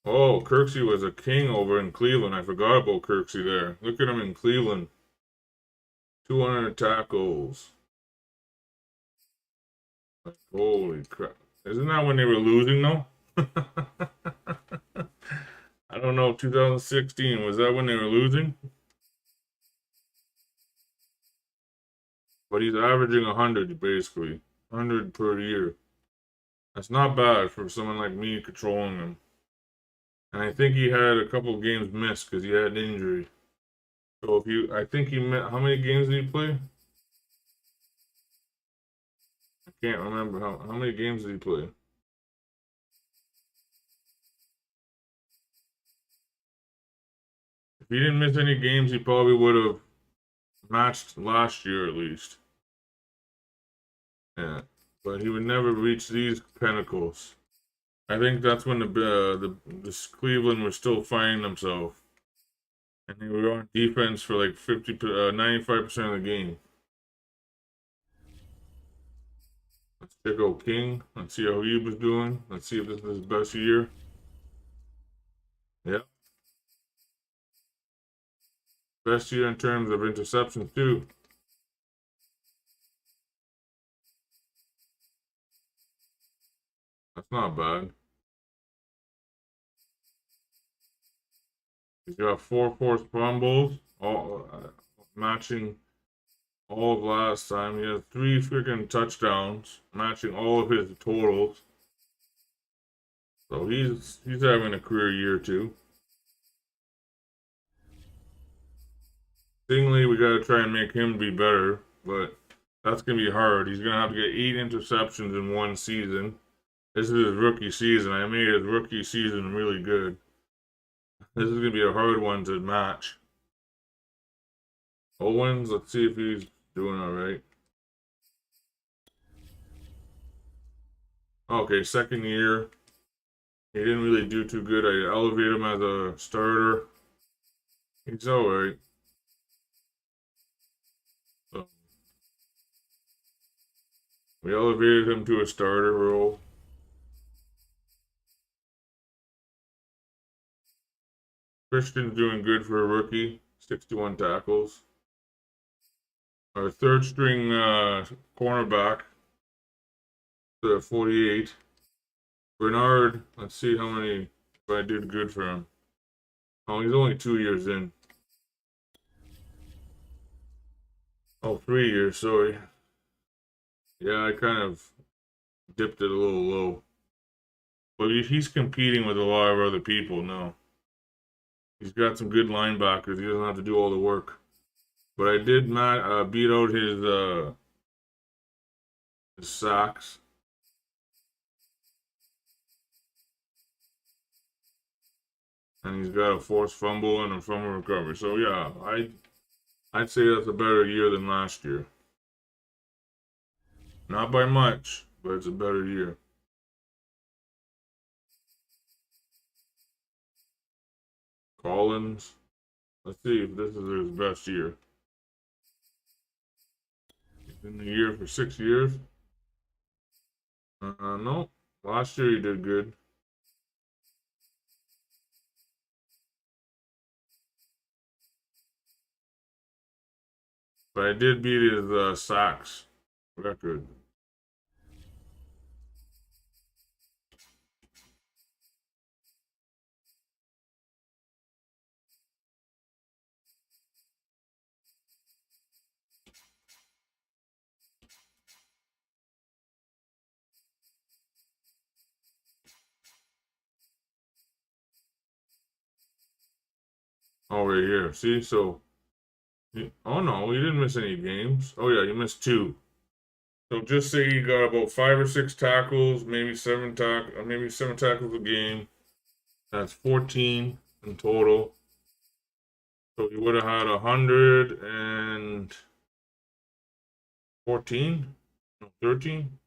Kirksey was a king over in Cleveland. I forgot about Kirksey there. Look at him in Cleveland. 200 tackles. Holy crap. Isn't that when they were losing, though? I don't know, 2016, was that when they were losing? But he's averaging 100, basically. 100 per year. That's not bad for someone like me controlling him. And I think he had a couple of games missed because he had an injury. So I think he met, how many games did he play? I can't remember how many games did he play? If he didn't miss any games, he probably would have matched last year at least. Yeah, but he would never reach these pinnacles. I think that's when the Cleveland was still finding themselves, and they were on defense for like 95% of the game. Let's check out King. Let's see how he was doing. Let's see if this is his best year. Yeah. Best year in terms of interceptions too. That's not bad. He's got 4 forced fumbles, all matching all of last time. He has 3 freaking touchdowns, matching all of his totals. So he's having a career year too. Stingley, we gotta try and make him be better, but that's gonna be hard. He's gonna have to get 8 interceptions in one season. This is his rookie season. I made his rookie season really good. This is gonna be a hard one to match. Owens, let's see if he's doing all right. Okay, second year. He didn't really do too good. I elevated him as a starter. He's all right. So we elevated him to a starter role. Christian's doing good for a rookie. 61 tackles. Our third string cornerback, 48. Bernard, let's see how many, if I did good for him. Oh, he's only 2 years in. Oh, 3 years, sorry. Yeah, I kind of dipped it a little low. But he's competing with a lot of other people now. He's got some good linebackers. He doesn't have to do all the work. But I did not beat out his sacks. And he's got a forced fumble and a fumble recovery. So yeah, I'd say that's a better year than last year. Not by much, but it's a better year. Collins. Let's see if this is his best year. He's in the year for 6 years. No. Last year he did good. But I did beat his sacks record. Oh, right here. See, so oh no, he didn't miss any games. Oh yeah, he missed 2. So just say he got about 5 or 6 tackles, maybe 7 tackles a game. That's 14 in total. So he would have had 114, no 13.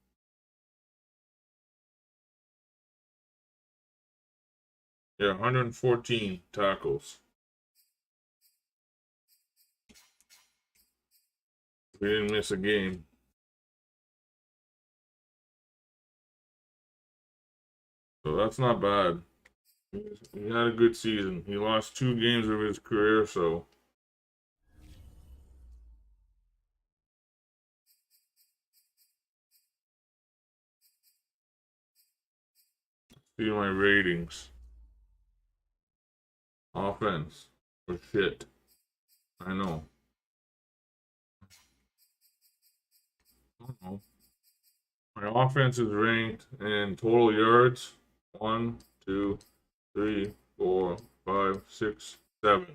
Yeah, 114 tackles. We didn't miss a game. So that's not bad. He had a good season. He lost 2 games of his career, so see my ratings. Offense was shit. I know. I don't know. My offense is ranked in total yards 1, 2, 3, 4, 5, 6, 7.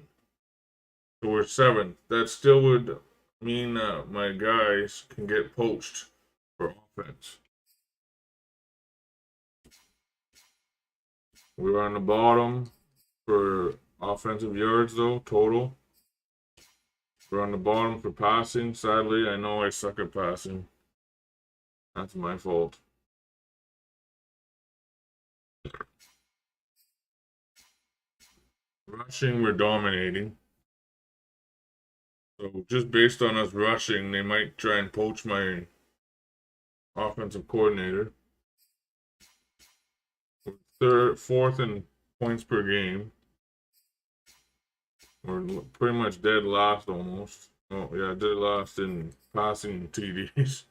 So we're 7th. That still would mean my guys can get poached for offense. We're on the bottom for offensive yards, though, total. We're on the bottom for passing. Sadly, I know I suck at passing. That's my fault. Rushing, we're dominating. So just based on us rushing, they might try and poach my offensive coordinator. We're 4th in points per game. We're pretty much dead last almost. Oh yeah, dead last in passing TDs.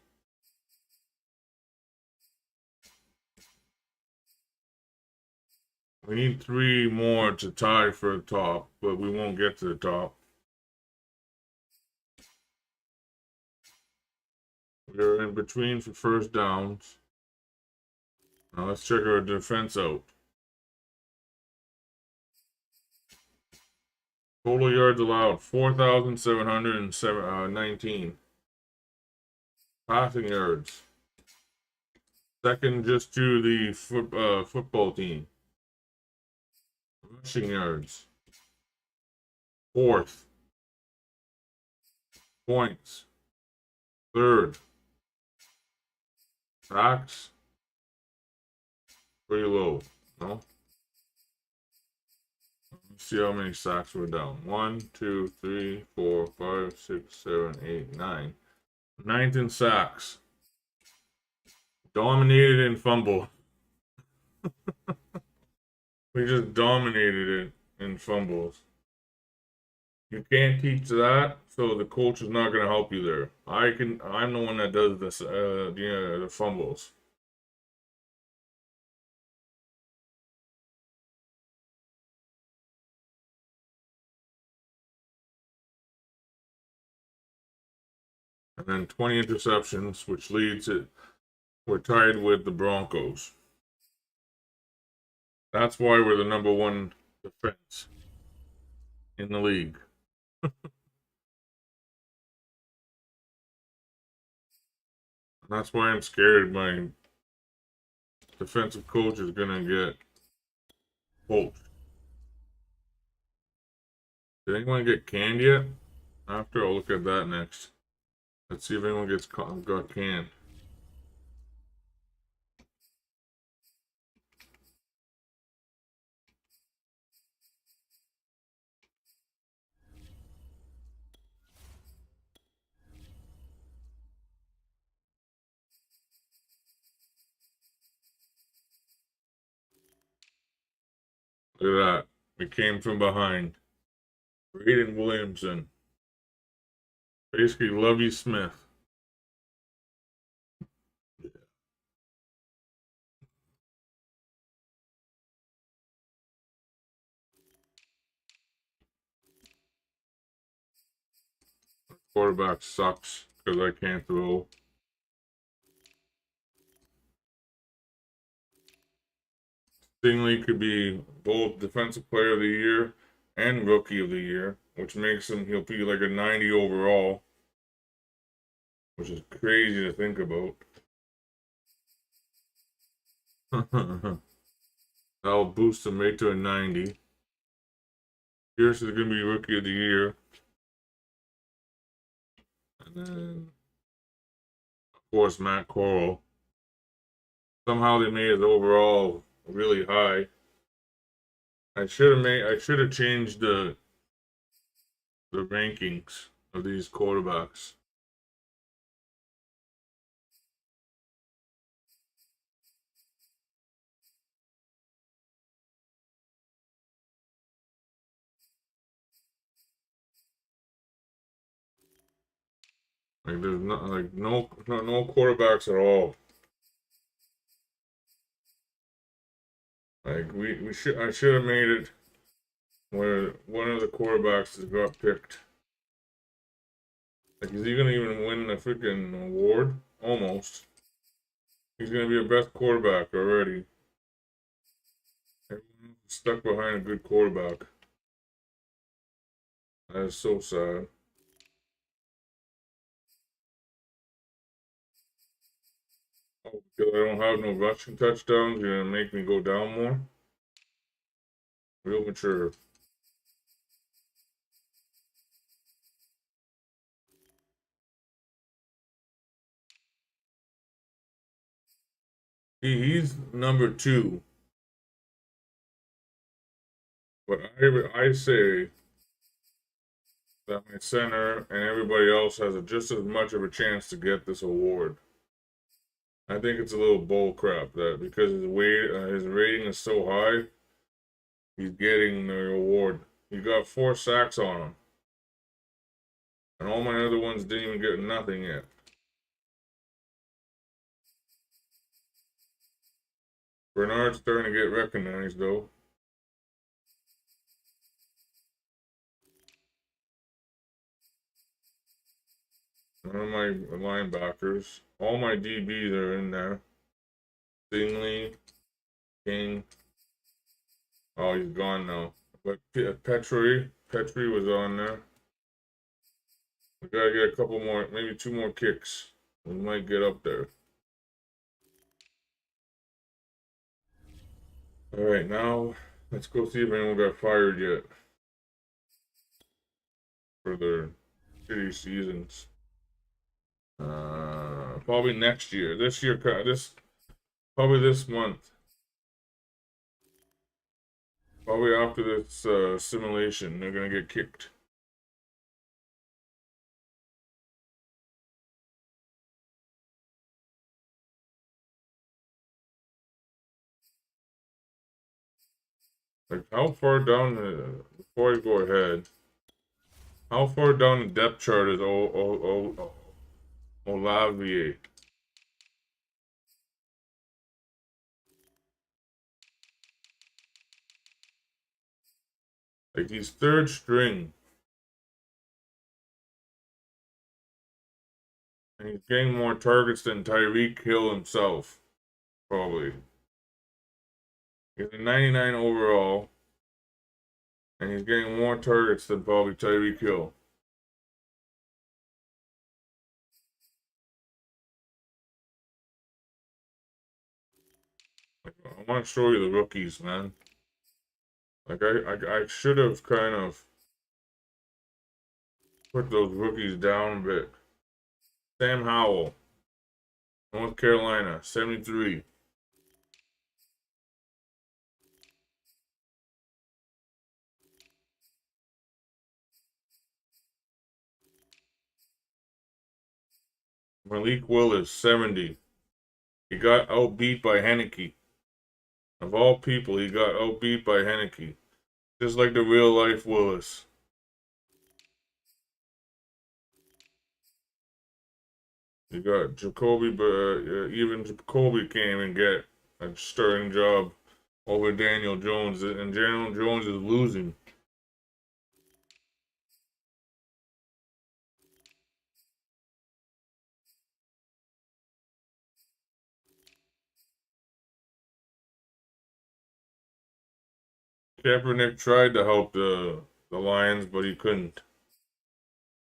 We need 3 more to tie for the top, but we won't get to the top. We're in between for first downs. Now let's check our defense out. Total yards allowed 4,719. Passing yards. Second just to the football team. Rushing yards. 4th. Points. 3rd. Sacks. Pretty low. No? Let's see how many sacks we're down. 1, 2, 3, 4, 5, 6, 7, 8, 9. 9th in sacks. Dominated in fumble. We just dominated it in fumbles. You can't teach that, so the coach is not going to help you there. I'm the one that does this, the fumbles. And then 20 interceptions, which leads it. We're tied with the Broncos. That's why we're the number 1 defense in the league. That's why I'm scared my defensive coach is going to get poached. Did anyone get canned yet? After, I'll look at that next. Let's see if anyone got canned. Look at that. We came from behind. Braden Williamson. Basically, Lovey Smith. Quarterback sucks because I can't throw. Stingley could be both Defensive Player of the Year and Rookie of the Year, which makes he'll be like a 90 overall, which is crazy to think about. That'll boost him right to a 90. Pierce is going to be Rookie of the Year. And then, of course, Matt Corral. Somehow they made his overall really high. I should have changed the rankings of these quarterbacks. Like there's no quarterbacks at all. Like I should have made it where one of the quarterbacks has got picked. Like, is he gonna even win the freaking award? Almost. He's gonna be a best quarterback already. Everyone's stuck behind a good quarterback. That is so sad. Oh, because I don't have no rushing touchdowns, you're gonna make me go down more? Real mature. He's number 2. But I say that my center and everybody else has just as much of a chance to get this award. I think it's a little bull crap that because his rating is so high, he's getting the award. He got 4 sacks on him, and all my other ones didn't even get nothing yet. Bernard's starting to get recognized though. None of my linebackers. All my DBs are in there. Stingley, King. Oh, he's gone now. But Petrie was on there. We gotta get a couple more, maybe 2 more kicks. We might get up there. All right, now Let's go see if anyone got fired yet for their shitty seasons. Probably next year. This year, probably this month. Probably after this simulation, they're gonna get kicked. Like, how far down before I go ahead, how far down the depth chart is Olavier? Like, he's third string. And he's getting more targets than Tyreek Hill himself. Probably. He's a 99 overall. And he's getting more targets than probably Tyreek Hill. I want to show you the rookies, man. Like, I should have kind of put those rookies down a bit. Sam Howell, North Carolina, 73. Malik Willis, 70. He got outbeat by Heineke. Of all people, he got outbeat by Heineke. Just like the real life Willis. You got Jacoby, but even Jacoby can't even get a starting job over Daniel Jones, and Daniel Jones is losing. Kaepernick tried to help the Lions, but he couldn't.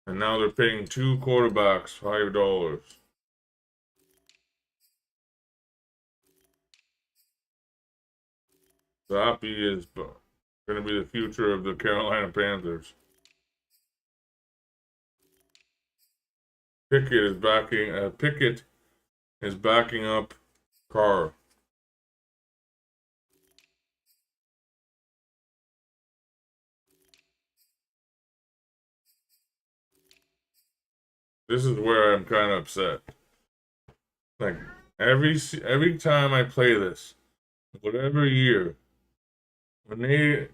And now they're paying two quarterbacks $5. Zappy is going to be the future of the Carolina Panthers. Pickett is backing up Carr. This is where I'm kind of upset. Like, every time I play this, whatever year, when they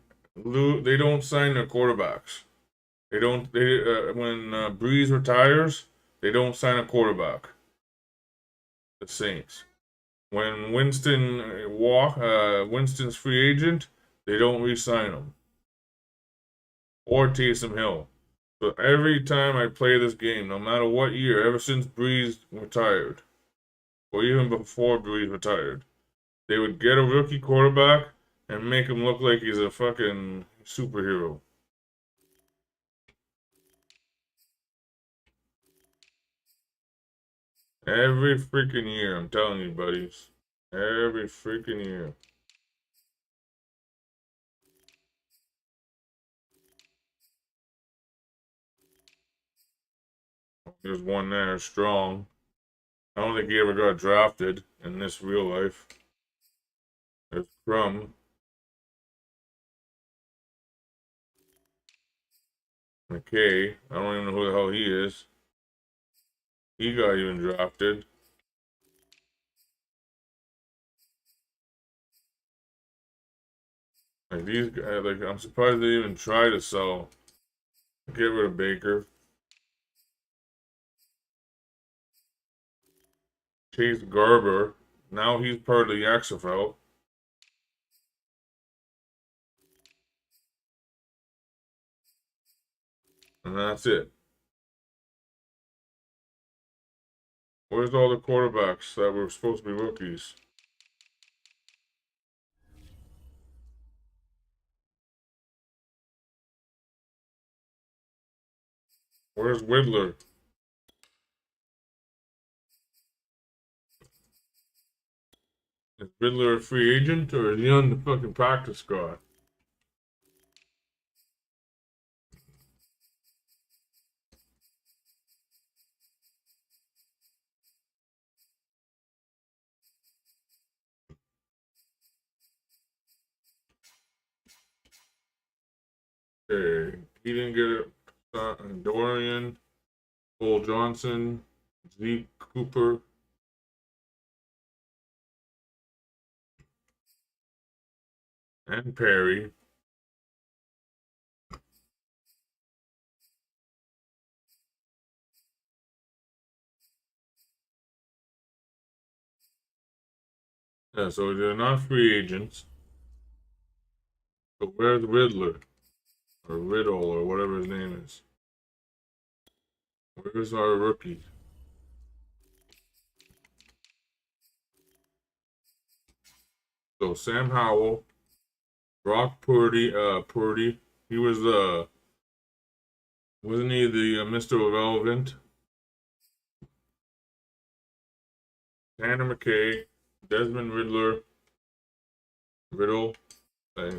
don't sign their quarterbacks. They don't. When Breeze retires, they don't sign a quarterback. The Saints. When Winston's free agent, they don't re-sign him. Or Taysom Hill. So every time I play this game, no matter what year, ever since Breeze retired, or even before Breeze retired, they would get a rookie quarterback and make him look like he's a fucking superhero. Every freaking year, I'm telling you, buddies. Every freaking year. There's one there, Strong. I don't think he ever got drafted in this real life. There's Crum. McKay. I don't even know who the hell he is. He got even drafted. Like, these guys, like, I'm surprised they even try to sell. Get rid of Baker. Chase Garber. Now he's part of the XFL. And that's it. Where's all the quarterbacks that were supposed to be rookies? Where's Whittler? Is Whittler a free agent or is he on the fucking practice squad? Okay, he didn't get it. Dorian, Cole Johnson, Zeke Cooper. And Perry. Yeah, so they're not free agents. But where's Riddler? Or Riddle, or whatever his name is. Where's our rookie? So Sam Howell, Brock Purdy. He was wasn't he the Mr. Irrelevant? Tanner McKay, Desmond Riddle. I,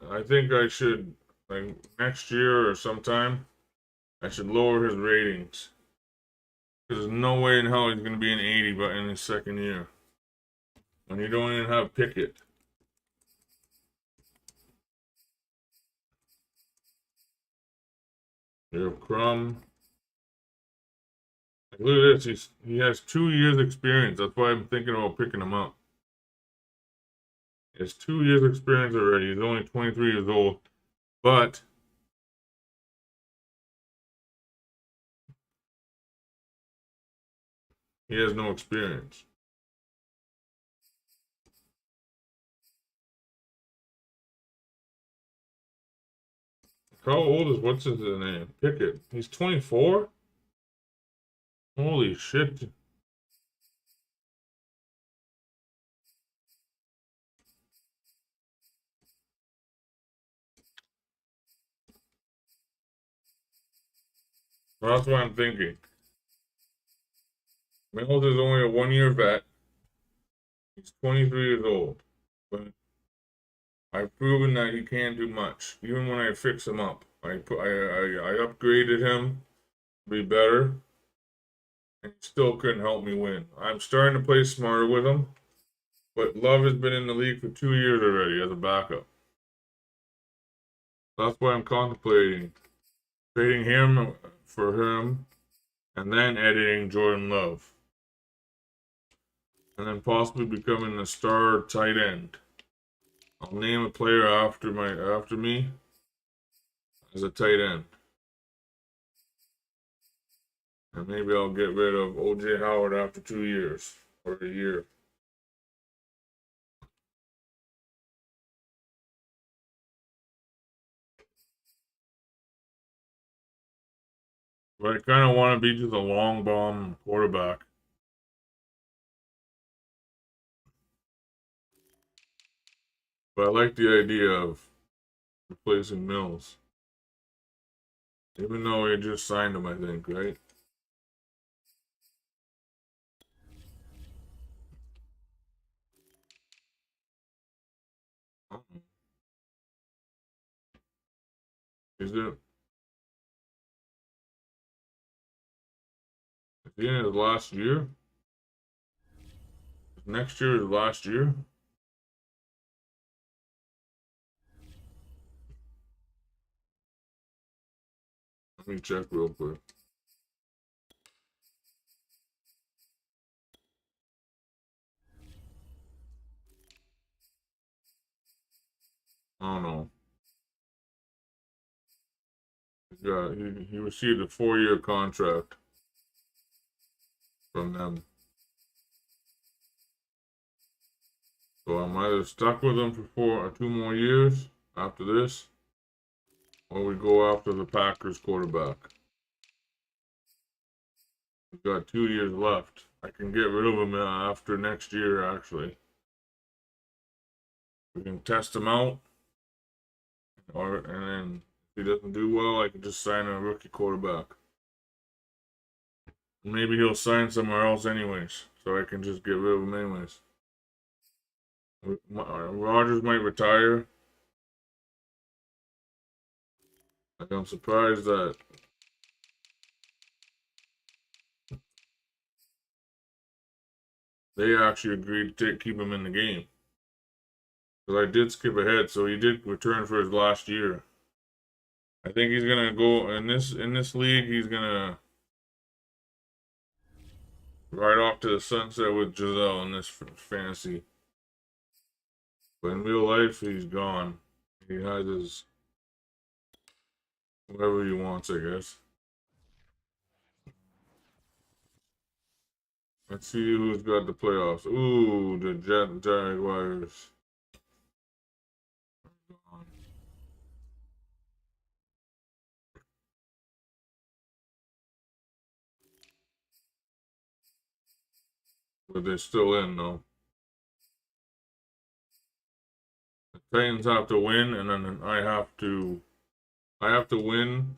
I think I should, like, next year or sometime, I should lower his ratings. Because there's no way in hell he's going to be an 80 but in his second year. When you don't even have Pickett. You have Crumb. Like, look at this. He has 2 years experience. That's why I'm thinking about picking him up. He has 2 years experience already. He's only 23 years old. But he has no experience. How old is what's his name? Pickett. He's 24? Holy shit. Well, that's what I'm thinking. Mills is only a 1 year vet. He's 23 years old. But I've proven that he can't do much. Even when I fix him up. I upgraded him to be better. And he still couldn't help me win. I'm starting to play smarter with him. But Love has been in the league for 2 years already as a backup. That's why I'm contemplating trading him for him and then editing Jordan Love. And then possibly becoming a star tight end. I'll name a player after me as a tight end. And maybe I'll get rid of OJ Howard after 2 years or a year. But I kind of want to be just a long bomb quarterback. But I like the idea of replacing Mills. Even though we just signed him, I think, right? Is he in his last year? Next year is last year? Let me check real quick. I don't know. He received a 4 year contract from them. So I'm either stuck with him for 2 more years after this, or we go after the Packers quarterback. We've got 2 years left. I can get rid of him after next year, actually. We can test him out, and then if he doesn't do well, I can just sign a rookie quarterback. Maybe he'll sign somewhere else anyways, so I can just get rid of him anyways. Rodgers might retire. Like, I'm surprised that they actually agreed to keep him in the game. Because I did skip ahead, so he did return for his last year. I think he's gonna go in this league. He's gonna ride off to the sunset with Giselle in this fantasy. But in real life, he's gone. He has his whatever he wants, I guess. Let's see who's got the playoffs. Ooh, the Jaguars. But they're still in though. The Titans have to win, and then I have to win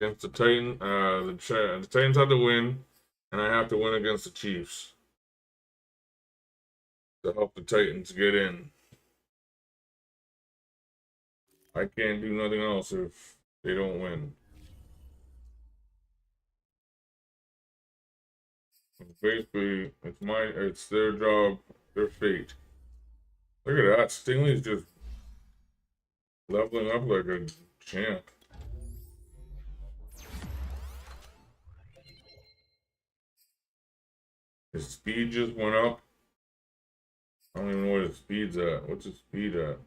against the the Titans have to win, and I have to win against the Chiefs to help the Titans get in. I can't do nothing else if they don't win. Basically, it's their job, their fate. Look at that, Stingley's just leveling up like a champ. His speed just went up. I don't even know what his speed's at. What's his speed at?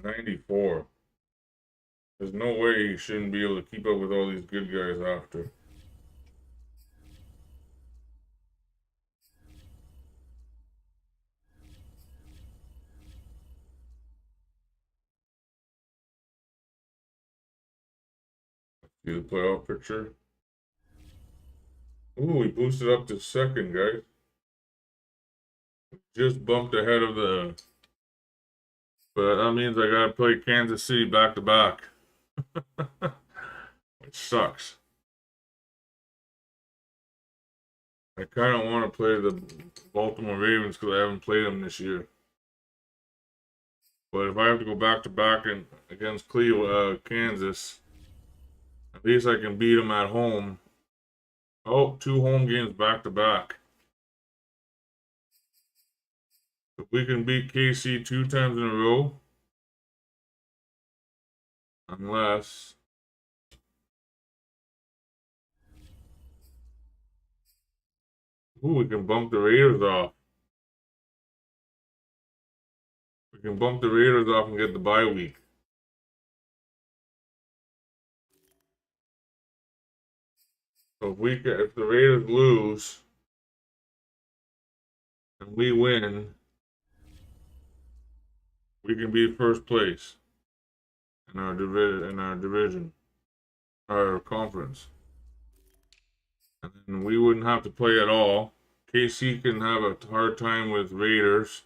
94. There's no way he shouldn't be able to keep up with all these good guys after. See the playoff picture? Ooh, he boosted up to second, guys. Just bumped ahead of the... But that means I gotta play Kansas City back to back. Which sucks. I kind of want to play the Baltimore Ravens because I haven't played them this year. But if I have to go back to back against Kansas, at least I can beat them at home. Oh, 2 home games back to back. If we can beat KC 2 times in a row, unless we can bump the Raiders off. We can bump the Raiders off and get the bye week. So if the Raiders lose and we win, we can be first place in our division, our conference. And then we wouldn't have to play at all. KC can have a hard time with Raiders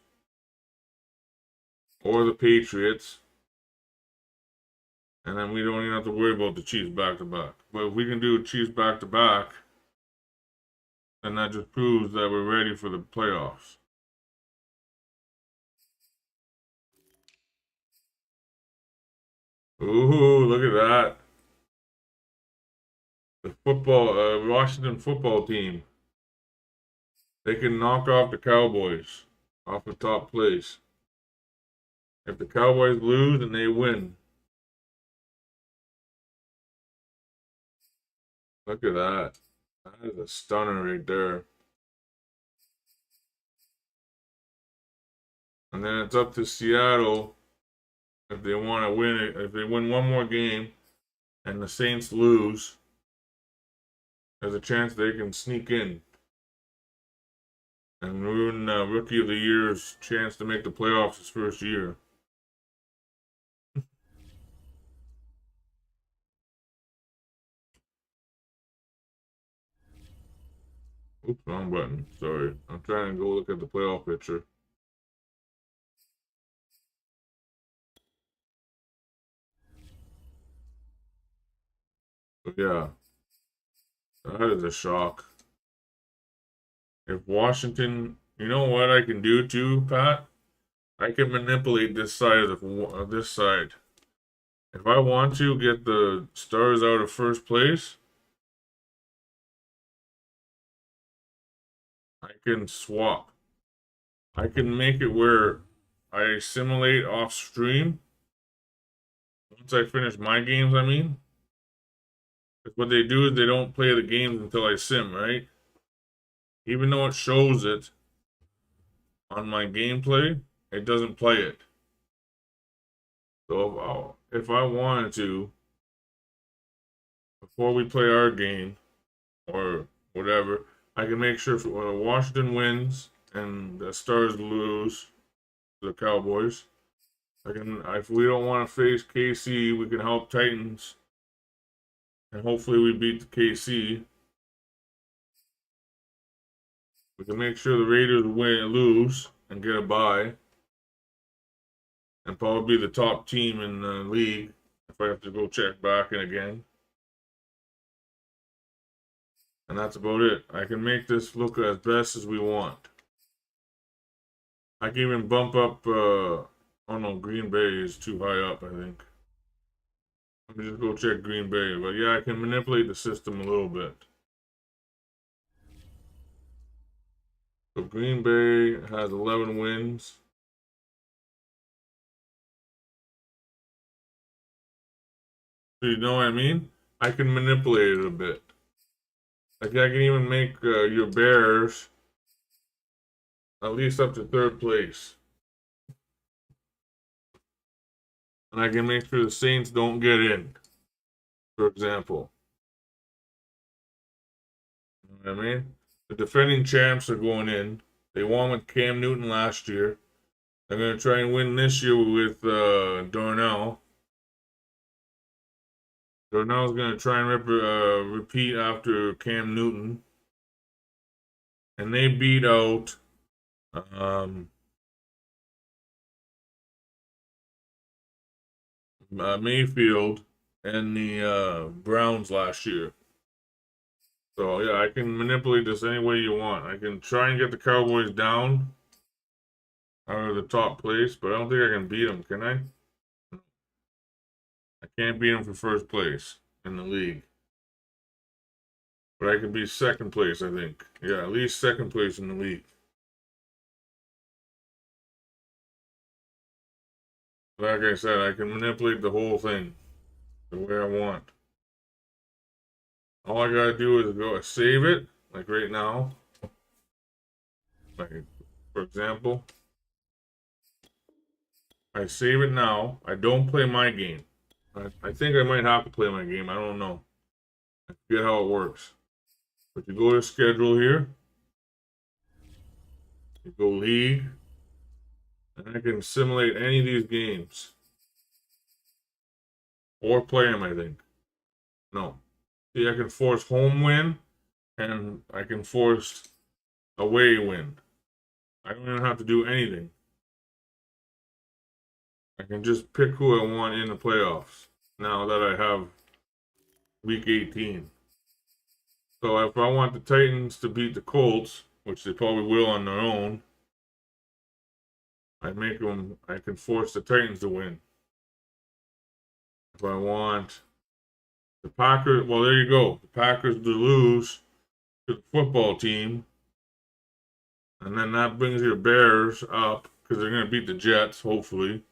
or the Patriots. And then we don't even have to worry about the Chiefs back to back. But if we can do Chiefs back to back, then that just proves that we're ready for the playoffs. Ooh, look at that. The Washington football team. They can knock off the Cowboys off the top place. If the Cowboys lose, then they win. Look at that. That is a stunner right there. And then it's up to Seattle if they want to win it. If they win one more game and the Saints lose, there's a chance they can sneak in and ruin Rookie of the Year's chance to make the playoffs his first year. Oops, wrong button. Sorry. I'm trying to go look at the playoff picture. But yeah, that is a shock. If Washington, you know what I can do too, Pat? I can manipulate this side of this side. If I want to get the Stars out of first place, I can swap. I can make it where I simulate off stream. Once I finish my games, I mean. Because what they do is they don't play the games until I sim, right? Even though it shows it on my gameplay, it doesn't play it. So if I wanted to, before we play our game or whatever, I can make sure when Washington wins and the Stars lose to the Cowboys, if we don't want to face KC, we can help Titans, and hopefully we beat the KC. We can make sure the Raiders lose, and get a bye, and probably be the top team in the league if I have to go check back in again. And that's about it. I can make this look as best as we want. I can even bump up, oh no, Green Bay is too high up, I think. Let me just go check Green Bay. But yeah, I can manipulate the system a little bit. So Green Bay has 11 wins. So you know what I mean? I can manipulate it a bit. Like I can even make your Bears at least up to third place. And I can make sure the Saints don't get in, for example. You know what I mean? The defending champs are going in. They won with Cam Newton last year. They're going to try and win this year with Darnell. Darnell's going to try and repeat after Cam Newton. And they beat out Mayfield and the Browns last year. So yeah, I can manipulate this any way you want. I can try and get the Cowboys down out of the top place, but I don't think I can beat them, can I? I can't beat them for first place in the league. But I can be second place, I think. Yeah, at least second place in the league. Like I said, I can manipulate the whole thing the way I want. All I gotta do is go save it, like right now. Like, for example, I save it now. I don't play my game. I think I might have to play my game. I don't know. I forget how it works. But you go to schedule here. You go league. And I can simulate any of these games. Or play them, I think. No. See, I can force home win. And I can force away win. I don't even have to do anything. I can just pick who I want in the playoffs. Now that I have week 18. So if I want the Titans to beat the Colts, which they probably will on their own, I can force the Titans to win. If I want the Packers, well, there you go. The Packers to lose to the football team. And then that brings your Bears up because they're going to beat the Jets, hopefully.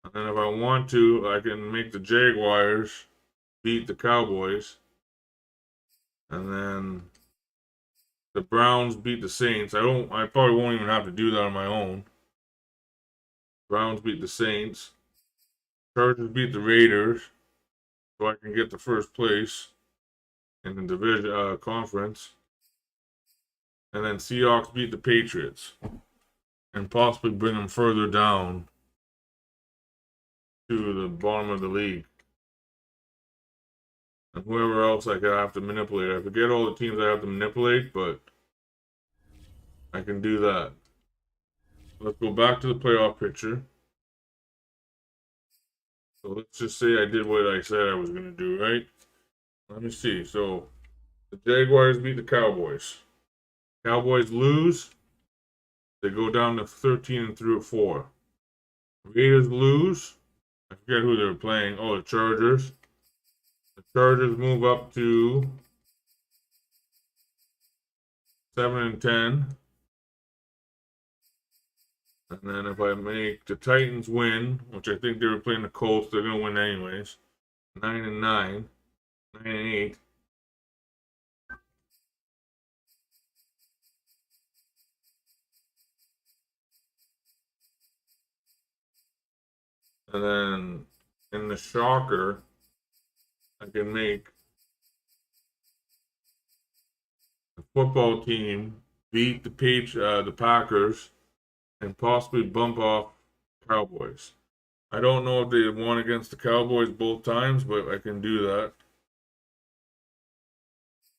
And then if I want to, I can make the Jaguars beat the Cowboys. And then the Browns beat the Saints. I probably won't even have to do that on my own. Browns beat the Saints. Chargers beat the Raiders. So I can get the first place in the division conference. And then Seahawks beat the Patriots. And possibly bring them further down to the bottom of the league. And whoever else I could have to manipulate. I forget all the teams I have to manipulate, but I can do that. Let's go back to the playoff picture. So let's just say I did what I said I was going to do, right? Let me see. So the Jaguars beat the Cowboys. Cowboys lose. They go down to 13-4. Raiders lose. I forget who they were playing. Oh, the Chargers. The Chargers move up to 7-10. And then if I make the Titans win, which I think they were playing the Colts, they're gonna win anyways. 9-9, 9-8. And then in the shocker, I can make the football team beat the Packers and possibly bump off Cowboys. I don't know if they won against the Cowboys both times, but I can do that.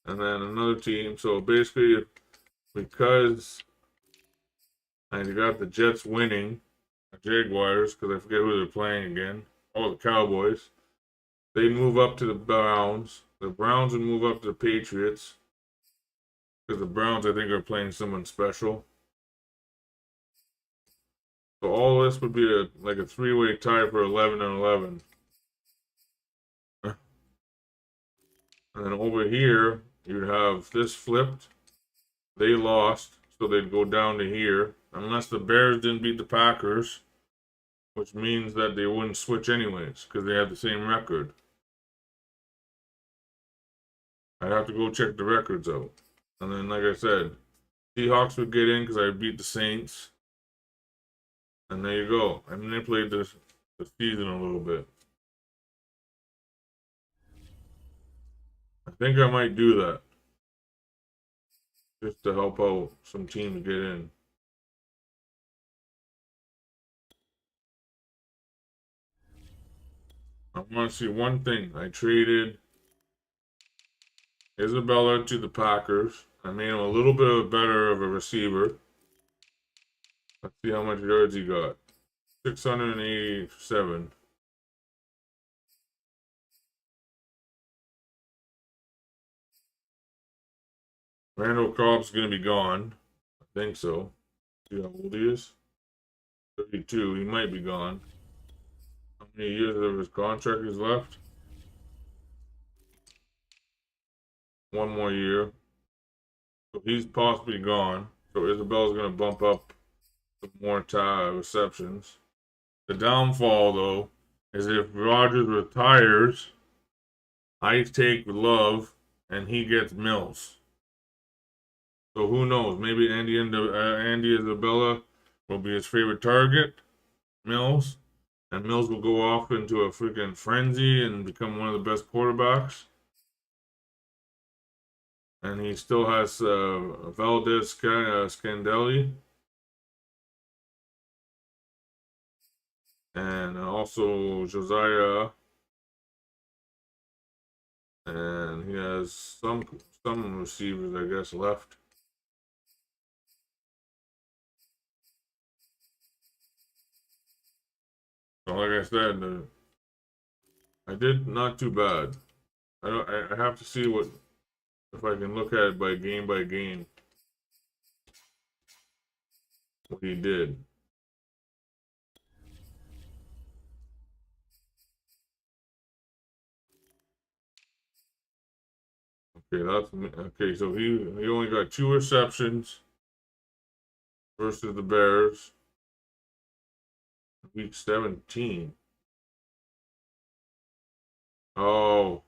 And then another team. So basically, because I got the Jets winning, the Jaguars, because I forget who they're playing again. Oh, the Cowboys. They move up to the Browns. The Browns would move up to the Patriots. Because the Browns, I think, are playing someone special. So all this would be like a three-way tie for 11-11. And then over here, you'd have this flipped. They lost, so they'd go down to here. Unless the Bears didn't beat the Packers, which means that they wouldn't switch anyways, because they had the same record. I'd have to go check the records out. And then, like I said, Seahawks would get in because I beat the Saints. And there you go. I manipulated the season a little bit. I think I might do that. Just to help out some teams get in. I want to see one thing. I traded Isabella to the Packers. I made him a little bit better of a receiver. Let's see how much yards he got. 687. Randall Cobb's going to be gone. I think so. See how old he is? 32. He might be gone. How many years of his contract is left? One more year. So he's possibly gone. So Isabella's going to bump up some more receptions. The downfall, though, is if Rodgers retires, I take Love and he gets Mills. So who knows? Maybe Andy Isabella will be his favorite target, Mills, and Mills will go off into a freaking frenzy and become one of the best quarterbacks. And he still has Valdez Scandelli. And also Josiah. And he has some receivers, I guess, left. So like I said, I did not too bad. I have to see if I can look at it by game, what he did. Okay. So he only got 2 receptions versus the Bears. Week 17. Oh.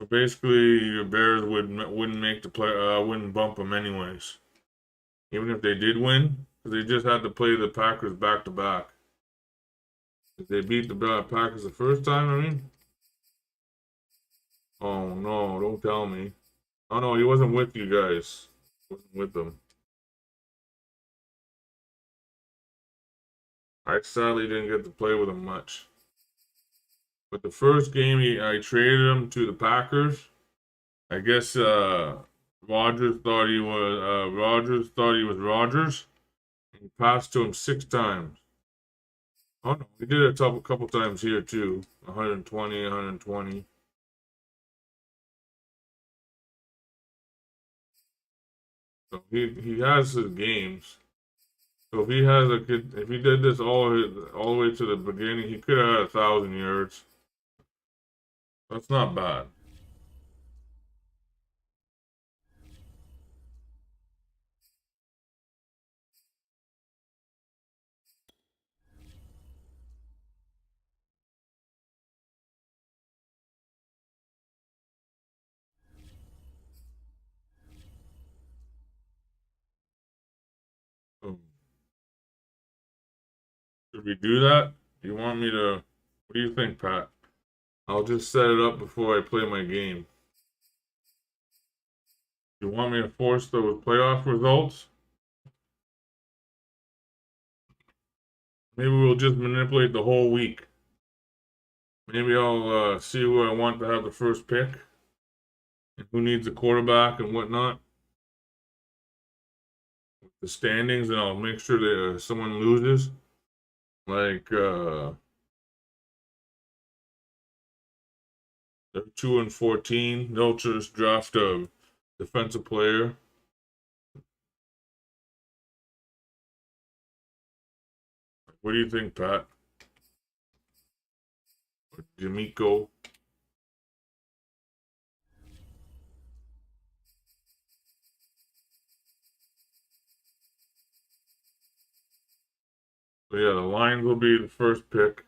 So basically, your Bears wouldn't make the play. Wouldn't bump them anyways, even if they did win, because they just had to play the Packers back to back. If they beat the Packers the first time, I mean. Oh no! Don't tell me. Oh no, he wasn't with you guys. He wasn't with them. I sadly didn't get to play with him much. But the first game, I traded him to the Packers. I guess Rodgers thought he was Rodgers. He passed to him 6 times. Oh no, he did it a couple times here too. 120, 120. So he has his games. So if he did this all the way to the beginning, he could have had 1,000 yards. That's not bad. Should we do that? You want me to? What do you think, Pat? I'll just set it up before I play my game. You want me to force those playoff results? Maybe we'll just manipulate the whole week. Maybe I'll see who I want to have the first pick, and who needs a quarterback and whatnot. The standings, and I'll make sure that someone loses. Like, they're 2-14. They'll just draft a defensive player. What do you think, Pat? Jamiko? So yeah, the Lions will be the first pick.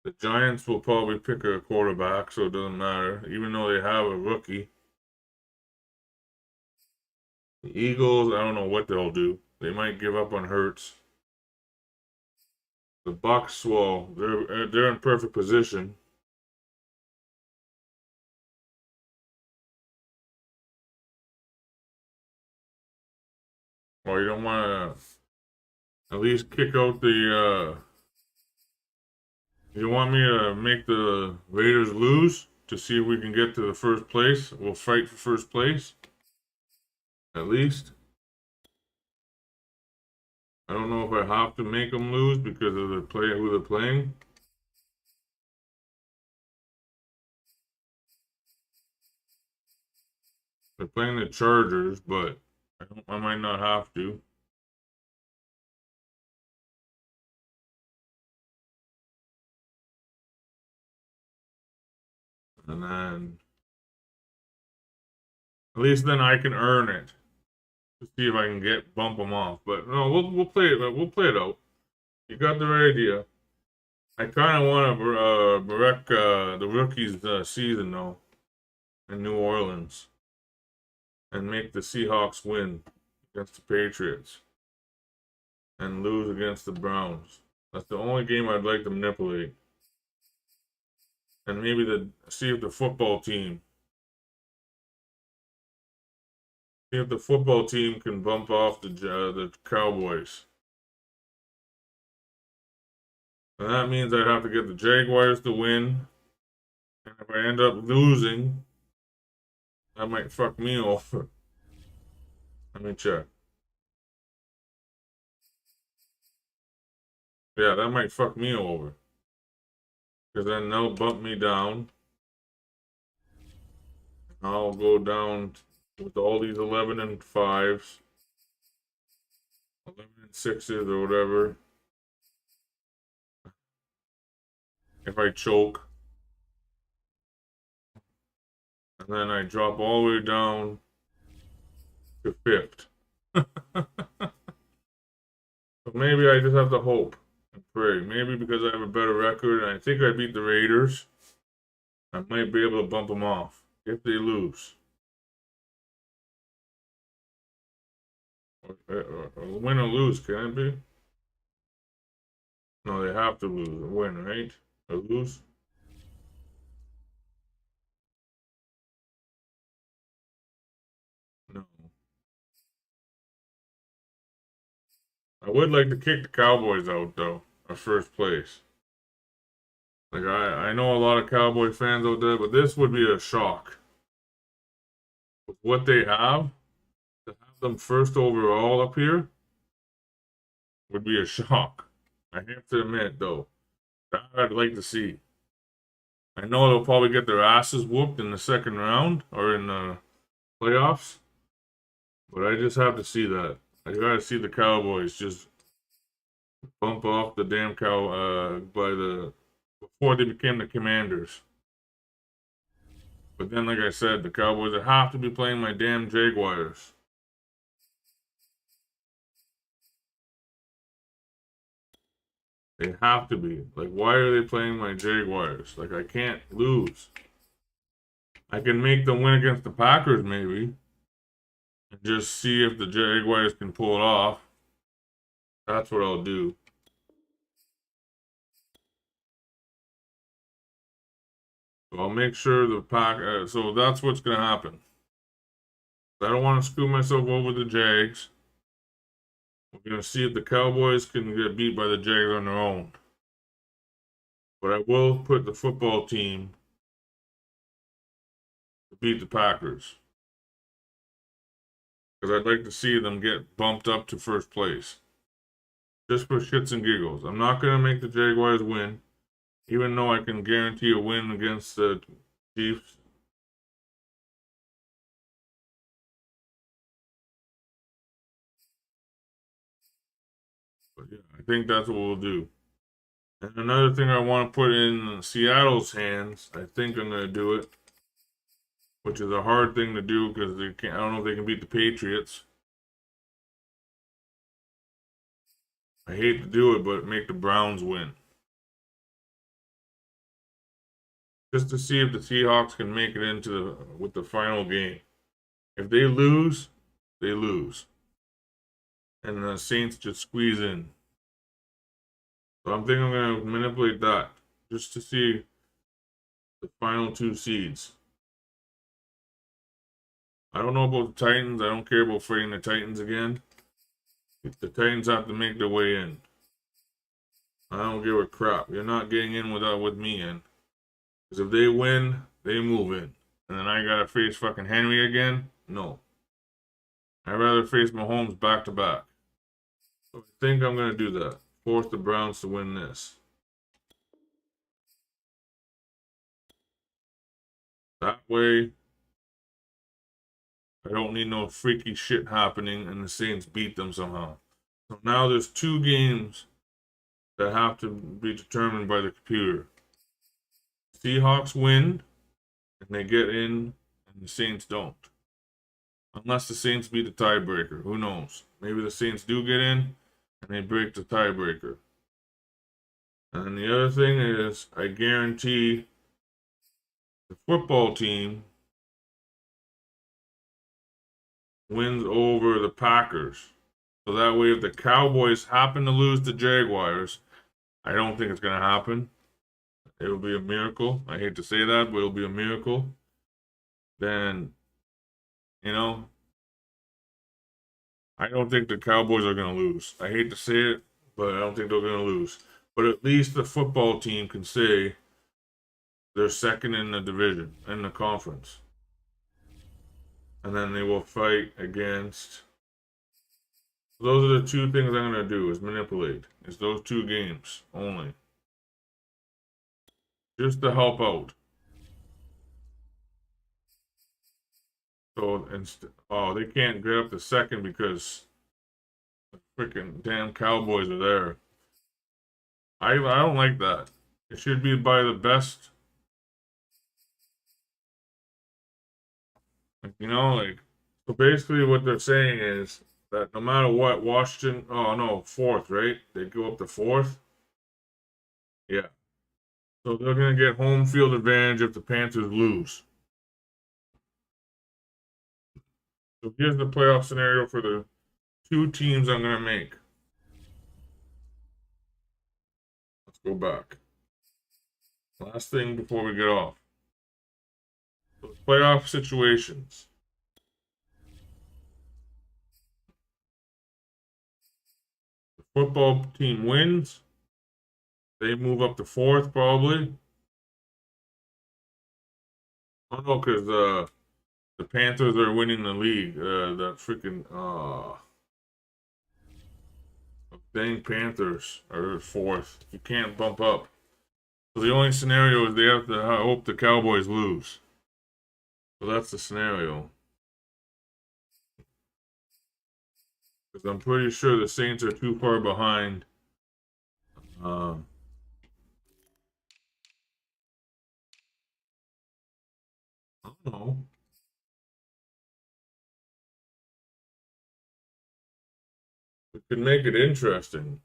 The Giants will probably pick a quarterback, so it doesn't matter, even though they have a rookie. The Eagles, I don't know what they'll do. They might give up on Hurts. The Bucks, well, they're in perfect position. Well, you don't want to at least kick out the. You want me to make the Raiders lose to see if we can get to the first place? We'll fight for first place. At least. I don't know if I have to make them lose because of the who they're playing. They're playing the Chargers, but I might not have to. And then at least then I can earn it to see if I can bump them off. But no, we'll play it. We'll play it out. You got the right idea. I kind of want to wreck the rookies' season though in New Orleans and make the Seahawks win against the Patriots and lose against the Browns. That's the only game I'd like to manipulate. And maybe see if the football team can bump off the Cowboys. And that means I'd have to get the Jaguars to win. And if I end up losing, that might fuck me over. Let me check. Yeah, that might fuck me over. Because then they'll bump me down. I'll go down with all these 11-5s, 11-6s or whatever. If I choke. And then I drop all the way down to 5th. So maybe I just have to hope and pray. Maybe because I have a better record and I think I beat the Raiders, I might be able to bump them off if they lose. Or win or lose, can it be? No, they have to lose or win, right? Or lose? No. I would like to kick the Cowboys out, though, of first place. Like, I know a lot of Cowboy fans out there, but this would be a shock. With what they have, to have them first overall up here would be a shock. I have to admit, though, that I'd like to see. I know they'll probably get their asses whooped in the second round or in the playoffs, but I just have to see that. I gotta see the Cowboys just bump off the damn before they became the Commanders. But then, like I said, the Cowboys would have to be playing my damn Jaguars. They have to be. Like, why are they playing my Jaguars? Like, I can't lose. I can make them win against the Packers, maybe. And just see if the Jaguars can pull it off. That's what I'll do. So I'll make sure the pack. So that's what's gonna happen. I don't want to screw myself over the Jags. We're gonna see if the Cowboys can get beat by the Jags on their own. But I will put the football team to beat the Packers. Because I'd like to see them get bumped up to first place. Just for shits and giggles. I'm not going to make the Jaguars win. Even though I can guarantee a win against the Chiefs. But yeah, I think that's what we'll do. And another thing I want to put in Seattle's hands, I think I'm going to do it. Which is a hard thing to do because they can't. I don't know if they can beat the Patriots. I hate to do it, but make the Browns win. Just to see if the Seahawks can make it into with the final game. If they lose, they lose. And the Saints just squeeze in. So I'm thinking I'm going to manipulate that just to see the final two seeds. I don't know about the Titans. I don't care about fighting the Titans again. The Titans have to make their way in. I don't give a crap. You're not getting in with me in. Because if they win, they move in. And then I gotta face fucking Henry again? No. I'd rather face Mahomes back to back. So I think I'm gonna do that. Force the Browns to win this. That way, I don't need no freaky shit happening and the Saints beat them somehow. So now there's two games that have to be determined by the computer. Seahawks win, and they get in, and the Saints don't. Unless the Saints beat the tiebreaker. Who knows? Maybe the Saints do get in, and they break the tiebreaker. And the other thing is, I guarantee the football team wins over the Packers. So that way, if the Cowboys happen to lose the Jaguars, I don't think it's going to happen. It will be a miracle. I hate to say that, but it'll be a miracle. Then, you know, I don't think the Cowboys are going to lose. I hate to say it, but I don't think they're going to lose. But at least the football team can say they're second in the division, in the conference. And then they will fight against. Those are the two things I'm going to do, is manipulate. It's those two games only. Just to help out. So, they can't get up to second because the freaking damn Cowboys are there. I don't like that. It should be by the best. So basically what they're saying is that no matter what, Washington, fourth, right? They go up to fourth. Yeah. So they're going to get home field advantage if the Panthers lose. So here's the playoff scenario for the two teams I'm going to make. Let's go back. Last thing before we get off. So playoff situations. The football team wins. They move up to fourth, probably. Oh no, because the Panthers are winning the league. The freaking dang Panthers are fourth. You can't bump up. So the only scenario is they have to hope the Cowboys lose. So that's the scenario. Because I'm pretty sure the Saints are too far behind. I don't know. It could make it interesting.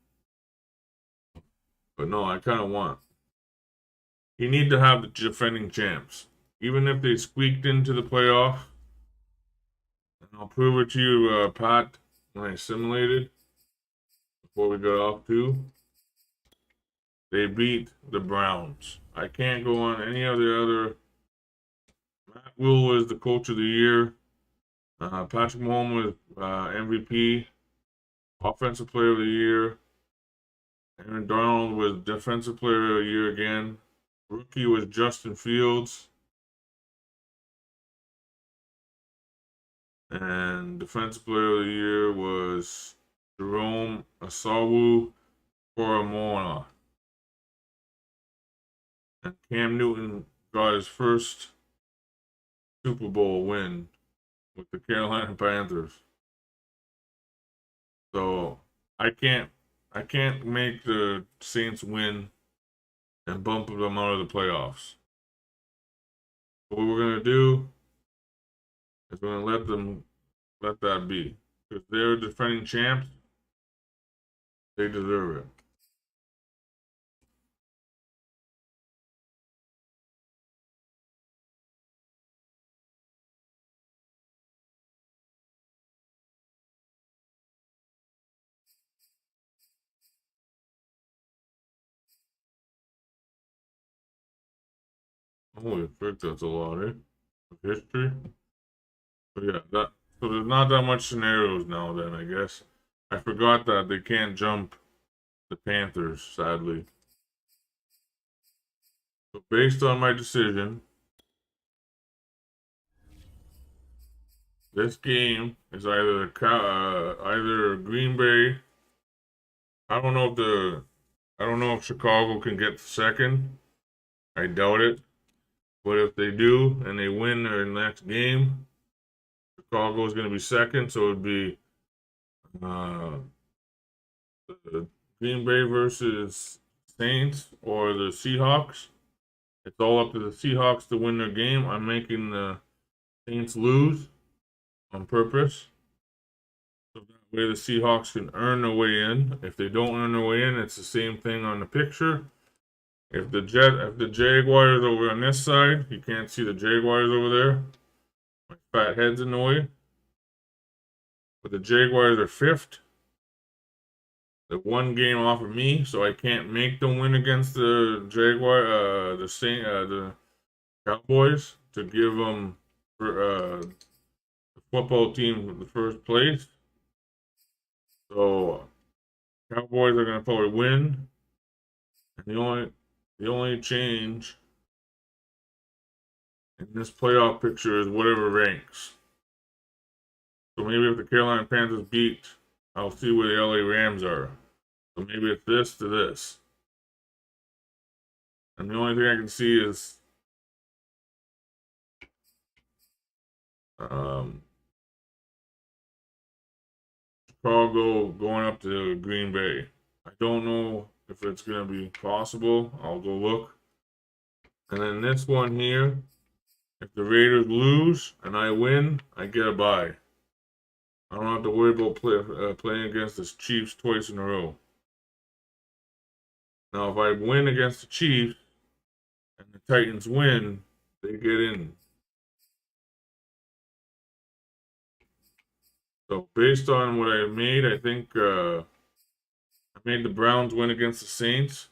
But no, I kind of want. You need to have the defending champs. Even if they squeaked into the playoff. And I'll prove it to you, Pat, when I simulated. Before we go off too. they beat the Browns. I can't go on any of the other. Matt Will was the coach of the year. Patrick Mahomes was MVP, offensive player of the year. Aaron Donald was defensive player of the year again. Rookie was Justin Fields. And defensive player of the year was Jerome Asawu Koramoah. And Cam Newton got his first Super Bowl win with the Carolina Panthers. So I can't make the Saints win and bump them out of the playoffs. What we're gonna do is we're gonna let that be. Because they're defending champs, they deserve it. Holy frick, that's a lot, eh? Of history. But yeah, so there's not that much scenarios now then, I guess. I forgot that they can't jump the Panthers, sadly. So based on my decision, this game is either Green Bay. I don't know if Chicago can get second. I doubt it. But if they do and they win their next game, Chicago is going to be second. So it would be Green Bay versus Saints or the Seahawks. It's all up to the Seahawks to win their game. I'm making the Saints lose on purpose. So that way the Seahawks can earn their way in. If they don't earn their way in, it's the same thing on the picture. If the Jaguars over on this side, you can't see the Jaguars over there. My fat head's in the way. But the Jaguars are fifth. They're one game off of me, so I can't make them win against the the Cowboys to give them the football team the first place. So Cowboys are gonna probably win. And the only change in this playoff picture is whatever ranks. So maybe if the Carolina Panthers beat, I'll see where the LA Rams are. So maybe it's this to this. And the only thing I can see is Chicago going up to Green Bay. I don't know if it's going to be possible. I'll go look. And then this one here, if the Raiders lose and I win, I get a bye. I don't have to worry about playing against the Chiefs twice in a row. Now, if I win against the Chiefs and the Titans win, they get in. So based on what I made, I think I made the Browns win against the Saints.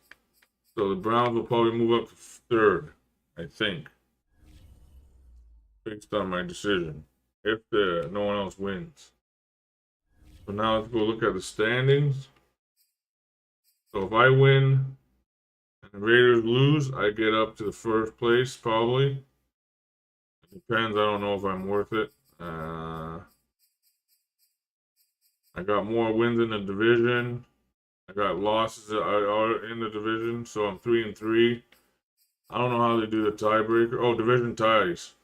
So the Browns will probably move up to third, I think, based on my decision, if no one else wins. So now let's go look at the standings. So if I win and the Raiders lose, I get up to the first place, probably. It depends. I don't know if I'm worth it. I got more wins in the division. I got losses in the division, so I'm 3-3. I don't know how they do the tiebreaker. Oh, division ties.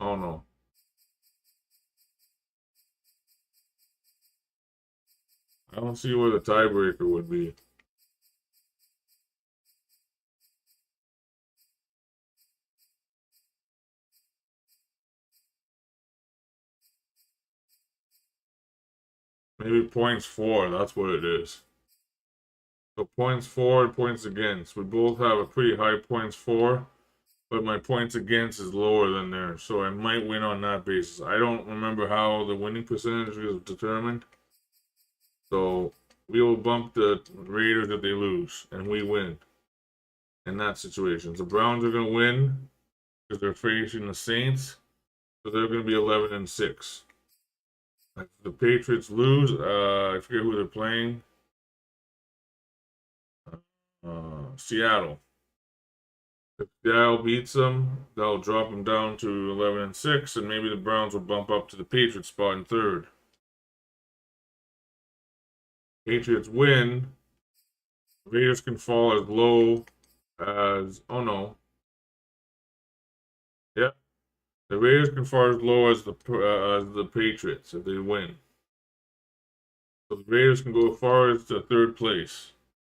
Oh no. I don't see where the tiebreaker would be. Maybe points for, that's what it is. So points for and points against. We both have a pretty high points for, but my points against is lower than theirs. So I might win on that basis. I don't remember how the winning percentage is determined. So we will bump the Raiders if they lose, and we win. In that situation, the Browns are going to win because they're facing the Saints, so they're going to be 11-6. If the Patriots lose, I forget who they're playing. Seattle. If Seattle beats them, that'll drop them down to 11-6, and maybe the Browns will bump up to the Patriots spot in third. Patriots win. Raiders can fall as low as yeah. The Raiders can fall as low as the Patriots if they win. So the Raiders can go as far as to third place.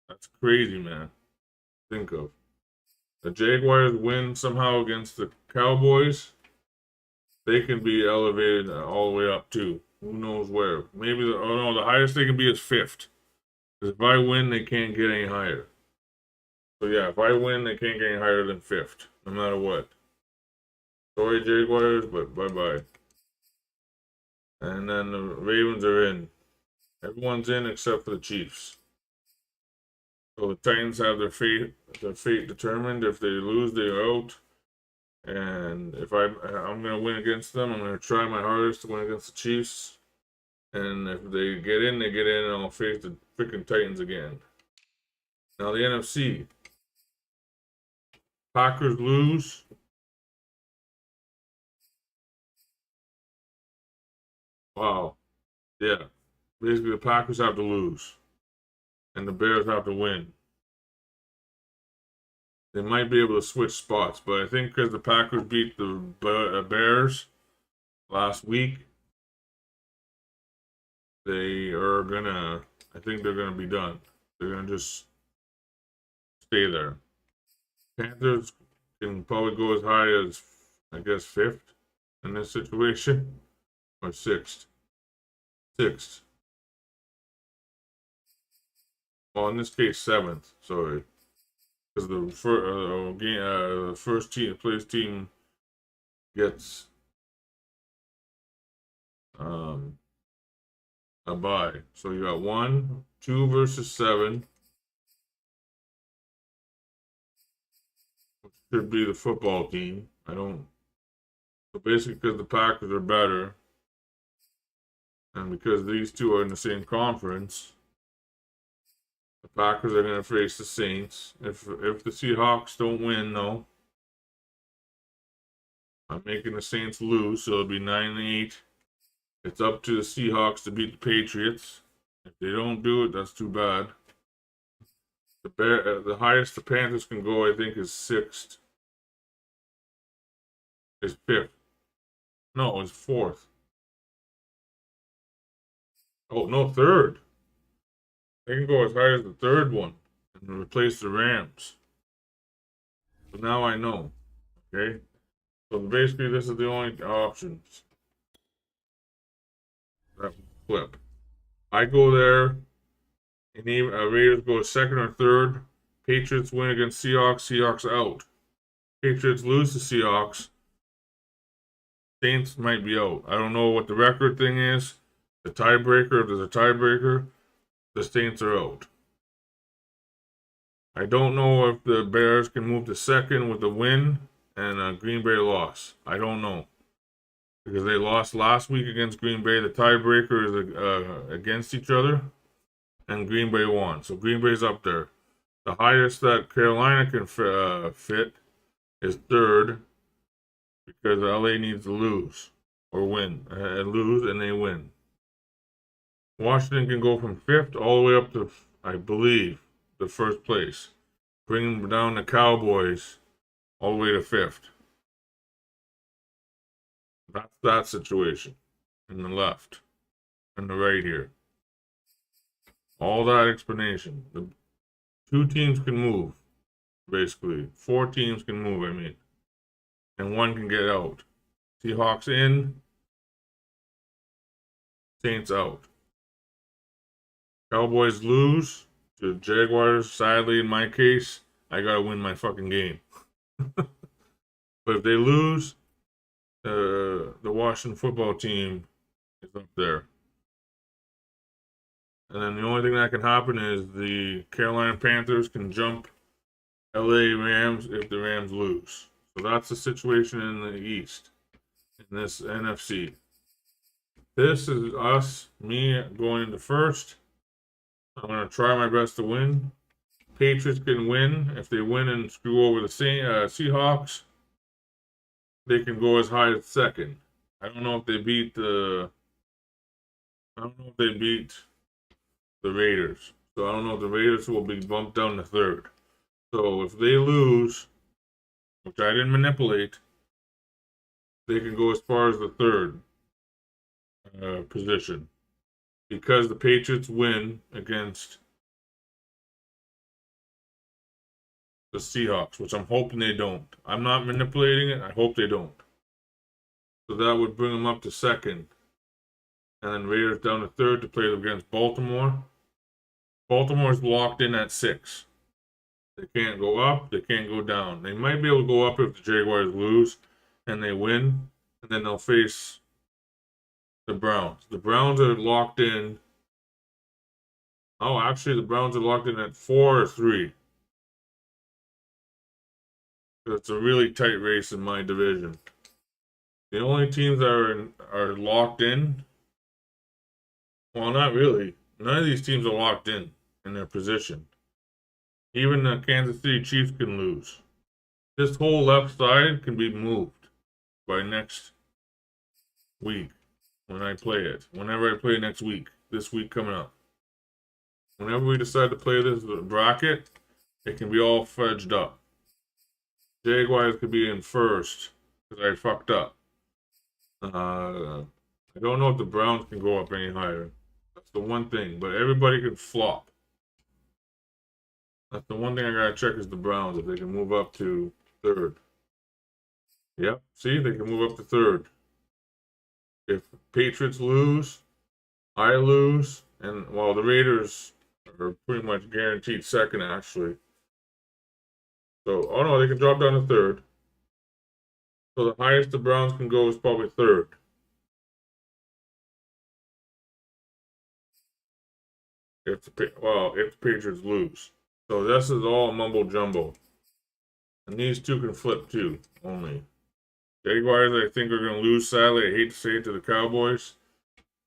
That's crazy, man. Think of. The Jaguars win somehow against the Cowboys. They can be elevated all the way up too. Who knows where? Maybe the highest they can be is fifth. Because if I win, they can't get any higher. So yeah, if I win, they can't get any higher than fifth, no matter what. Sorry, Jaguars, but bye-bye. And then the Ravens are in. Everyone's in except for the Chiefs. So the Titans have their fate determined. If they lose, they're out. And if I'm gonna win against them, I'm gonna try my hardest to win against the Chiefs. And if they get in, they get in, and I'll face the freaking Titans again. Now the NFC. Packers lose. Wow. Yeah. Basically, the Packers have to lose. And the Bears have to win. They might be able to switch spots, but I think because the Packers beat the Bears last week, I think they're gonna be done. They're gonna just stay there. Panthers can probably go as high as, I guess, fifth in this situation, or sixth. Sixth. Well, in this case, seventh. Sorry, because the first place team gets a bye. So you got 1, 2 versus 7, which should be the football team. So basically, because the Packers are better, and because these two are in the same conference, the Packers are going to face the Saints. If the Seahawks don't win, though, I'm making the Saints lose, so it'll be 9-8. It's up to the Seahawks to beat the Patriots. If they don't do it, that's too bad. The highest the Panthers can go, I think, is sixth. Is fifth. No, it's fourth. Oh no, third. They can go as high as the third one and replace the Rams. So now I know. Okay. So basically, this is the only options that flip. I go there, and Raiders go second or third. Patriots win against Seahawks. Seahawks out. Patriots lose to Seahawks. Saints might be out. I don't know what the record thing is. The tiebreaker, if there's a tiebreaker, the Saints are out. I don't know if the Bears can move to second with a win and a Green Bay loss. I don't know. Because they lost last week against Green Bay. The tiebreaker is against each other. And Green Bay won. So Green Bay's up there. The highest that Carolina can fit is third. Because LA needs to lose. Or win. Lose and they win. Washington can go from fifth all the way up to, I believe, the first place. Bringing down the Cowboys all the way to fifth. That's that situation. In the left. And the right here. All that explanation. The 2 teams can move. Basically. 4 teams can move, I mean. And 1 can get out. Seahawks in. Saints out. Cowboys lose to Jaguars. Sadly, in my case, I gotta win my fucking game. But if they lose, the Washington football team is up there. And then the only thing that can happen is the Carolina Panthers can jump LA Rams if the Rams lose. So that's the situation in the East, in this NFC. This is me going into first. I'm going to try my best to win. Patriots can win. If they win and screw over the Seahawks, they can go as high as second. I don't know if they beat the Raiders. So I don't know if the Raiders will be bumped down to third. So if they lose, which I didn't manipulate, they can go as far as the third position. Because the Patriots win against the Seahawks, which I'm hoping they don't. I'm not manipulating it. I hope they don't. So that would bring them up to second. And then Raiders down to third to play against Baltimore. Baltimore's locked in at 6. They can't go up. They can't go down. They might be able to go up if the Jaguars lose and they win. And then they'll face the Browns. The Browns are locked in. Oh, actually, the Browns are locked in at 4 or 3. It's a really tight race in my division. The only teams that are locked in, well, not really. None of these teams are locked in their position. Even the Kansas City Chiefs can lose. This whole left side can be moved by next week when I play it. Whenever I play next week, this week coming up. Whenever we decide to play this bracket, it can be all fudged up. Jaguars could be in first because I fucked up. I don't know if the Browns can go up any higher. That's the one thing. But everybody can flop. That's the one thing I gotta check is the Browns, if they can move up to third. Yep, see, they can move up to third. If Patriots lose, I lose, and well, the Raiders are pretty much guaranteed second, actually. So, oh no, they can drop down to third. So the highest the Browns can go is probably third. If the Patriots lose. So this is all mumbo jumbo. And these two can flip too, only. Jaguars, I think, are going to lose, sadly. I hate to say it, to the Cowboys.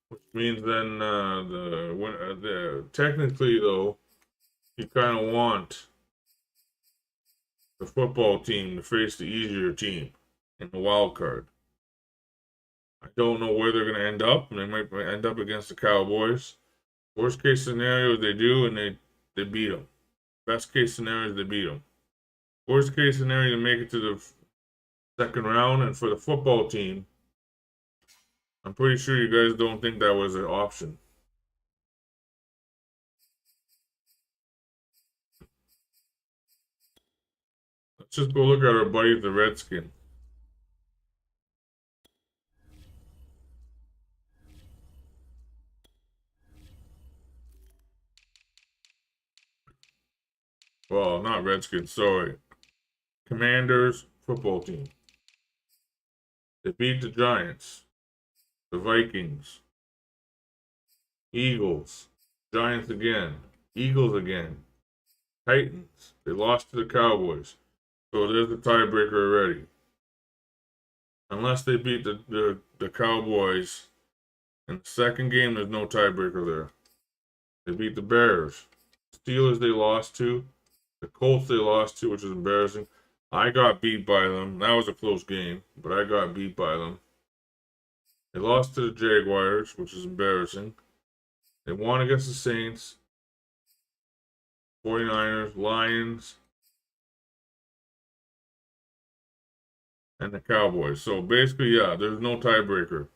Which means then, technically, though, you kind of want the football team to face the easier team in the wild card. I don't know where they're going to end up. They might end up against the Cowboys. Worst case scenario, they do, and they beat them. Best case scenario is they beat them. Worst case scenario, they make it to the second round, and for the football team, I'm pretty sure you guys don't think that was an option. Let's just go look at our buddies, the Redskins. Well, not Redskins, sorry. Commanders football team. They beat the Giants, the Vikings, Eagles, Giants again, Eagles again, Titans. They lost to the Cowboys. So there's the tiebreaker already. Unless they beat the Cowboys in the second game, there's no tiebreaker there. They beat the Bears. Steelers they lost to. The Colts they lost to, which is embarrassing. I got beat by them. That was a close game, but I got beat by them. They lost to the Jaguars, which is embarrassing. They won against the Saints, 49ers, Lions, and the Cowboys. So basically, yeah, there's no tiebreaker.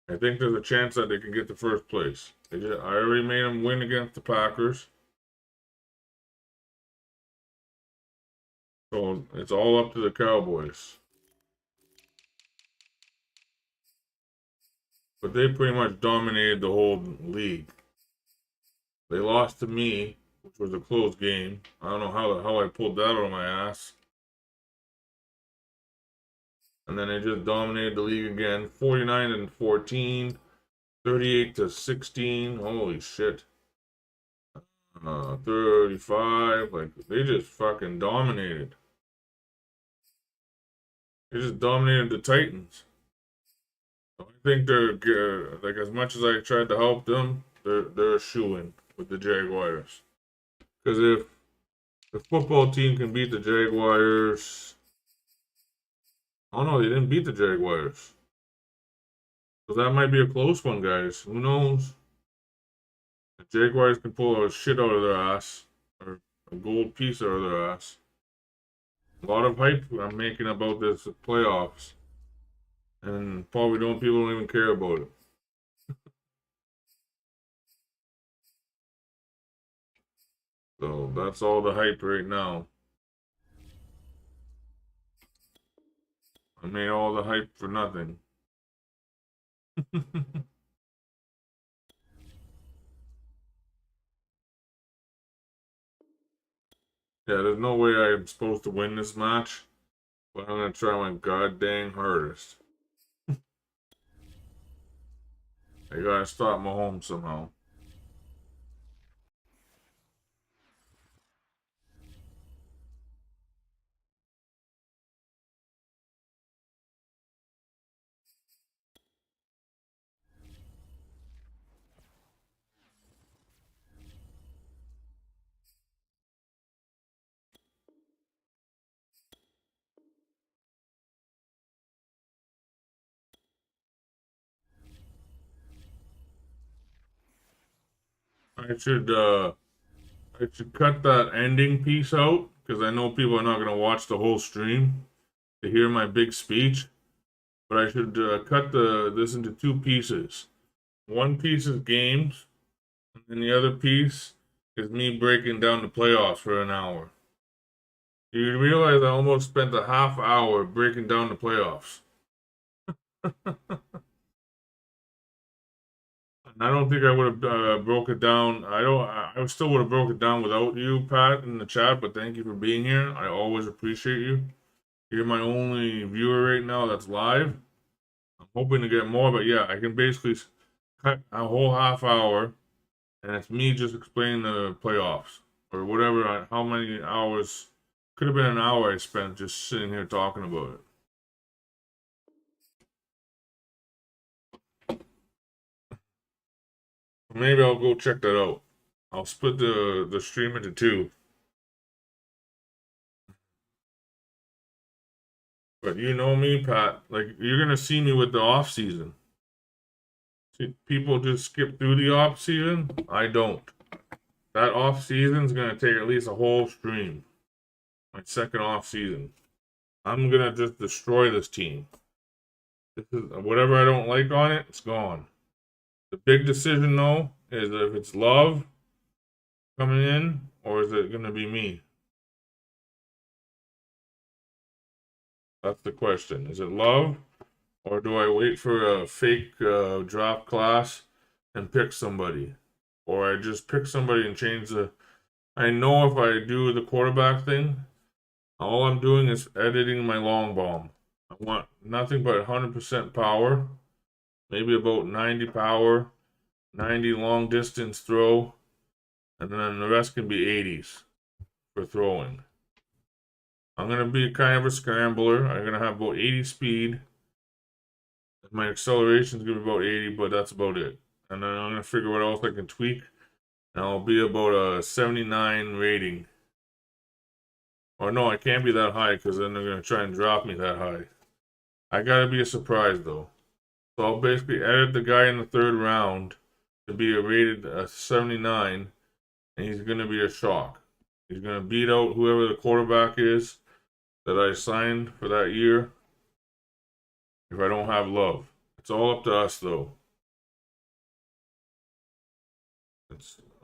I think there's a chance that they can get to first place. I already made them win against the Packers. So it's all up to the Cowboys. But they pretty much dominated the whole league. They lost to me, which was a close game. I don't know how the hell I pulled that out of my ass. And then they just dominated the league again. 49-14. 38-16. Holy shit. 35. Like, they just fucking dominated. They just dominated the Titans. I think they're like, as much as I tried to help them, they're a shoo-in with the Jaguars. Because if the football team can beat the Jaguars, oh no, they didn't beat the Jaguars. So that might be a close one, guys. Who knows? The Jaguars can pull a shit out of their ass, or a gold piece out of their ass. A lot of hype I'm making about this playoffs, and probably people don't even care about it. So that's all the hype right now. I made all the hype for nothing. Yeah, there's no way I'm supposed to win this match, but I'm gonna try my goddamn hardest. I gotta stop Mahomes somehow. I should cut that ending piece out because I know people are not gonna watch the whole stream to hear my big speech. But I should cut this into two pieces. One piece is games, and then the other piece is me breaking down the playoffs for an hour. You realize I almost spent a half hour breaking down the playoffs. I don't think I would have broke it down. I still would have broke it down without you, Pat, in the chat. But thank you for being here. I always appreciate you. You're my only viewer right now that's live. I'm hoping to get more, but yeah, I can basically cut a whole half hour, and it's me just explaining the playoffs or whatever. How many hours? Could have been an hour I spent just sitting here talking about it. Maybe I'll go check that out. I'll split the stream into two. But you know me, Pat. Like, you're gonna see me with the off season. See, people just skip through the off season. I don't. That off season's gonna take at least a whole stream. My second off season. I'm gonna just destroy this team. This is whatever I don't like on it, it's gone. The big decision though is if it's Love coming in or is it gonna be me? That's the question. Is it Love or do I wait for a fake draft class and pick somebody? Or I just pick somebody and change the... I know if I do the quarterback thing, all I'm doing is editing my long bomb. I want nothing but 100% power, maybe about 90 power, 90 long distance throw, and then the rest can be 80s for throwing. I'm going to be kind of a scrambler. I'm going to have about 80 speed. My acceleration is going to be about 80, but that's about it. And then I'm going to figure what else I can tweak. And I'll be about a 79 rating. Or no, I can't be that high because then they're going to try and drop me that high. I got to be a surprise, though. So I'll basically edit the guy in the third round to be a rated 79, and he's going to be a shock. He's going to beat out whoever the quarterback is that I signed for that year if I don't have Love. It's all up to us, though.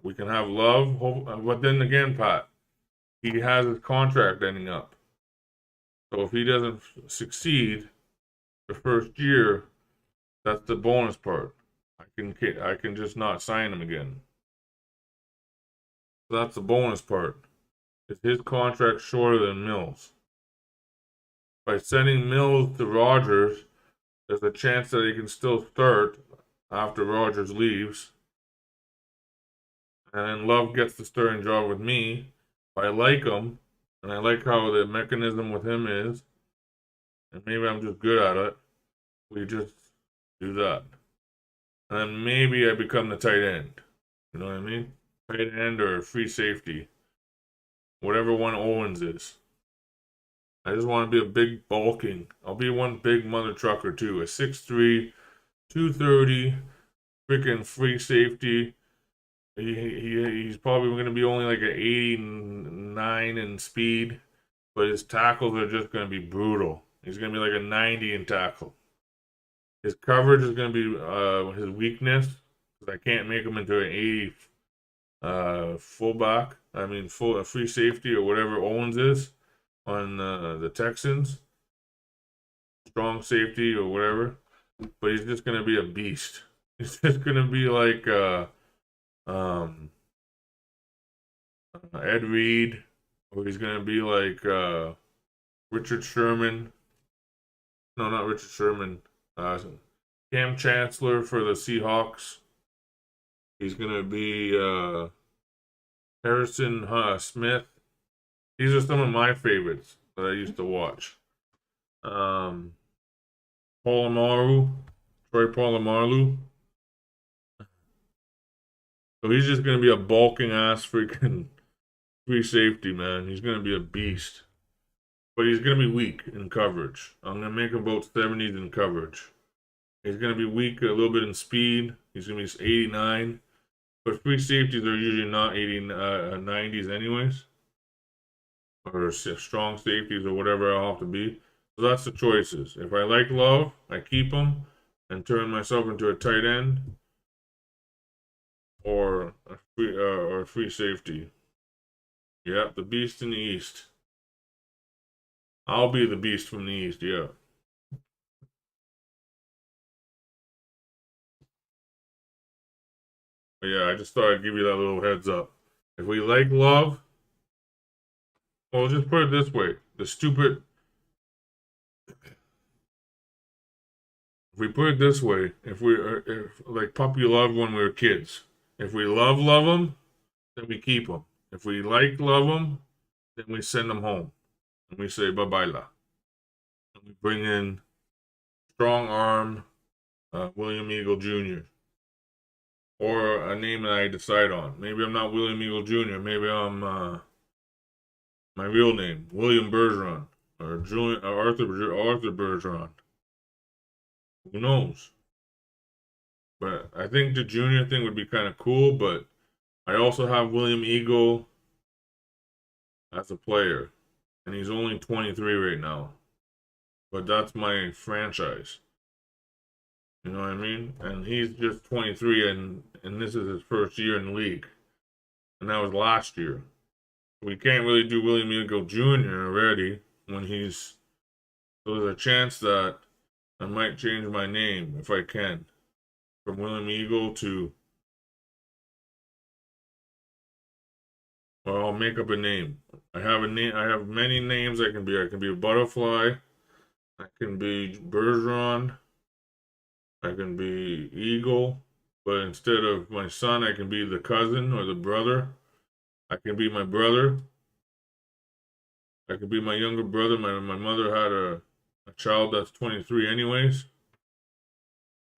We can have Love, but then again, Pat, he has his contract ending up. So if he doesn't succeed the first year, that's the bonus part. I can just not sign him again. So that's the bonus part. Is his contract shorter than Mills? By sending Mills to Rodgers, there's a chance that he can still start after Rodgers leaves. And then Love gets the starting job with me. I like him, and I like how the mechanism with him is, and maybe I'm just good at it. We just do that. And then maybe I become the tight end. You know what I mean? Tight end or free safety. Whatever one Owens is. I just want to be a big bulking. I'll be one big mother trucker too. A 6'3", 230, freaking free safety. He's probably going to be only like an 89 in speed, but his tackles are just going to be brutal. He's going to be like a 90 in tackle. His coverage is going to be his weakness, because I can't make him into an 80 fullback. I mean, free safety or whatever Owens is on the Texans. Strong safety or whatever. But he's just going to be a beast. He's just going to be like Ed Reed, or he's going to be like Richard Sherman. No, not Richard Sherman. Cam Chancellor for the Seahawks. He's going to be Harrison Smith. These are some of my favorites that I used to watch. Polamalu, Troy Polamalu. So he's just going to be a bulking ass freaking free safety, man. He's going to be a beast. But he's going to be weak in coverage. I'm going to make him about 70s in coverage. He's going to be weak a little bit in speed. He's going to be 89. But free safeties are usually not 90s anyways. Or strong safeties or whatever I'll have to be. So that's the choices. If I like Love, I keep him and turn myself into a tight end or a free safety. Yep, the beast in the East. I'll be the beast from the East, yeah. But yeah, I just thought I'd give you that little heads up. If we like Love, well, just put it this way. If we put it this way, if like puppy love when we were kids, if we love them, then we keep them. If we love them, then we send them home. And we say bye-bye la. And we bring in strong arm William Eagle Jr. Or a name that I decide on. Maybe I'm not William Eagle Jr. Maybe I'm my real name, William Bergeron. Or Arthur Bergeron. Who knows? But I think the junior thing would be kind of cool, but I also have William Eagle as a player. And he's only 23 right now. But that's my franchise. You know what I mean? And he's just 23 and this is his first year in the league. And that was last year. We can't really do William Eagle Jr. already when he's... So there's a chance that I might change my name if I can. From William Eagle to... Well, I'll make up a name. I have a name. I have many names I can be. I can be a butterfly. I can be Bergeron. I can be Eagle. But instead of my son, I can be the cousin or the brother. I can be my brother. I could be my younger brother. My mother had a child that's 23 anyways.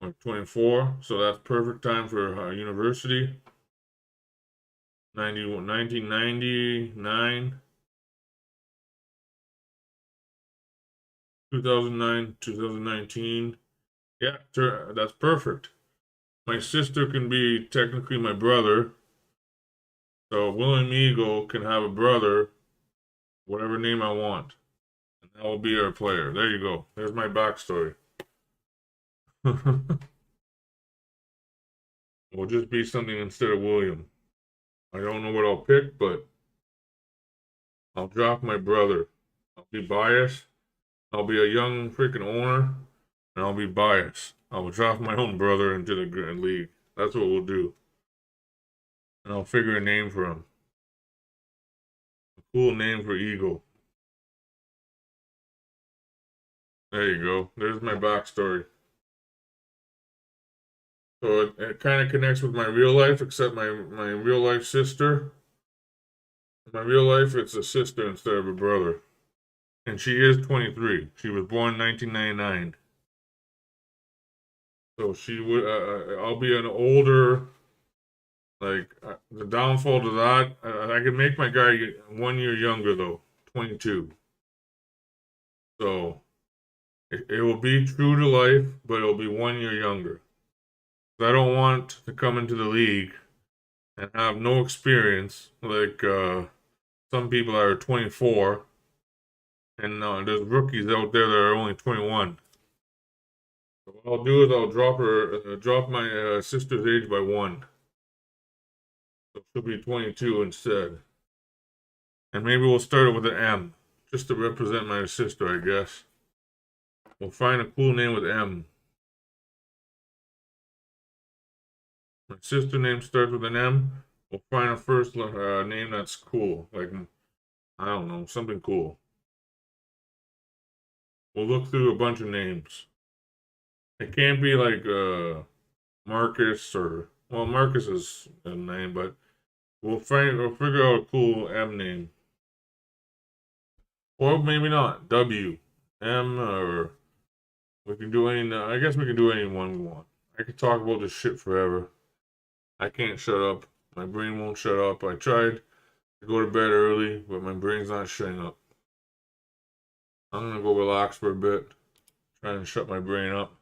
Or 24. So that's perfect time for university. 1999. 2009, 2019. Yeah, that's perfect. My sister can be technically my brother. So William Eagle can have a brother, whatever name I want. And that will be our player. There you go. There's my backstory. Will just be something instead of William. I don't know what I'll pick, but I'll drop my brother. I'll be biased. I'll be a young freaking owner, and I'll be biased. I will drop my own brother into the league. That's what we'll do. And I'll figure a name for him. A cool name for Eagle. There you go. There's my backstory. So it kind of connects with my real life, except my real life sister. In my real life, it's a sister instead of a brother. And she is 23. She was born in 1999. So she would. I'll be an older. Like the downfall to that, I can make my guy 1 year younger though, 22. So it will be true to life, but it'll be 1 year younger. I don't want to come into the league and have no experience like some people that are 24, and there's rookies out there that are only 21. So what I'll do is I'll drop my sister's age by 1. So she'll be 22 instead. And maybe we'll start it with an M, just to represent my sister, I guess. We'll find a cool name with M. My sister name starts with an M. We'll find a first name that's cool, like, I don't know, something cool. We'll look through a bunch of names. It can't be like Marcus or, well, Marcus is a name, but we'll figure out a cool M name. Or maybe not. W. M, or we can do any, I guess we can do any one we want. I could talk about this shit forever. I can't shut up. My brain won't shut up. I tried to go to bed early, but my brain's not shutting up. I'm gonna go relax for a bit, trying to shut my brain up.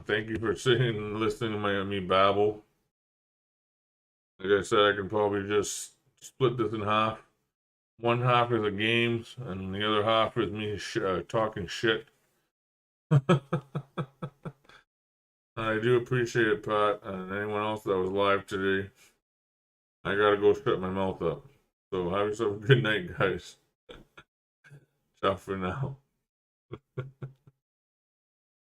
Thank you for sitting and listening to me babble. Like I said, I can probably just split this in half. One half is the games, and the other half is me talking shit. I do appreciate it, Pat, and anyone else that was live today. I gotta go shut my mouth up. So have yourself a good night, guys. Ciao for now.